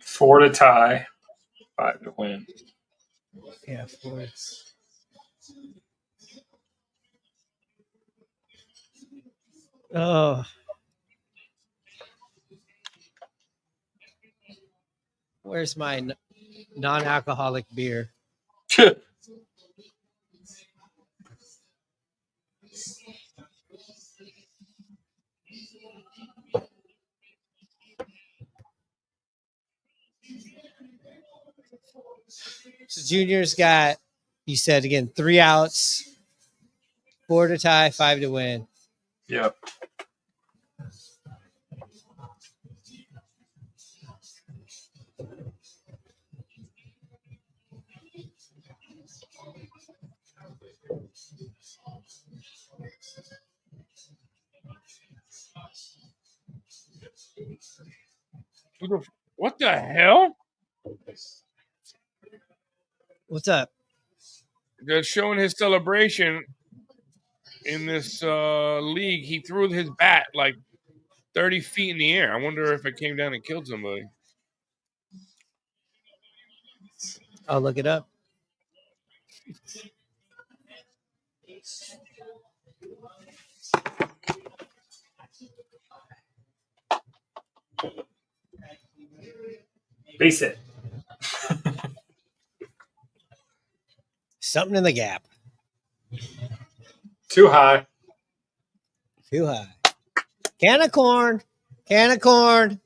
4 to tie. 5 to win. Yeah, 4. Oh. Where's my non-alcoholic beer? So Junior's got You said again, 3 outs, 4 to tie, 5 to win. Yep. What the hell? What's up? They're showing his celebration in this league. He threw his bat like 30 feet in the air. I wonder if it came down and killed somebody. I'll look it up. Base hit. Something in the gap. Too high. Too high. Can of corn. Can of corn.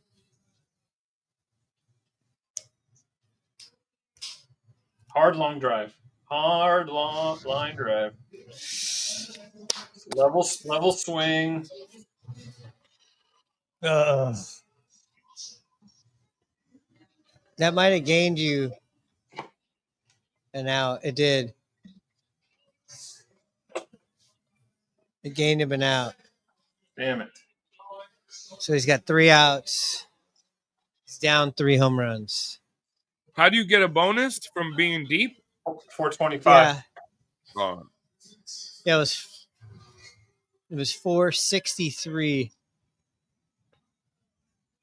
Hard long drive. Hard long line drive. Level swing. That might have gained you an out. It did. It gained him an out. Damn it. So he's got 3 outs. He's down 3 home runs. How do you get a bonus from being deep? 425. Yeah. Oh, Yeah, it was 463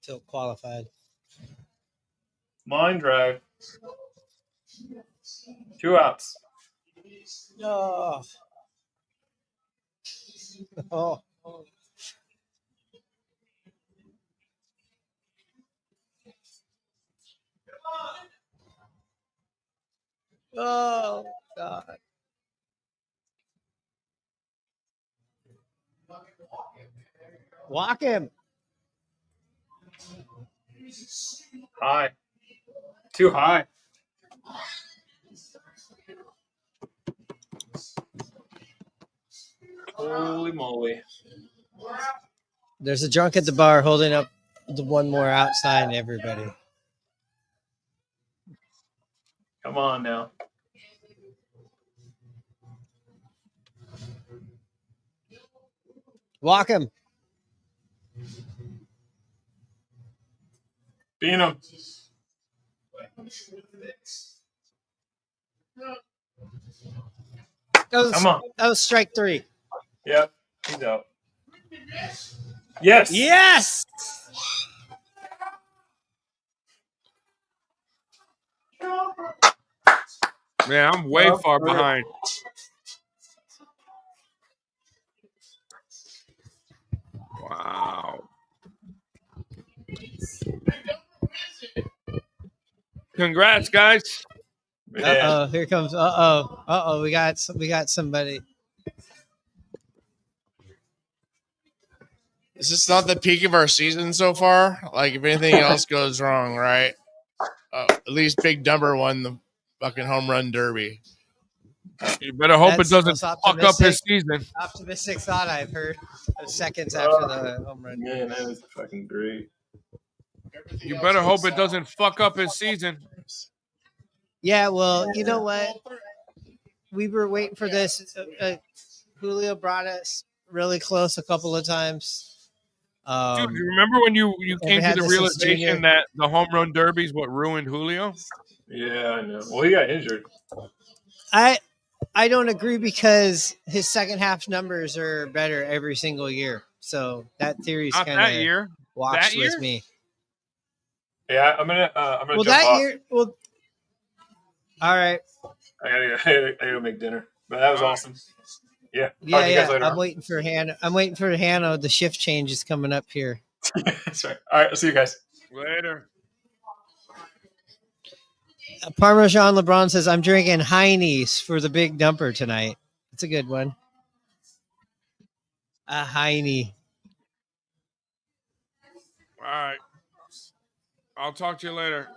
till qualified. Line drive. 2 outs. Oh. Oh. Oh, God. Walk him. High. Too high. Holy moly. There's a drunk at the bar holding up the one more out sign, everybody. Come on now. Walk him. Being him. Come on. That was strike 3. Yep. He's out. Yes. Yes. man, I'm way far Right. behind. Wow. Congrats, guys. Uh-oh, here comes we got somebody. Is this not the peak of our season so far? Like, if anything else goes wrong, right? At least Big Dumber won the fucking home run derby. You better hope That's it doesn't most fuck up optimistic. his season. Optimistic thought I've heard seconds after the home run. Man, that was fucking great. You better hope it doesn't fuck up his season. Yeah, well, you know what? We were waiting for this. Julio brought us really close a couple of times. Dude, you remember when you came to had the this since junior. realization that the home run derby is what ruined Julio? Yeah, I know. Well, he got injured. I don't agree because his second half numbers are better every single year. So that theory's Not kind that of year. washed That year? with me. Yeah, I'm gonna Well, jump that off. year. Well, all right. I gotta go make dinner. But that was All right. awesome. Yeah. Talk Yeah, to you guys yeah. later. I'm waiting for Hannah. The shift change is coming up here. That's right. All right. I'll see you guys. Later. Parmesan LeBron says, I'm drinking Heine's for the big dumper tonight. It's a good one. A Heine. All right. I'll talk to you later.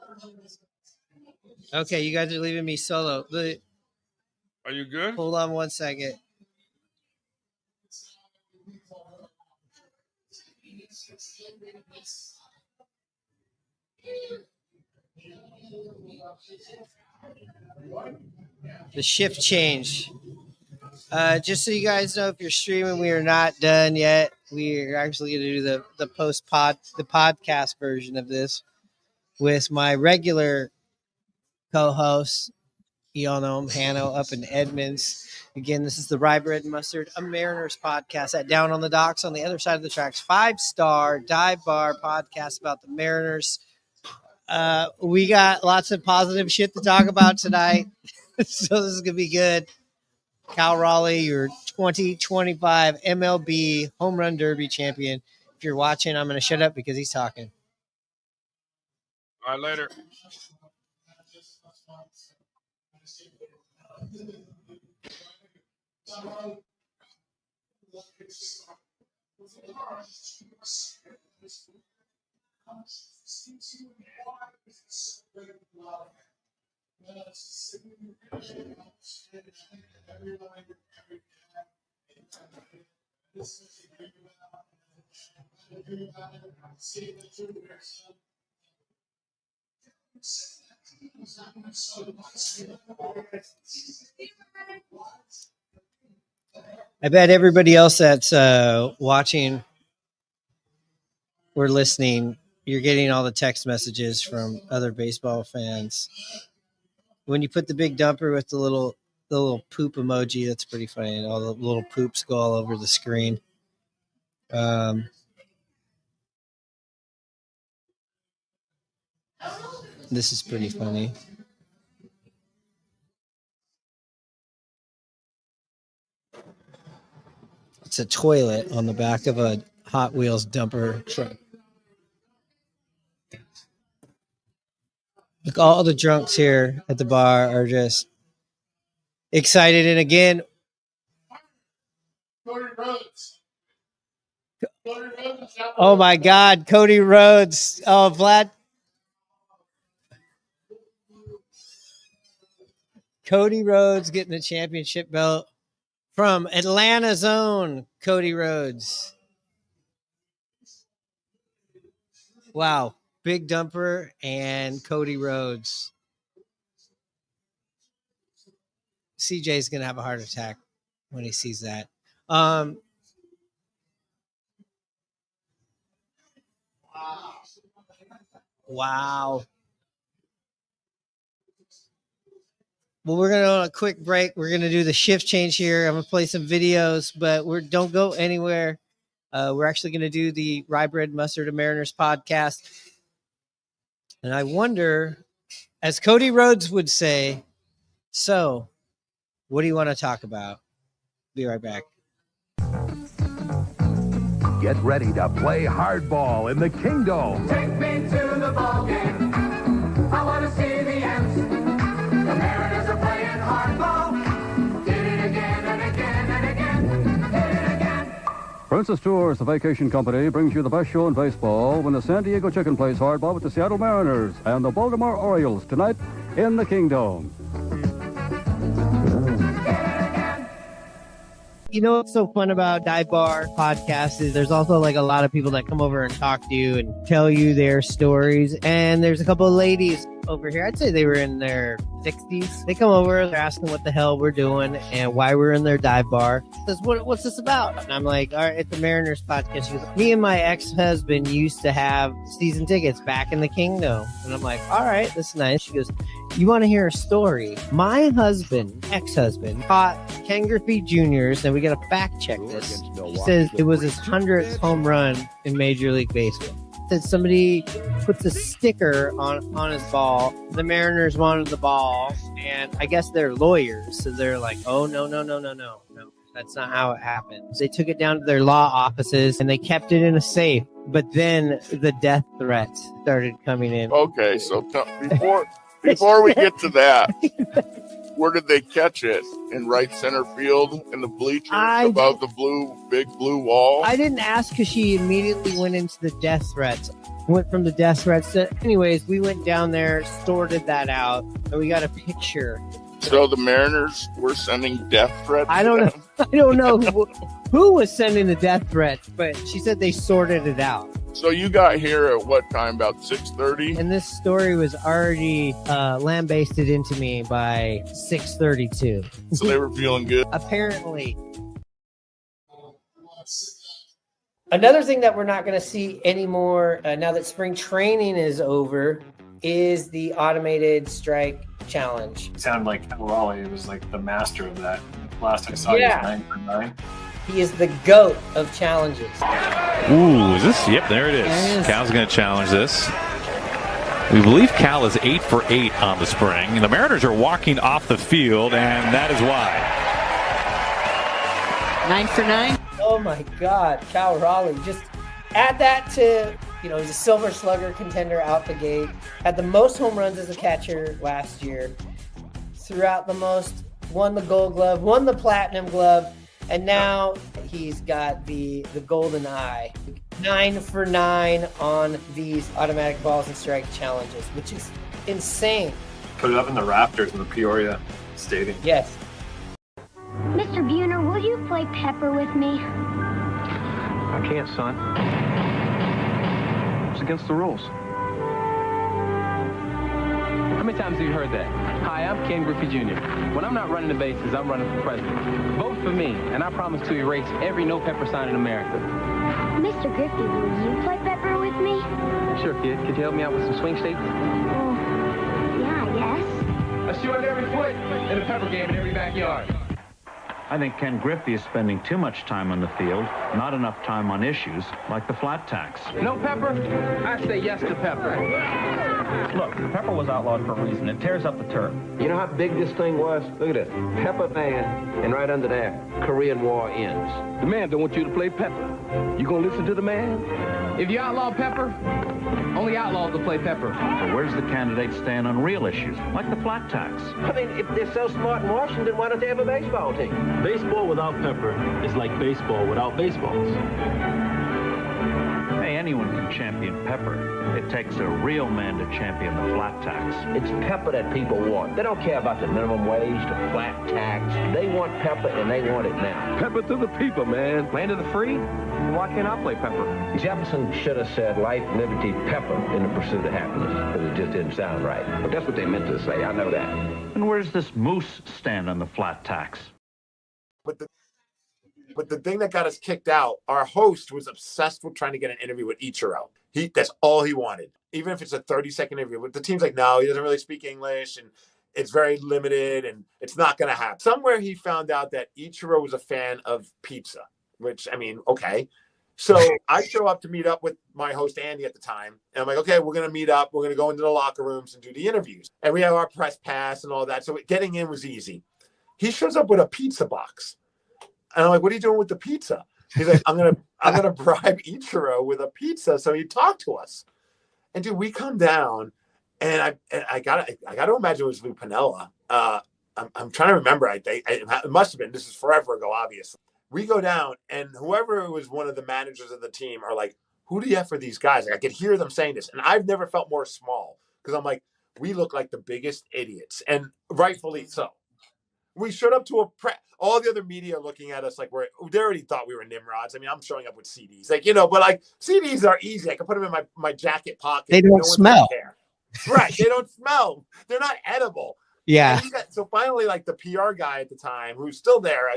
Okay, you guys are leaving me solo. Are you good? Hold on one second. The shift change. Just so you guys know, if you're streaming, we are not done yet. We're actually going to do the podcast version of this with my regular co-host. You all know him, Hanno, up in Edmonds. Again, this is the Rye Bread and Mustard, a Mariners podcast at Down on the Docks on the other side of the tracks. 5-star dive bar podcast about the Mariners. We got lots of positive shit to talk about tonight. So this is going to be good. Cal Raleigh, your 2025 MLB Home Run Derby champion. If you're watching, I'm going to shut up because he's talking. All right, later. I bet everybody else that's watching or listening, you're getting all the text messages from other baseball fans. When you put the big dumper with the little poop emoji, that's pretty funny. And all the little poops go all over the screen. This is pretty funny. It's a toilet on the back of a Hot Wheels dumper truck. Look, all the drunks here at the bar are just excited. And again, Cody Rhodes. Cody Rhodes. oh my God, Cody Rhodes. Oh, Vlad. Cody Rhodes getting the championship belt from Atlanta's own Cody Rhodes. Wow. Big dumper and Cody Rhodes. CJ's going to have a heart attack when he sees that. Wow. Well, we're going to on a quick break. We're going to do the shift change here. I'm going to play some videos, but don't go anywhere. We're actually going to do the Rye Bread Mustard of Mariners podcast. And I wonder, as Cody Rhodes would say, so what do you want to talk about? Be right back. Get ready to play hardball in the Kingdom. Take me to the ball game. I want to see the Ants. The Mariners are playing hardball. Did it again and again and again. Did it again. Princess Tours, the vacation company, brings you the best show in baseball when the San Diego Chicken plays hardball with the Seattle Mariners and the Baltimore Orioles tonight in the Kingdom. You know what's so fun about Dive Bar podcast is there's also like a lot of people that come over and talk to you and tell you their stories. And there's a couple of ladies over here. I'd say they were in their 60s. They come over, they're asking what the hell we're doing and why we're in their dive bar. Says, what's this about? And I'm like, all right, it's the Mariners podcast. She goes, me and my ex-husband used to have season tickets back in the Kingdom. And I'm like, all right, that's nice. She goes, you want to hear a story? My husband, ex-husband, caught Ken Griffey Jr.'s, and we got to fact check this. He says it was his 100th home run in Major League Baseball. Said somebody puts a sticker on his ball. The Mariners wanted the ball, and I guess they're lawyers, so they're like, oh, no. That's not how it happens. They took it down to their law offices, and they kept it in a safe. But then the death threats started coming in. Okay, so before we get to that, where did they catch it? In right center field in the bleachers above the big blue wall? I didn't ask because she immediately went into the death threats. Went from the death threats to, anyways, we went down there, sorted that out, and we got a picture So the Mariners were sending death threats. I don't know. I don't know who was sending the death threats, but she said they sorted it out. So you got here at what time? About 6:30. And this story was already lambasted into me by 6:32. So they were feeling good. Apparently. Another thing that we're not going to see anymore now that spring training is over is the automated strike challenge. It sounded like Raleigh was like the master of that. Last I saw, Yeah. he was 9 for 9. He is the GOAT of challenges. Ooh, is this? Yep, there it is. There it is. Cal's going to challenge this. We believe Cal is 8 for 8 on the spring. The Mariners are walking off the field, and that is why. 9 for 9? Oh my God, Cal Raleigh. Just add that to, he's a Silver Slugger contender out the gate. Had the most home runs as a catcher last year. Throughout the most, won the Gold Glove, won the Platinum Glove, and now he's got the Golden Eye. 9 for 9 on these automatic balls and strike challenges, which is insane. Put it up in the rafters in the Peoria Stadium. Yes. Mr. Buhner, will you play Pepper with me? I can't, son. It's against the rules. How many times have you heard that? Hi, I'm Ken Griffey Jr. When I'm not running the bases, I'm running for president. Vote for me, and I promise to erase every no Pepper sign in America. Mr. Griffey, will you play Pepper with me? Sure, kid. Could you help me out with some swing states? Yeah, I guess. Let's shoot every foot in a Pepper game in every backyard. I think Ken Griffey is spending too much time on the field, not enough time on issues like the flat tax. No Pepper? I say yes to Pepper. Look, Pepper was outlawed for a reason. It tears up the turf. You know how big this thing was? Look at this. Pepper ban, and right under there, Korean War ends. The man don't want you to play Pepper. You gonna listen to the man? If you outlaw Pepper, only outlaws will play Pepper. So where's the candidate stand on real issues like the flat tax? I mean, if they're so smart in Washington, why don't they have a baseball team? Baseball without Pepper is like baseball without baseballs. Hey, anyone can champion Pepper. It takes a real man to champion the flat tax. It's Pepper that people want. They don't care about the minimum wage, the flat tax. They want Pepper, and they want it now. Pepper to the people, man. Land of the free? Why can't I play Pepper? Jefferson should have said life, liberty, Pepper in the pursuit of happiness, but it just didn't sound right. But that's what they meant to say. I know that. And where's this moose stand on the flat tax? But the thing that got us kicked out, our host was obsessed with trying to get an interview with Ichiro. That's all he wanted. Even if it's a 30-second interview. But the team's like, no, he doesn't really speak English, and it's very limited, and it's not going to happen. Somewhere he found out that Ichiro was a fan of pizza, which, I mean, okay. So I show up to meet up with my host, Andy, at the time. And I'm like, okay, we're going to meet up. We're going to go into the locker rooms and do the interviews. And we have our press pass and all that. So getting in was easy. He shows up with a pizza box. And I'm like, what are you doing with the pizza? He's like, I'm gonna bribe Ichiro with a pizza so he talked to us. And dude, we come down, and I gotta imagine it was Lou Piniella. I'm trying to remember. It must have been. This is forever ago, obviously. We go down, and whoever was one of the managers of the team are like, who do you have for these guys? Like, I could hear them saying this, and I've never felt more small because I'm like, we look like the biggest idiots, and rightfully so. We showed up to all the other media looking at us like they already thought we were Nimrods. I mean, I'm showing up with CDs, but like CDs are easy. I can put them in my jacket pocket. They don't smell. Right. They don't smell. They're not edible. Yeah. So finally, like the PR guy at the time, who's still there,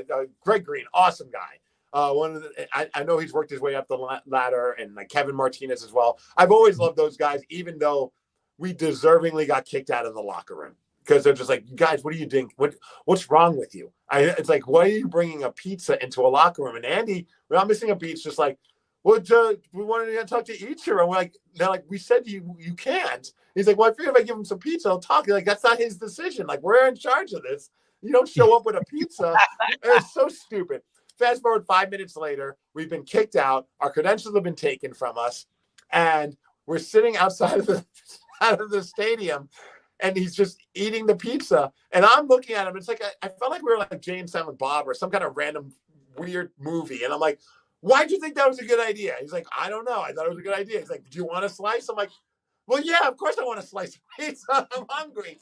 Greg Green, awesome guy. I know he's worked his way up the ladder, and like Kevin Martinez as well. I've always loved those guys, even though we deservingly got kicked out of the locker room. Because they're just like, guys, what are you doing? What's wrong with you? It's like, why are you bringing a pizza into a locker room? And Andy, we're not missing a beat's just like, well, we wanted to talk to Ichiro. And we're like, they're like, we said you can't. He's like, well, I figured if I give him some pizza, he'll talk. Like, that's not his decision. Like, we're in charge of this. You don't show up with a pizza. It's so stupid. Fast forward 5 minutes later, we've been kicked out. Our credentials have been taken from us, and we're sitting outside of the stadium. And he's just eating the pizza. And I'm looking at him. It's like, I felt like we were like Jay and Silent Bob or some kind of random weird movie. And I'm like, why'd you think that was a good idea? He's like, I don't know. I thought it was a good idea. He's like, do you want a slice? I'm like, well, yeah, of course I want a slice of pizza. I'm hungry.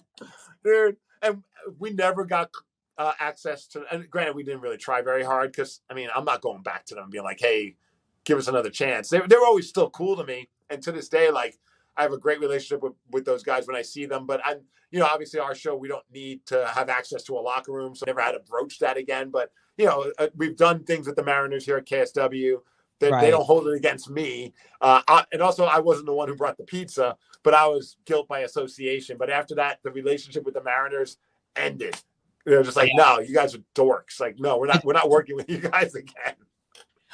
Dude, And we never got access to. And granted, we didn't really try very hard because I mean, I'm not going back to them and being like, "Hey, give us another chance." They were always still cool to me, and to this day, like I have a great relationship with those guys when I see them. But I'm, obviously our show, we don't need to have access to a locker room, so I never had to broach that again. But we've done things with the Mariners here at KSW. They don't hold it against me. And also, I wasn't the one who brought the pizza, but I was guilt by association. But after that, the relationship with the Mariners ended. They're just like, no, you guys are dorks. Like, no, we're not working with you guys again.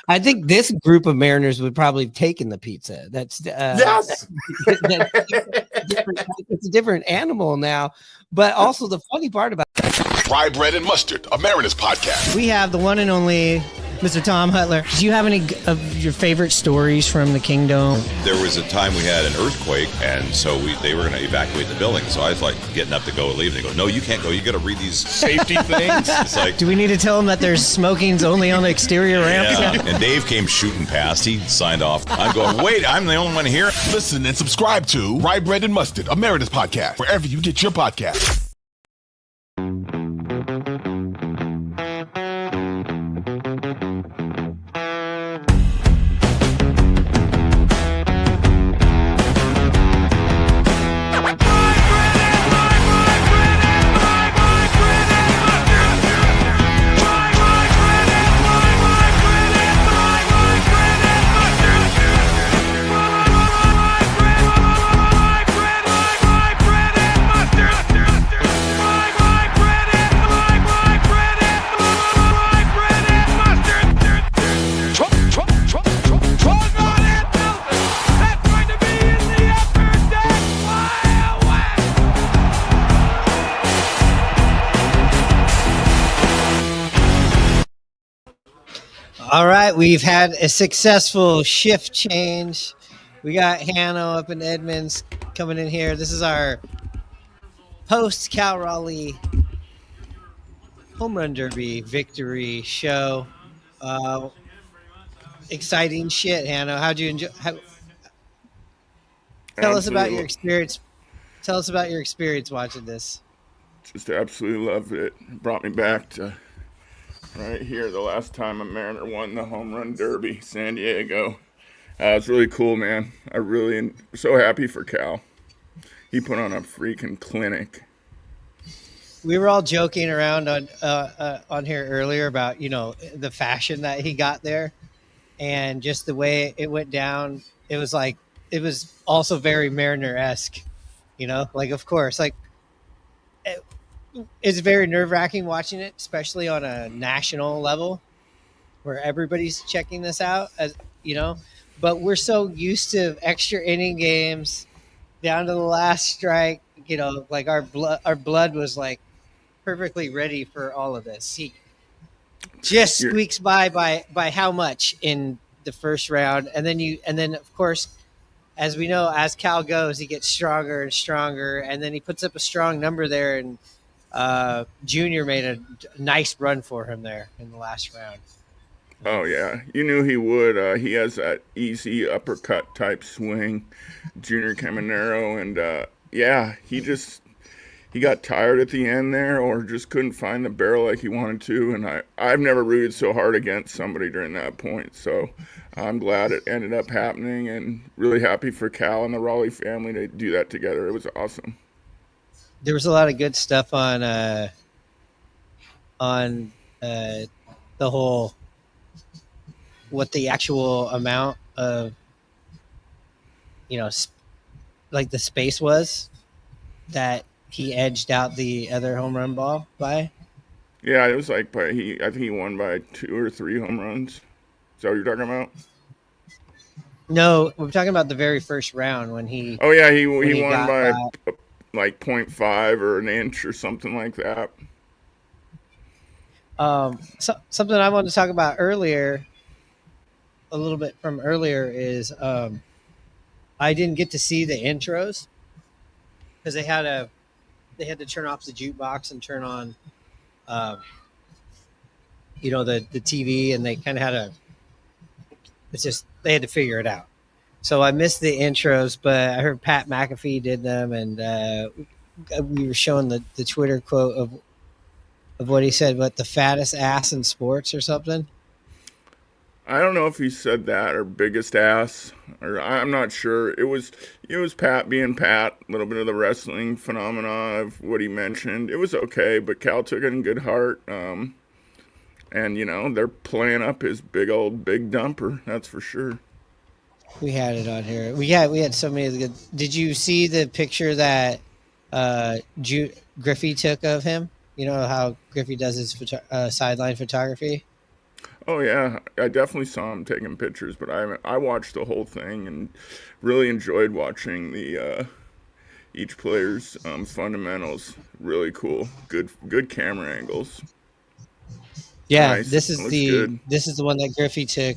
I think this group of Mariners would probably have taken the pizza. That's yes, it's a different animal now. But also the funny part about Rye Bread and Mustard, a Mariners podcast. We have the one and only Mr. Tom Hutler. Do you have any of your favorite stories from the Kingdom? There was a time we had an earthquake, and so they were going to evacuate the building. So I was like getting up to go leave. And they go, "No, you can't go. You got to read these safety things." It's like, do we need to tell them that there's smoking's only on the exterior ramps? Yeah. And Dave came shooting past. He signed off. I'm going, wait, I'm the only one here. Listen and subscribe to Rye Bread and Mustard, a Mariners podcast, wherever you get your podcasts. All right, we've had a successful shift change. We got Hanno up in Edmonds coming in here. This is our post-Cal Raleigh Home Run Derby victory show. Exciting shit, Hanno. How'd you enjoy? Tell us about your experience. Tell us about your experience watching this. Just absolutely loved it. It brought me back to right here, the last time a Mariner won the Home Run Derby, San Diego. It's really cool, man. I really am so happy for Cal. He put on a freaking clinic. We were all joking around on here earlier about, the fashion that he got there and just the way it went down. It was like, it was also very Mariner-esque, like, of course, like, it's very nerve-wracking watching it, especially on a national level where everybody's checking this out, but we're so used to extra inning games down to the last strike, like our blood was like perfectly ready for all of this. He just squeaks by how much in the first round. And then of course, as we know, as Cal goes, he gets stronger and stronger, and then he puts up a strong number there, and Junior made a nice run for him there in the last round. Oh, yeah. You knew he would. He has that easy uppercut type swing, Junior Caminero. And, he got tired at the end there or just couldn't find the barrel like he wanted to. And I've never rooted so hard against somebody during that point. So I'm glad it ended up happening and really happy for Cal and the Raleigh family to do that together. It was awesome. There was a lot of good stuff on the whole, what the actual amount of, like the space was that he edged out the other home run ball by. Yeah, it was like I think he won by 2 or 3 home runs. Is that what you're talking about? No, we're talking about the very first round when he. Oh yeah, he won by like 0.5 or an inch or something like that. Something I wanted to talk about earlier, a little bit from earlier, is I didn't get to see the intros because they had to turn off the jukebox and turn on, the TV, and they kind of they had to figure it out. So I missed the intros, but I heard Pat McAfee did them, and we were showing the Twitter quote of what he said, what the fattest ass in sports or something. I don't know if he said that or biggest ass, or I'm not sure. It was Pat being Pat, a little bit of the wrestling phenomena of what he mentioned. It was okay, but Cal took it in good heart. And they're playing up his big dumper. That's for sure. We had it on here. We had so many of the good. Did you see the picture that Griffey took of him? You know how Griffey does his sideline photography? Oh yeah, I definitely saw him taking pictures, but I watched the whole thing and really enjoyed watching the each player's fundamentals. Really cool, good camera angles. Yeah, Nice. this is good. This is the one that Griffey took.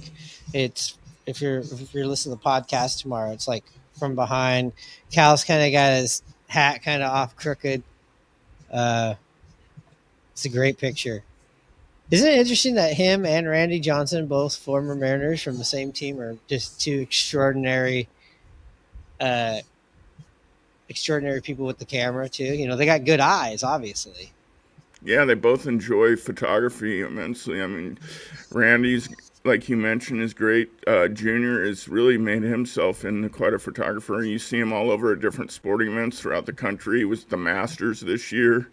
It's if you're listening to the podcast tomorrow, it's like from behind. Cal's kind of got his hat kind of off crooked. It's a great picture. Isn't it interesting that him and Randy Johnson, both former Mariners from the same team, are just two extraordinary people with the camera too? You know, they got good eyes, obviously. Yeah, they both enjoy photography immensely. I mean, Randy's, like you mentioned, is great. Junior has really made himself into quite a photographer. You see him all over at different sporting events throughout the country. He was at the Masters this year.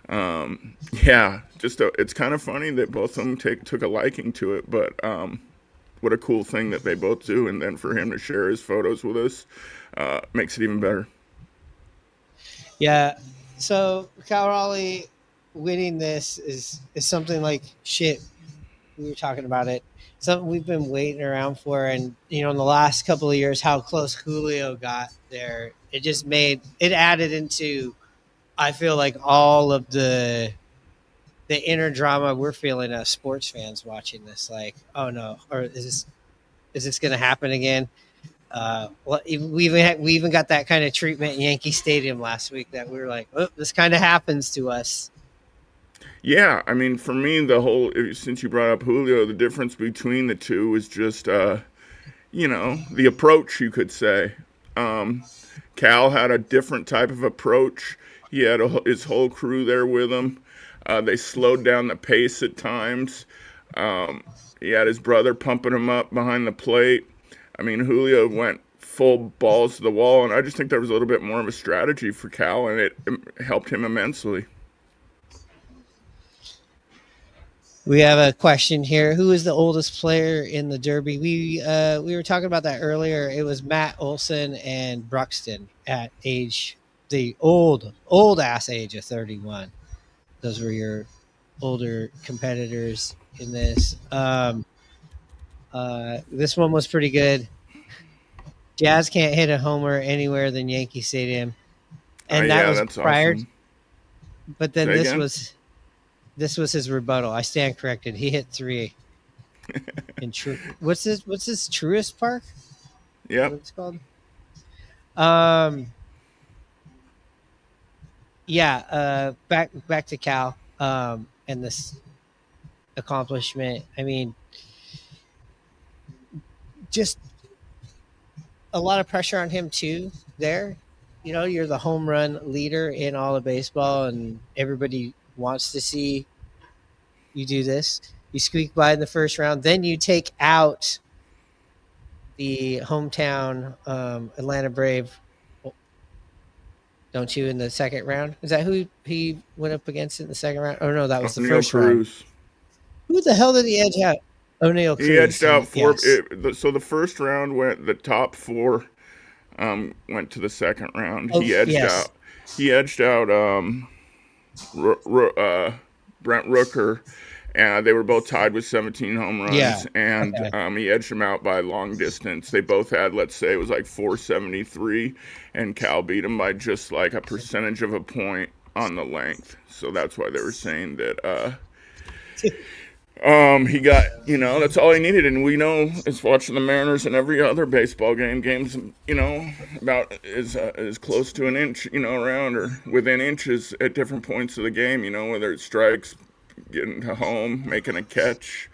It's kind of funny that both of them took a liking to it, but what a cool thing that they both do. And then for him to share his photos with us makes it even better. Yeah. So Cal Raleigh winning this is something like shit. We were talking about it. Something we've been waiting around for. And, in the last couple of years, how close Julio got there, it just added into, I feel like, all of the inner drama we're feeling as sports fans watching this. Like, oh no, or is this going to happen again? We even got that kind of treatment in Yankee Stadium last week that we were like, oh, this kind of happens to us. Yeah, I mean, for me, since you brought up Julio, the difference between the two is just, the approach, you could say. Cal had a different type of approach. He had his whole crew there with him. They slowed down the pace at times. He had his brother pumping him up behind the plate. I mean, Julio went full balls to the wall, and I just think there was a little bit more of a strategy for Cal, and it helped him immensely. We have a question here. Who is the oldest player in the Derby? We were talking about that earlier. It was Matt Olson and Bruxton at the old ass age of 31. Those were your older competitors in this. This one was pretty good. Jazz can't hit a homer anywhere than Yankee Stadium, and that's prior. Awesome. But then this was his rebuttal. I stand corrected. He hit 3 in what's this Truist Park? Yeah, what's it called? Back to Cal and this accomplishment. I mean, just a lot of pressure on him too there. You're the home run leader in all of baseball, and everybody wants to see you do this. You squeak by in the first round, then you take out the hometown Atlanta Brave, don't you, in the second round? Is that who he went up against in the second round? Oh no, that was the first round. Who the hell did he edge out? O'Neal Cruz. He edged out 4. Yes. So the first round the top 4 went to the second round. Oh, he edged out Brent Rooker, and they were both tied with 17 home runs. Yeah. And Okay. He edged them out by long distance. They both had, let's say, it was like 473, and Cal beat him by just like a percentage of a point on the length. So that's why they were saying that he got, that's all he needed. And we know, as watching the Mariners and every other baseball games, about as close to an inch, around or within inches at different points of the game, whether it's strikes, getting to home, making a catch.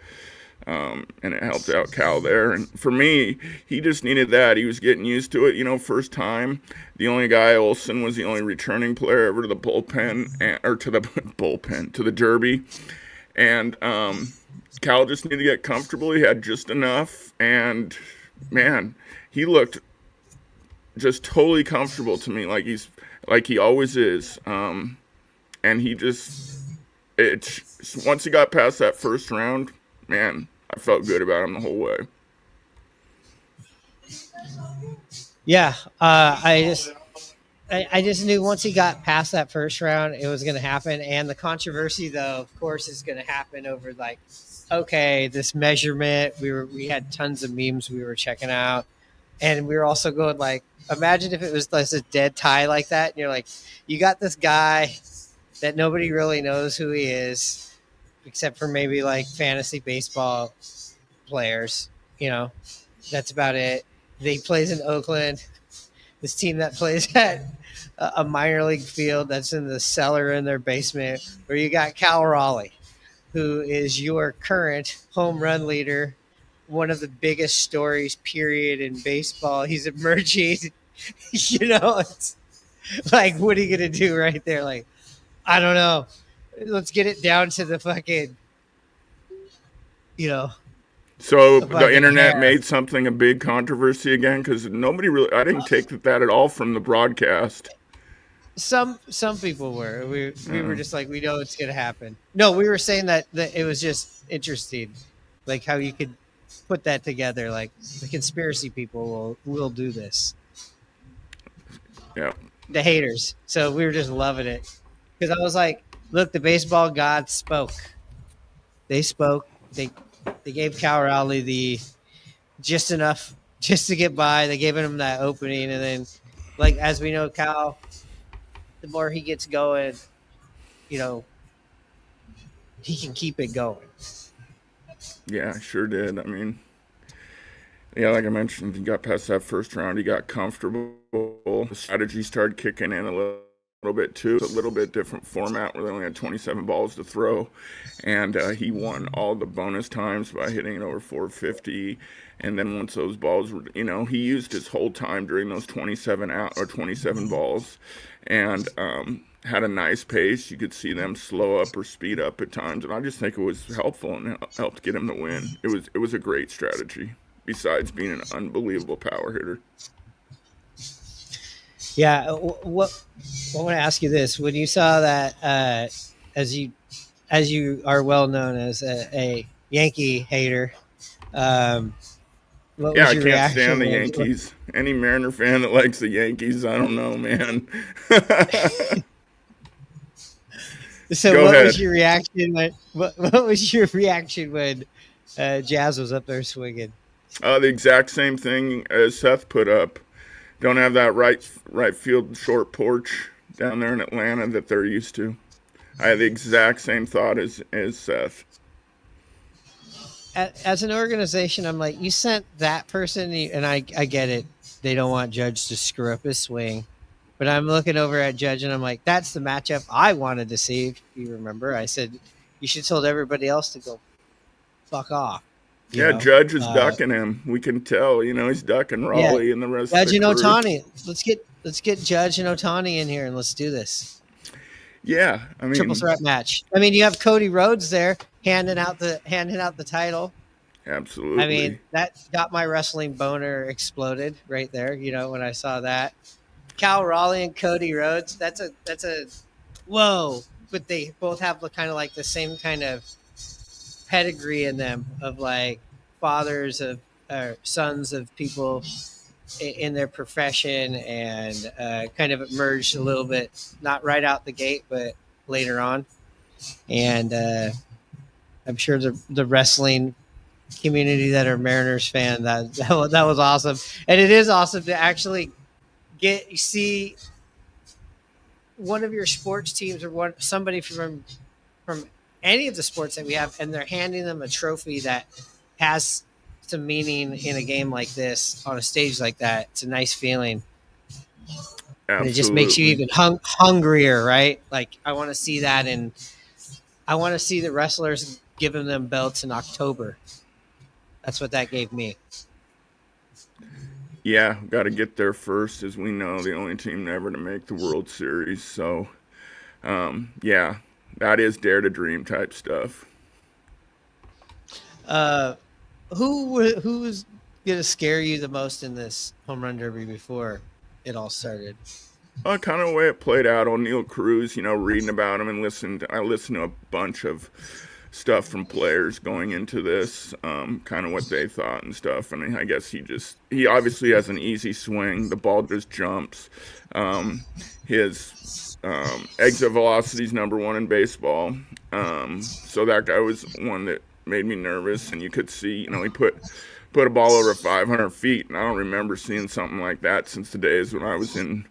and it helped out Cal there. And for me, he just needed that. He was getting used to it. First time, the only guy, Olsen, was the only returning player ever to the bullpen, or to the bullpen, to the Derby. And Cal just needed to get comfortable. He had just enough. And, man, he looked just totally comfortable to me, like he always is. And he just, once he got past that first round, man, I felt good about him the whole way. Yeah, I just knew once he got past that first round, it was going to happen. And the controversy, though, of course, is going to happen over okay, this measurement. We had tons of memes we were checking out, and we were also going imagine if it was a dead tie like that, and you're like, you got this guy that nobody really knows who he is, except for maybe fantasy baseball players. That's about it. He plays in Oakland, this team that plays at a minor league field that's in the cellar in their basement, where you got Cal Raleigh, who is your current home run leader, one of the biggest stories, period, in baseball. He's emerging. It's what are you going to do right there? I don't know. Let's get it down to the fucking, So the internet made something a big controversy again, because nobody really, I didn't take that at all from the broadcast. Some people were. We were just we know it's going to happen. No, we were saying that it was just interesting, how you could put that together. The conspiracy people will do this. Yeah. The haters. So we were just loving it, because I was look, the baseball gods spoke. They spoke. They gave Cal Raleigh the just enough just to get by. They gave him that opening, and then as we know, Cal, the more he gets going, he can keep it going. Yeah, sure did. I mean, yeah, like I mentioned, he got past that first round. He got comfortable. The strategy started kicking in a little bit too. It's a little bit different format where they only had 27 balls to throw, and he won all the bonus times by hitting it over 450. And then once those balls were, he used his whole time during those 27 balls, and had a nice pace. You could see them slow up or speed up at times, and I just think it was helpful and helped get him the win. It was a great strategy, besides being an unbelievable power hitter. Yeah, I want to ask you this: when you saw that, as you are well known as a Yankee hater, what was your I can't reaction stand the Yankees. Any Mariner fan that likes the Yankees, I don't know, man. So Go what ahead. was your reaction when what was your reaction when Jazz was up there swinging? The exact same thing as Seth put up. Don't have that right field short porch down there in Atlanta that they're used to. I had the exact same thought as Seth. As an organization, I'm you sent that person, and I get it. They don't want Judge to screw up his swing. But I'm looking over at Judge, and I'm that's the matchup I wanted to see. If you remember, I said, you should told everybody else to go fuck off. Yeah, Judge is ducking him. We can tell. He's ducking Raleigh and the rest Judge of the and crew. Ohtani. Let's get Judge and Ohtani in here, and let's do this. Yeah, I mean, triple threat match. I mean, you have Cody Rhodes there handing out the title. Absolutely. I mean, that got my wrestling boner exploded right there. When I saw that, Cal Raleigh and Cody Rhodes. That's a whoa. But they both have kind of the same kind of pedigree in them of fathers of sons of people in their profession, and kind of emerged a little bit, not right out the gate, but later on. And I'm sure the wrestling community that are Mariners fan, that was awesome. And it is awesome to actually see one of your sports teams or somebody from any of the sports that we have, and they're handing them a trophy that has some meaning in a game like this, on a stage like that. It's a nice feeling. And it just makes you even hungrier, right? I want to see that, and I want to see the wrestlers giving them belts in October. That's what that gave me. Yeah, got to get there first, as we know, the only team never to make the World Series. So, yeah, that is dare to dream type stuff. Who was going to scare you the most in this home run derby before it all started? Kind of the way it played out. O'Neal Cruz, reading about him and I listened to a bunch of stuff from players going into this, kind of what they thought and stuff. I mean, I guess he obviously has an easy swing. The ball just jumps. His exit velocity is number one in baseball. So that guy was one that made me nervous. And you could see, he put a ball over 500 feet. And I don't remember seeing something like that since the days when I was in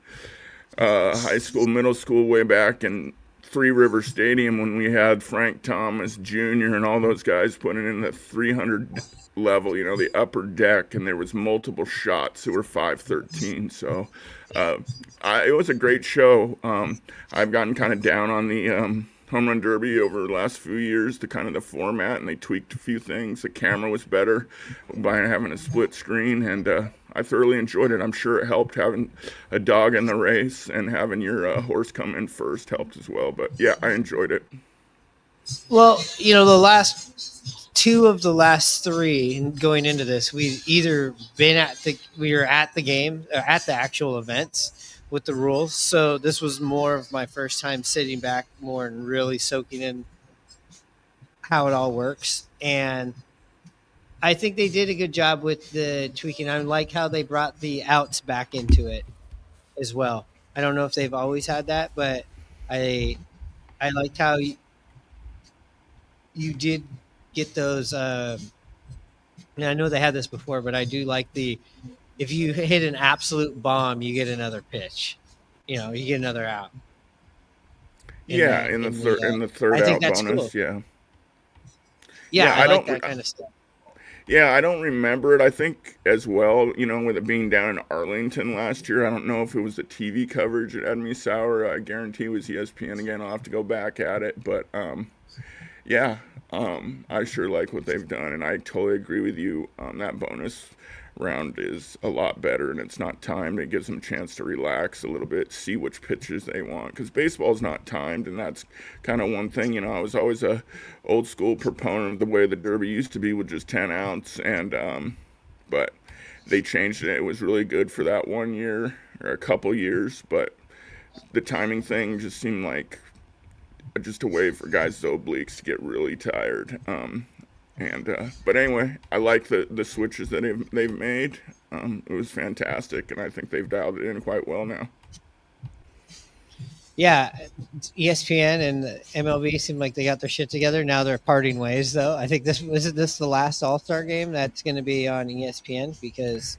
high school, middle school, way back in Three River Stadium when we had Frank Thomas Jr. and all those guys putting in the 300 level, the upper deck, and there was multiple shots that were 513. So it was a great show. I've gotten kind of down on the home run derby over the last few years to kind of the format, and they tweaked a few things. The camera was better by having a split screen, and I thoroughly enjoyed it. I'm sure it helped having a dog in the race, and having your horse come in first helped as well. But yeah, I enjoyed it. Well, the last two of the last three going into this, we either we were at the game, at the actual events with the rules. So this was more of my first time sitting back more and really soaking in how it all works. And I think they did a good job with the tweaking. I like how they brought the outs back into it as well. I don't know if they've always had that, but I liked how you did get those. I know they had this before, but I do like if you hit an absolute bomb, you get another pitch. You get another out. In the third out bonus. Cool. Yeah, I like that kind of stuff. Yeah, I don't remember it. I think as well, with it being down in Arlington last year, I don't know if it was the TV coverage that had me sour. I guarantee it was ESPN again. I'll have to go back at it. But, I sure like what they've done. And I totally agree with you. That bonus round is a lot better, and it's not timed. It gives them a chance to relax a little bit, see which pitches they want, because baseball's not timed, and that's kind of one thing. I was always a old school proponent of the way the Derby used to be with just 10 outs, and but they changed it. It was really good for that 1 year or a couple years, but the timing thing just seemed like just a way for guys' obliques to get really tired. But anyway, I like the switches that they've made. It was fantastic, and I think they've dialed it in quite well now. Yeah, ESPN and MLB seem like they got their shit together. Now they're parting ways, though. I think isn't this the last All-Star game that's going to be on ESPN because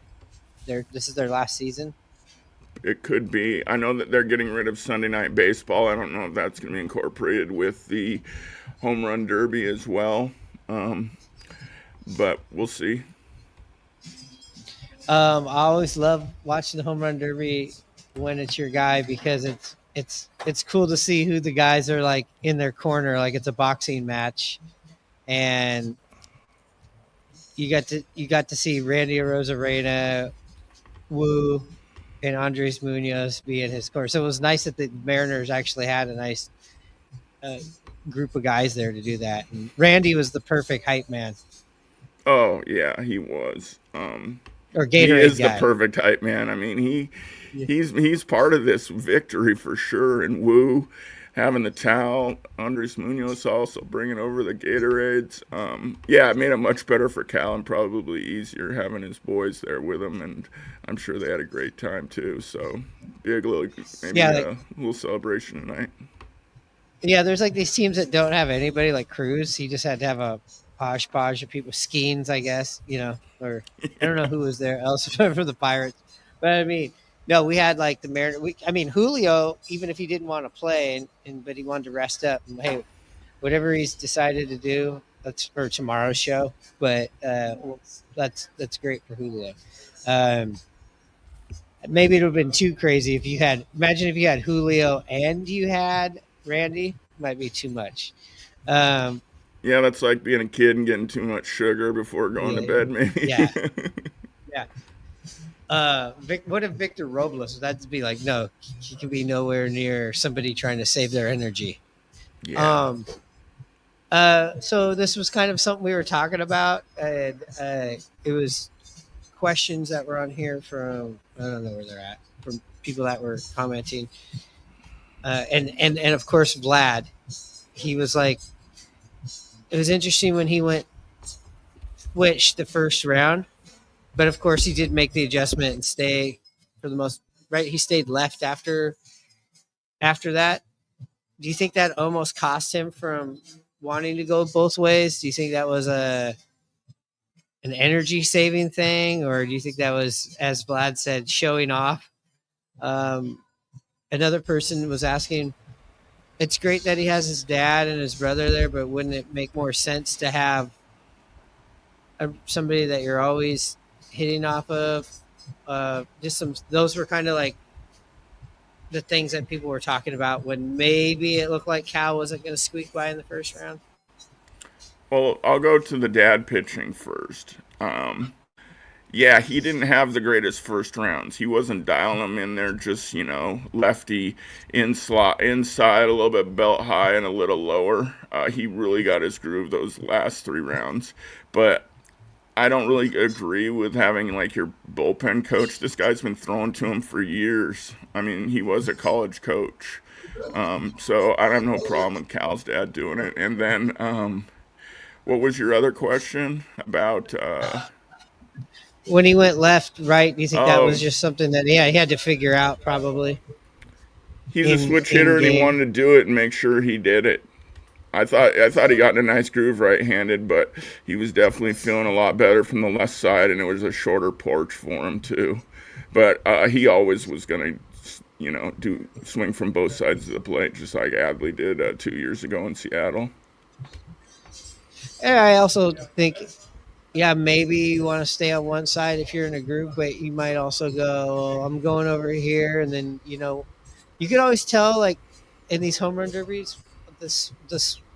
this is their last season. It could be. I know that they're getting rid of Sunday Night Baseball. I don't know if that's going to be incorporated with the Home Run Derby as well. But we'll see. I always love watching the Home Run Derby when it's your guy, because it's cool to see who the guys are like in their corner, like it's a boxing match, and you got to see Randy Arozarena, Woo, and Andres Munoz be in his corner. So it was nice that the Mariners actually had a nice group of guys there to do that. And Randy was the perfect hype man. Oh yeah, he was. Or Gatorade he is guy. The perfect hype man. I mean, he's part of this victory for sure. And Woo having the towel, Andres Munoz also bringing over the Gatorades. It made it much better for Cal and probably easier having his boys there with him. And I'm sure they had a great time too. So big little little celebration tonight. Yeah, there's like these teams that don't have anybody, like Cruz. He just had to have a hodgepodge of people, Skeens, I guess, or I don't know who was there else for the Pirates. But I mean, no, we had like the Mariners. Julio, even if he didn't want to play, but he wanted to rest up. And, hey, whatever he's decided to do, that's for tomorrow's show. But that's great for Julio. Maybe it would have been too crazy if you had. Imagine if you had Julio and you had Randy. Might be too much. Yeah, that's like being a kid and getting too much sugar before going to bed, maybe. Yeah. What if Victor Robles? That'd be like, no, he can be nowhere near somebody trying to save their energy. Yeah. So this was kind of something we were talking about, and it was questions that were on here from, I don't know where they're at, from people that were commenting, and of course Vlad. He was like, it was interesting when he went switch the first round, but of course he did make the adjustment and stay for the most right. He stayed left after that. Do you think that almost cost him from wanting to go both ways? Do you think that was an energy saving thing, or do you think that was, as Vlad said, showing off? Another person was asking, it's great that he has his dad and his brother there, but wouldn't it make more sense to have somebody that you're always hitting off of? Those were kind of like the things that people were talking about when maybe it looked like Cal wasn't going to squeak by in the first round. Well, I'll go to the dad pitching first. Yeah, he didn't have the greatest first rounds. He wasn't dialing them in there, just, lefty inside, a little bit belt high and a little lower. He really got his groove those last 3 rounds. But I don't really agree with having, like, your bullpen coach. This guy's been throwing to him for years. I mean, he was a college coach. So I have no problem with Cal's dad doing it. And then what was your other question about when he went left, right? Do you think that was just something that, he had to figure out probably? He's a switch hitter, and he wanted to do it and make sure he did it. I thought he got in a nice groove right-handed, but he was definitely feeling a lot better from the left side, and it was a shorter porch for him too. But he always was going to, swing from both sides of the plate, just like Adley did 2 years ago in Seattle. And I also think, maybe you want to stay on one side if you're in a group, but you might also go, I'm going over here, and then you can always tell, like in these home run derbies, this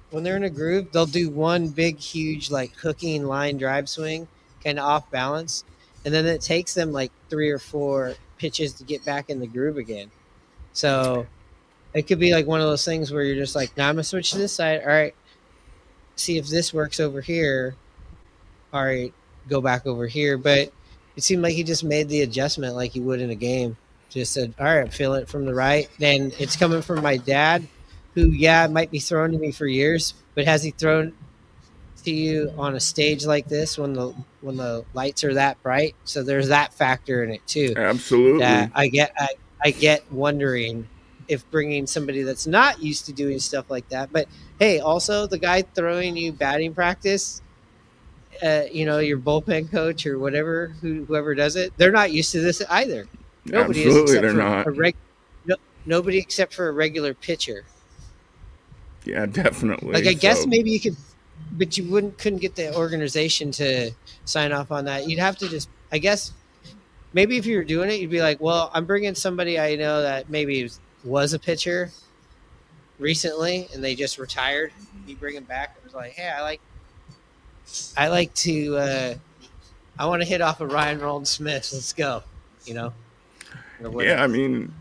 when they're in a groove, they'll do one big, huge, like hooking line drive swing, kind of off balance, and then it takes them like 3 or 4 pitches to get back in the groove again. So it could be like one of those things where you're just like, now I'm gonna switch to this side. All right, see if this works over here. All right, go back over here. But it seemed like he just made the adjustment like he would in a game. Just said, all right, feel it from the right. Then it's coming from my dad, who, might be throwing to me for years, but has he thrown to you on a stage like this when the lights are that bright? So there's that factor in it too. Absolutely. That I get wondering if bringing somebody that's not used to doing stuff like that. But hey, also the guy throwing you batting practice, your bullpen coach or whatever, whoever does it, they're not used to this either. Nobody Absolutely, is, except they're for not. nobody except for a regular pitcher. Yeah, definitely. Like I guess maybe you could, but you couldn't get the organization to sign off on that. You'd have to just, I guess, maybe if you were doing it, you'd be like, well, I'm bringing somebody I know that maybe was a pitcher recently and they just retired. You bring him back. It was like, hey, I like to, I want to hit off of Ryan Roland Smith. Let's go, Yeah, I mean,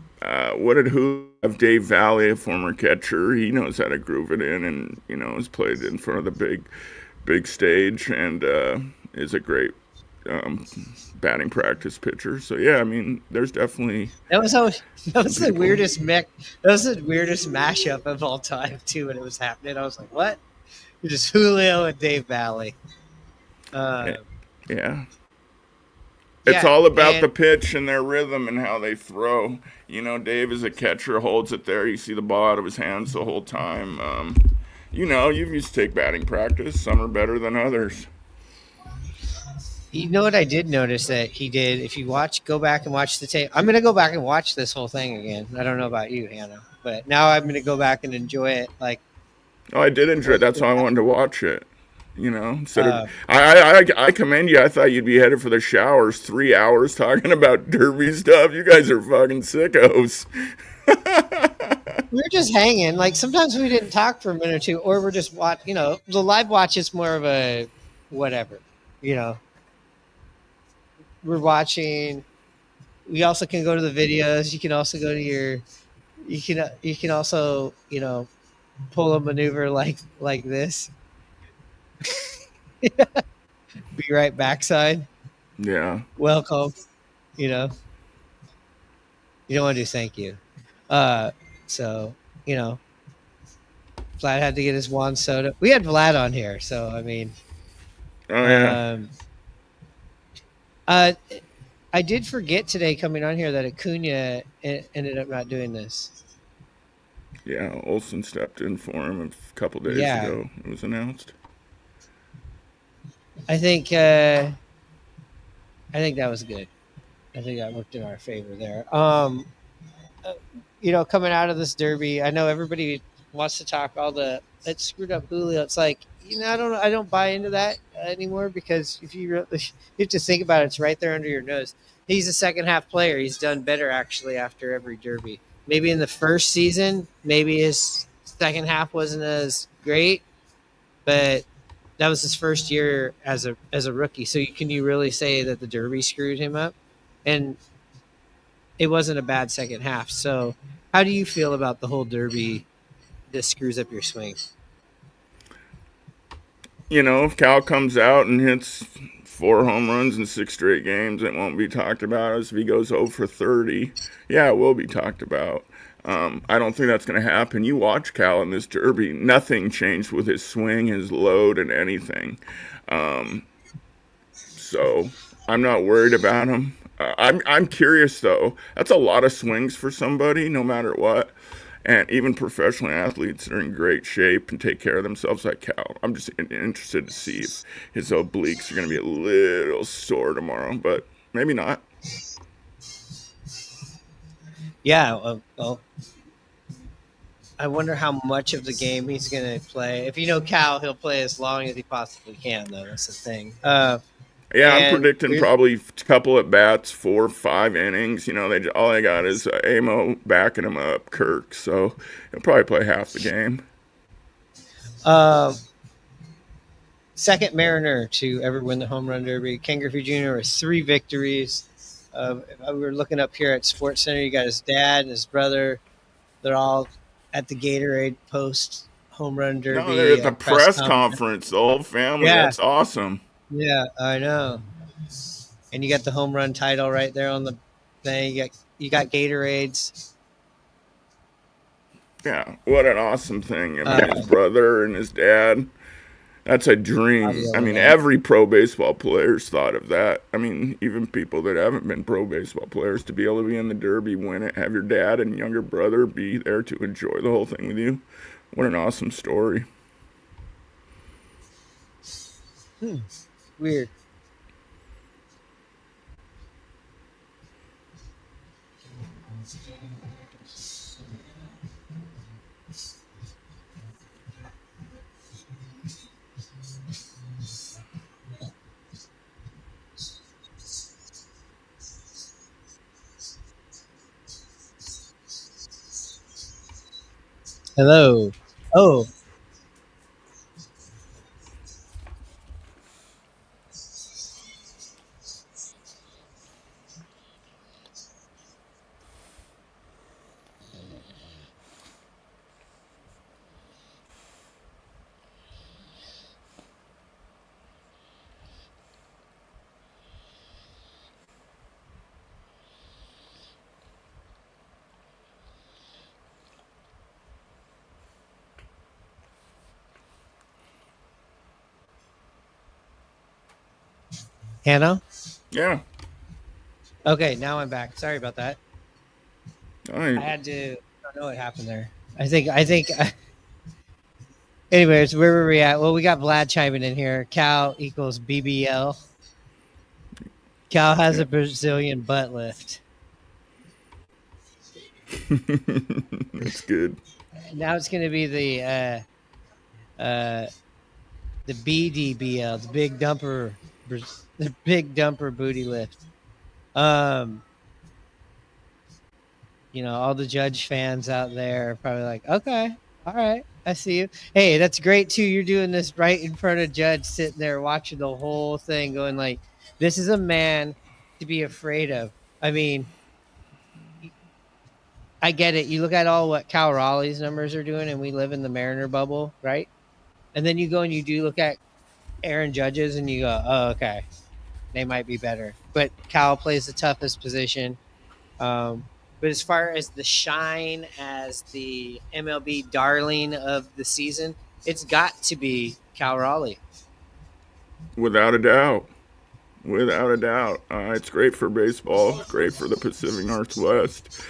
what did who have Dave Valley, a former catcher? He knows how to groove it in and, has played in front of the big stage and is a great batting practice pitcher. So, yeah, I mean, there's definitely... That was the weirdest mashup of all time, too, when it was happening. I was like, what? You're just Julio and Dave Valley. Yeah. It's all about the pitch and their rhythm and how they throw. Dave is a catcher, holds it there. You see the ball out of his hands the whole time. You used to take batting practice. Some are better than others. You know what I did notice that he did? If you go back and watch the tape. I'm going to go back and watch this whole thing again. I don't know about you, Hannah, but now I'm going to go back and enjoy it. Oh, I did enjoy it. That's why I wanted to watch it. Instead of I commend you. I thought you'd be headed for the showers. 3 hours talking about derby stuff. You guys are fucking sickos. we're just hanging. Like sometimes we didn't talk for a minute or two, or we're just the live watch is more of a whatever. We're watching. We also can go to the videos. You can also go to your. You can also pull a maneuver like this. Be right backside. Yeah. Welcome. You don't want to do thank you. So Vlad had to get his Juan soda. We had Vlad on here, so I mean. Oh yeah. I did forget today coming on here that Acuna ended up not doing this. Yeah, Olsen stepped in for him a couple days ago. It was announced. I think that was good. I think that worked in our favor there. Coming out of this Derby, I know everybody wants to talk all the it screwed up Julio. It's like I don't buy into that anymore because if you have to think about it, it's right there under your nose. He's a second half player. He's done better actually after every Derby. Maybe in the first season, maybe his second half wasn't as great, but that was his first year as a rookie. So can you really say that the Derby screwed him up? And it wasn't a bad second half. So how do you feel about the whole Derby? This screws up your swing. If Cal comes out and hits 4 home runs in 6 straight games, it won't be talked about. As if he goes 0 for 30, yeah, it will be talked about. I don't think that's going to happen. You watch Cal in this Derby, nothing changed with his swing, his load, and anything. So I'm not worried about him. I'm curious, though. That's a lot of swings for somebody, no matter what. And even professional athletes are in great shape and take care of themselves like Cal. I'm just interested to see if his obliques are going to be a little sore tomorrow, but maybe not. Yeah, well, I wonder how much of the game he's going to play. If you know Cal, he'll play as long as he possibly can, though. That's the thing. Yeah, I'm predicting probably a couple at bats, 4 or 5 innings. All they got is Amo backing him up, Kirk. So he'll probably play half the game. Second Mariner to ever win the home run derby. Ken Griffey Jr. with 3 victories. We were looking up here at Sports Center. You got his dad and his brother. They're all at the Gatorade post home run derby. No, they're at the press conference. The whole family. Yeah. That's awesome. Yeah, I know. And you got the home run title right there on the thing. You got Gatorades. Yeah, what an awesome thing. His brother and his dad. That's a dream. Every pro baseball player's thought of that. Even people that haven't been pro baseball players, to be able to be in the Derby, win it, have your dad and younger brother be there to enjoy the whole thing with you. What an awesome story. Weird. Hello. Oh. Hannah? Yeah. Okay, now I'm back. Sorry about that. I had to. I don't know what happened there. I think. Anyways, where were we at? Well, we got Vlad chiming in here. Cal equals BBL. Cal has a Brazilian butt lift. That's good. Now it's going to be the BDBL, the big dumper booty lift. all the Judge fans out there are probably like, okay, all right, I see you. Hey, that's great too. You're doing this right in front of Judge, sitting there watching the whole thing, going like, this is a man to be afraid of. I mean, I get it. You look at all what Cal Raleigh's numbers are doing, and we live in the Mariner bubble, right? And then you go and you do look at Aaron Judge's, and you go, oh, okay, they might be better. But Cal plays the toughest position. But as far as the shine as the MLB darling of the season, it's got to be Cal Raleigh. Without a doubt. Without a doubt. It's great for baseball. It's great for the Pacific Northwest.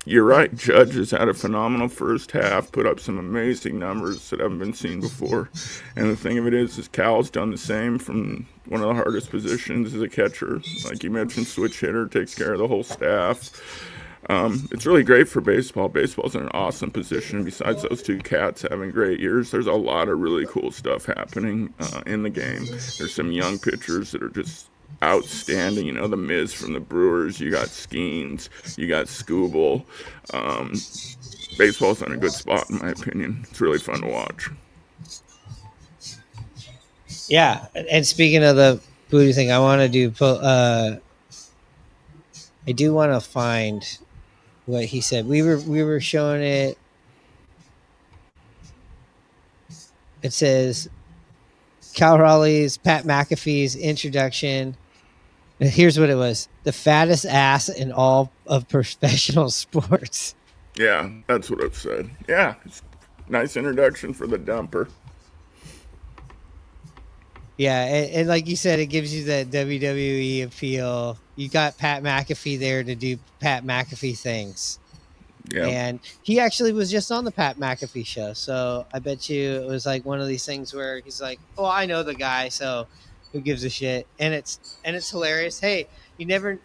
You're right. Judge has had a phenomenal first half, put up some amazing numbers that haven't been seen before. And the thing of it is Cal's done the same from one of the hardest positions as a catcher. Like you mentioned, switch hitter, takes care of the whole staff. It's really great for baseball. Baseball's in an awesome position. Besides those two cats having great years, there's a lot of really cool stuff happening in the game. There's some young pitchers that are just outstanding. The Miz from the Brewers, you got Skeens, you got Scooble. Baseball's in a good spot, in my opinion. It's really fun to watch. Yeah, and speaking of the booty thing, I want to do. I do want to find what he said. We were showing it. It says Cal Raleigh's Pat McAfee's introduction. Here's what it was: the fattest ass in all of professional sports. Yeah, that's what I've said. Yeah, it's a nice introduction for the dumper. Yeah, and like you said, it gives you that WWE appeal. You got Pat McAfee there to do Pat McAfee things. Yeah. And he actually was just on the Pat McAfee show. So I bet you it was like one of these things where he's like, oh, I know the guy, so who gives a shit? And it's hilarious. Hey, you never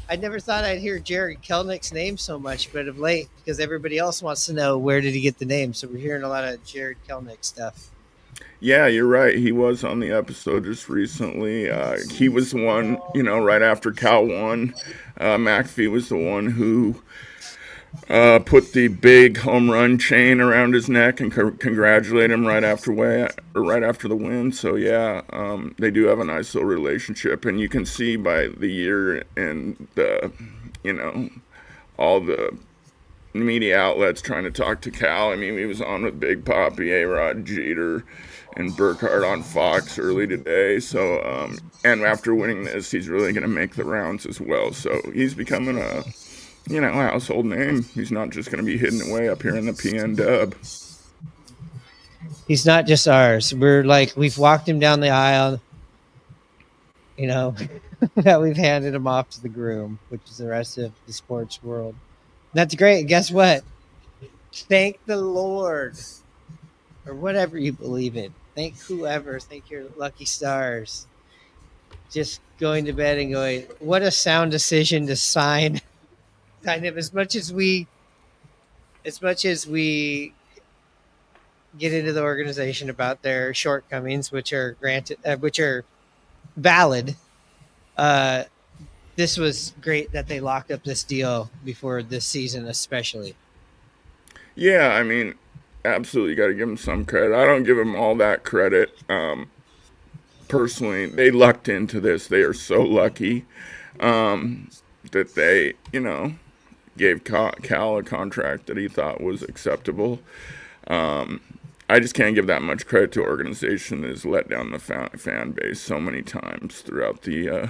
I never thought I'd hear Jared Kelnick's name so much, but of late, because everybody else wants to know where did he get the name. So we're hearing a lot of Jared Kelnick stuff. Yeah, you're right. He was on the episode just recently. He was the one, right after Cal won. McAfee was the one who put the big home run chain around his neck and congratulate him right after the win. So yeah, they do have a nice little relationship, and you can see by the year and the, all the media outlets trying to talk to Cal. I mean, he was on with Big Papi, A-Rod, Jeter, and Burkhardt on Fox early today. So, and after winning this, he's really going to make the rounds as well. So he's becoming a household name. He's not just going to be hidden away up here in the PN Dub. He's not just ours. We've walked him down the aisle, that we've handed him off to the groom, which is the rest of the sports world. That's great. Guess what? Thank the Lord, or whatever you believe in. Thank whoever. Thank your lucky stars. Just going to bed and going, what a sound decision to sign. Kind of as much as we get into the organization about their shortcomings, which are valid. This was great that they locked up this deal before this season, especially. Yeah, I mean, absolutely got to give them some credit. I don't give them all that credit. Personally, they lucked into this. They are so lucky that they, gave Cal a contract that he thought was acceptable. I just can't give that much credit to an organization that has let down the fan base so many times throughout the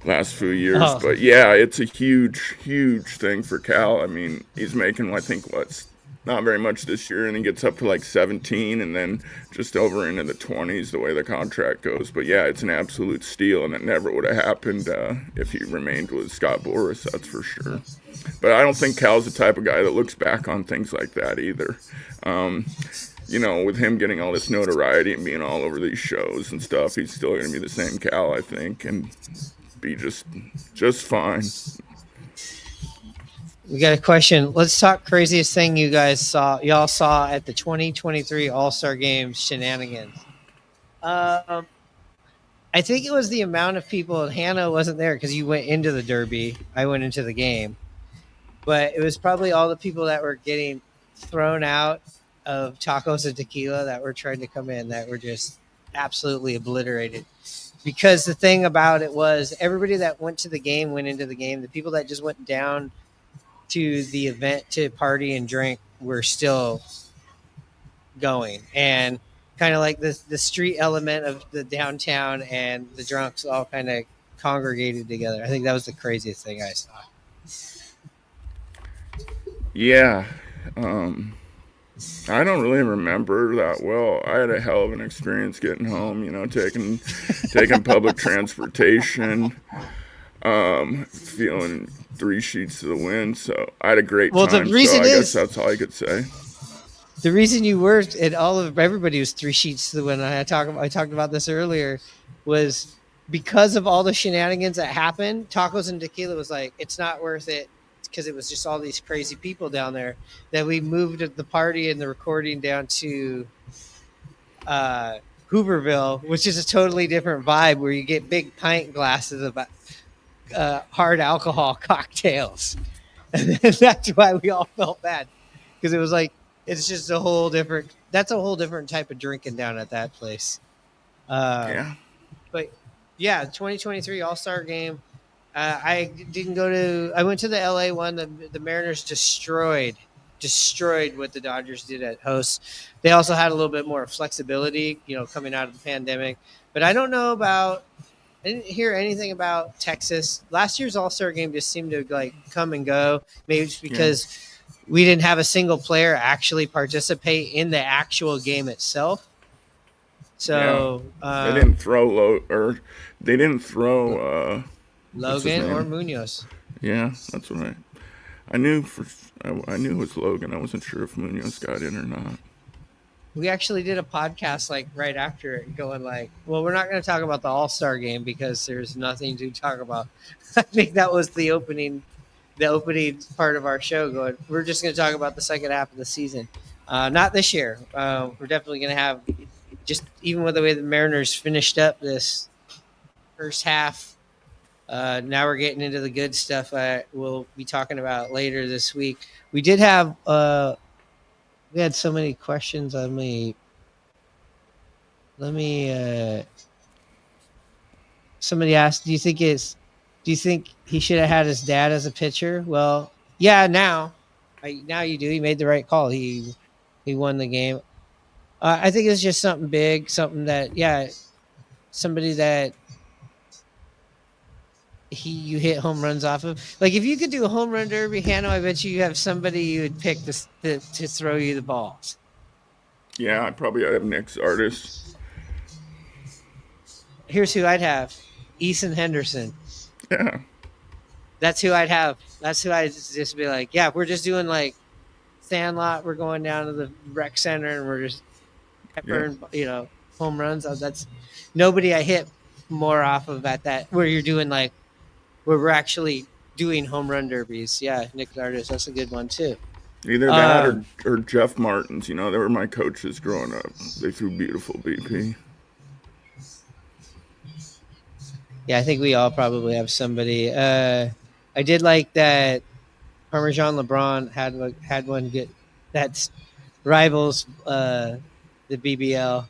last few years. Oh. But yeah, it's a huge, huge thing for Cal. I mean, he's making, I think, not very much this year, and he gets up to like 17 and then just over into the 20s the way the contract goes. But yeah, it's an absolute steal, and it never would have happened if he remained with Scott Boras, that's for sure. But I don't think Cal's the type of guy that looks back on things like that either. With him getting all this notoriety and being all over these shows and stuff, he's still going to be the same Cal, I think, and be just fine. We got a question. Let's talk craziest thing y'all saw at the 2023 All-Star Games shenanigans. I think it was the amount of people. Hannah wasn't there because you went into the Derby. I went into the game. But it was probably all the people that were getting thrown out of tacos and tequila that were trying to come in that were just absolutely obliterated. Because the thing about it was everybody that went to the game went into the game. The people that just went down to the event to party and drink were still going. And kind of like the street element of the downtown and the drunks all kind of congregated together. I think that was the craziest thing I saw. Yeah. I don't really remember that well. I had a hell of an experience getting home, taking public transportation, feeling 3 sheets to the wind. So I had a great time. The reason I guess that's all I could say. The reason you were, and everybody was 3 sheets to the wind. I talked about this earlier, was because of all the shenanigans that happened. Tacos and Tequila was like, it's not worth it. Because it was just all these crazy people down there, that we moved the party and the recording down to Hooverville, which is a totally different vibe where you get big pint glasses of hard alcohol cocktails. And that's why we all felt bad, because it was like, it's just a whole different type of drinking down at that place. Yeah. But yeah, 2023 All-Star Game. I went to the LA one. The Mariners destroyed what the Dodgers did at host. They also had a little bit more flexibility, coming out of the pandemic. But I didn't hear anything about Texas. Last year's All-Star Game just seemed to like come and go. Maybe it's because we didn't have a single player actually participate in the actual game itself. So they didn't throw Logan or Munoz. Yeah, that's right. I knew it was Logan. I wasn't sure if Munoz got in or not. We actually did a podcast like right after it, going like, well, we're not going to talk about the All-Star Game because there's nothing to talk about. I think that was the opening part of our show. Going, we're just going to talk about the second half of the season. Not this year. We're definitely going to have, just even with the way the Mariners finished up this first half. Now we're getting into the good stuff we'll be talking about later this week. We did have we had so many questions. Let me somebody asked, do you think he should have had his dad as a pitcher? Well, yeah, now you do. He made the right call. He won the game. I think it's just something big, something that somebody that you hit home runs off of. Like if you could do a home run derby, Hannah, I bet you have somebody you would pick to throw you the balls. Yeah, I'd probably have Nick's artist. Here's who I'd have: Eason Henderson. Yeah, that's who I'd have. That's who I'd just be like, yeah, we're just doing like Sandlot. We're going down to the rec center and we're just peppering, home runs. That's nobody I hit more off of at that where you're doing like. Where we're actually doing home run derbies. Yeah, Nick Artist, that's a good one too. Either that or Jeff Martins. They were my coaches growing up. They threw beautiful BP. Yeah, I think we all probably have somebody. I did like that Parmesan LeBron had one good that's rivals the BBL.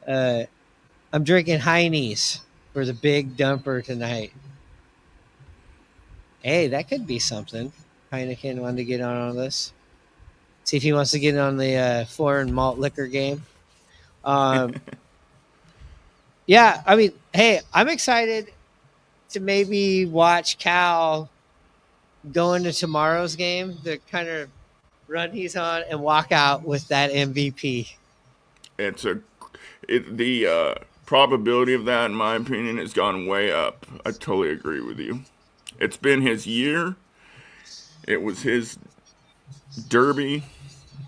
I'm drinking Heine's for the big dumper tonight. Hey, that could be something. Heineken wanted to get on this. See if he wants to get on the foreign malt liquor game. Yeah, I mean, hey, I'm excited to maybe watch Cal go into tomorrow's game, the kind of run he's on, and walk out with that MVP. The probability of that, in my opinion, has gone way up. I totally agree with you. It's been his year. It was his derby.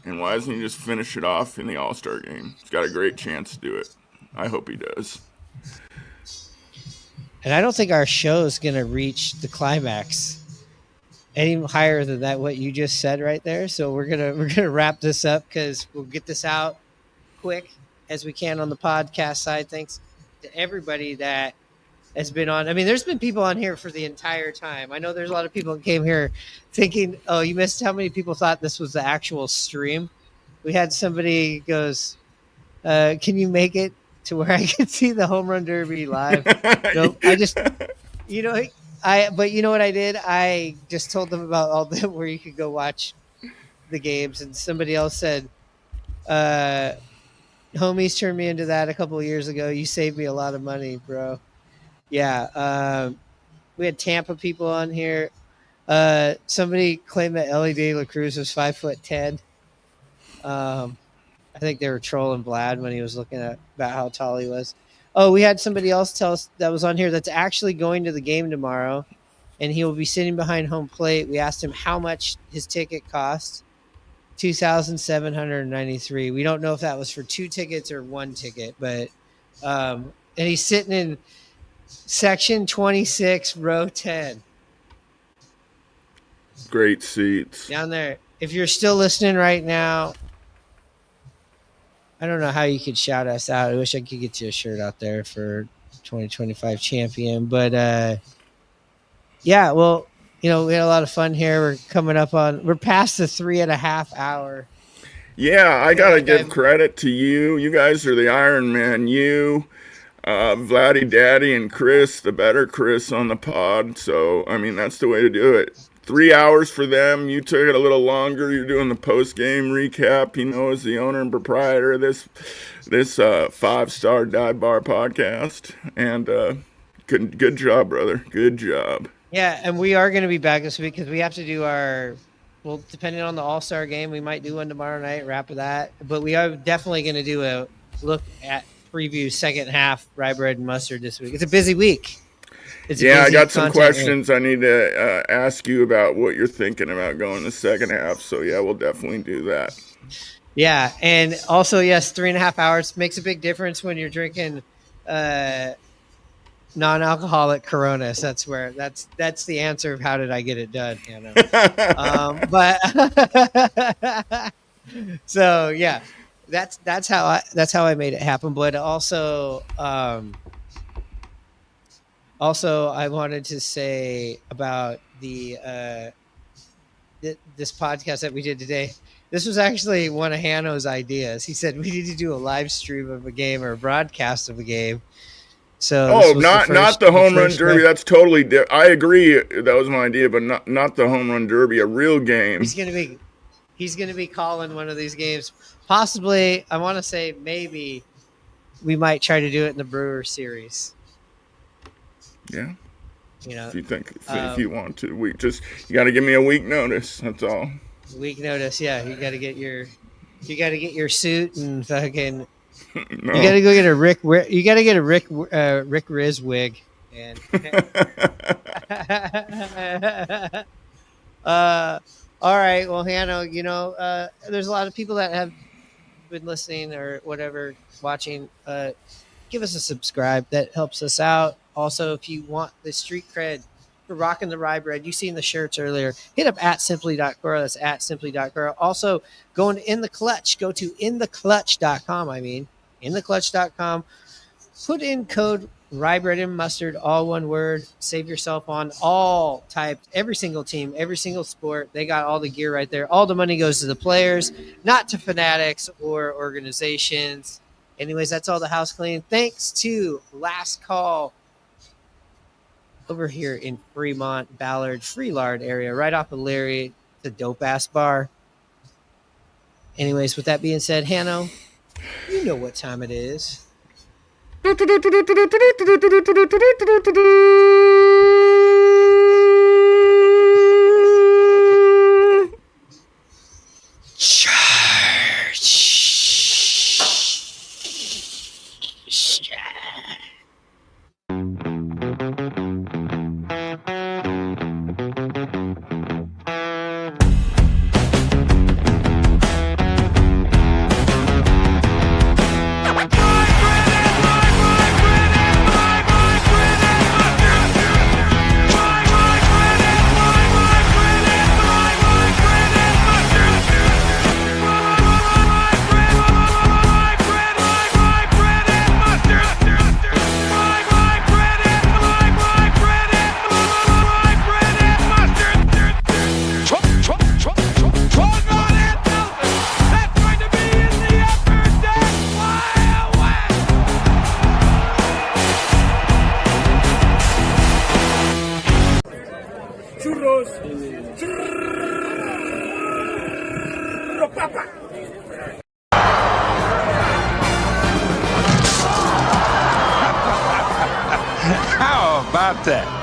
And why doesn't he just finish it off in the All-Star game? He's got a great chance to do it. I hope he does. And I don't think our show is going to reach the climax any higher than that, what you just said right there. So we're gonna wrap this up because we'll get this out quick as we can on the podcast side. Thanks to everybody that has been on. I mean, there's been people on here for the entire time. I know there's a lot of people that came here thinking, oh, you missed how many people thought this was the actual stream. We had somebody goes, can you make it to where I can see the home run derby live? Nope. I just, but you know what I did? I just told them about all the where you could go watch the games, and somebody else said, homies turned me into that a couple of years ago. You saved me a lot of money, bro. Yeah. We had Tampa people on here. Somebody claimed that Ellie De La Cruz was 5'10". I think they were trolling Vlad when he was looking at about how tall he was. Oh, we had somebody else tell us that was on here that's actually going to the game tomorrow, and he will be sitting behind home plate. We asked him how much his ticket cost. $2,793. We don't know if that was for 2 tickets or 1 ticket, but and he's sitting in section 26, row 10. Great seats Down there. If you're still listening right now, I don't know how you could shout us out. I wish I could get you a shirt out there for 2025 champion. But yeah, well, we had a lot of fun here. We're past the 3.5 hour. Yeah, I gotta give credit to you. You guys are the Iron Man. You, Vladdy Daddy, and Chris, the better Chris on the pod. So, I mean, that's the way to do it. 3 hours for them. You took it a little longer. You're doing the post-game recap, as the owner and proprietor of this 5-star dive bar podcast. And good job, brother. Good job. Yeah, and we are going to be back this week because we have to do depending on the All-Star game, we might do one tomorrow night, wrap of that. But we are definitely going to do a look at preview second half Rye Bread and Mustard this week. It's a busy week. I got some questions I need to ask you about what you're thinking about going the second half. So, yeah, we'll definitely do that. Yeah, and also, yes, 3.5 hours makes a big difference when you're drinking non-alcoholic Coronas. That's the answer of how did I get it done, Hannah. So yeah, that's how I made it happen. But also I wanted to say about this podcast that we did today. This was actually one of Hanno's ideas. He said we need to do a live stream of a game or a broadcast of a game. So not the home run derby. That's totally different. I agree. That was my idea, but not the home run derby. A real game. He's gonna be calling one of these games. Possibly, I want to say maybe we might try to do it in the Brewer series. Yeah. If you think if you want to, you got to give me a week notice. That's all. Week notice. Yeah, you got to get your suit and fucking. No. You got to go get a Rick. You got to get a Rick Riz wig. And all right. Well, Hanno, there's a lot of people that have been listening or whatever, watching. Give us a subscribe. That helps us out. Also, if you want the street cred for rocking the rye bread, you seen the shirts earlier, hit up at simply.cora. That's at simply.cora. Also, going in the clutch, go to intheclutch.com. intheclutch.com. Put in code rye bread and mustard, all one word. Save yourself on all types, every single team, every single sport. They got all the gear right there. All the money goes to the players, not to fanatics or organizations. Anyways, that's all the house clean. Thanks to Last Call over here in Fremont, Ballard, Freelard area, right off of Leary, the dope-ass bar. Anyways, with that being said, Hanno, you know what time it is. churros, papa. How about that?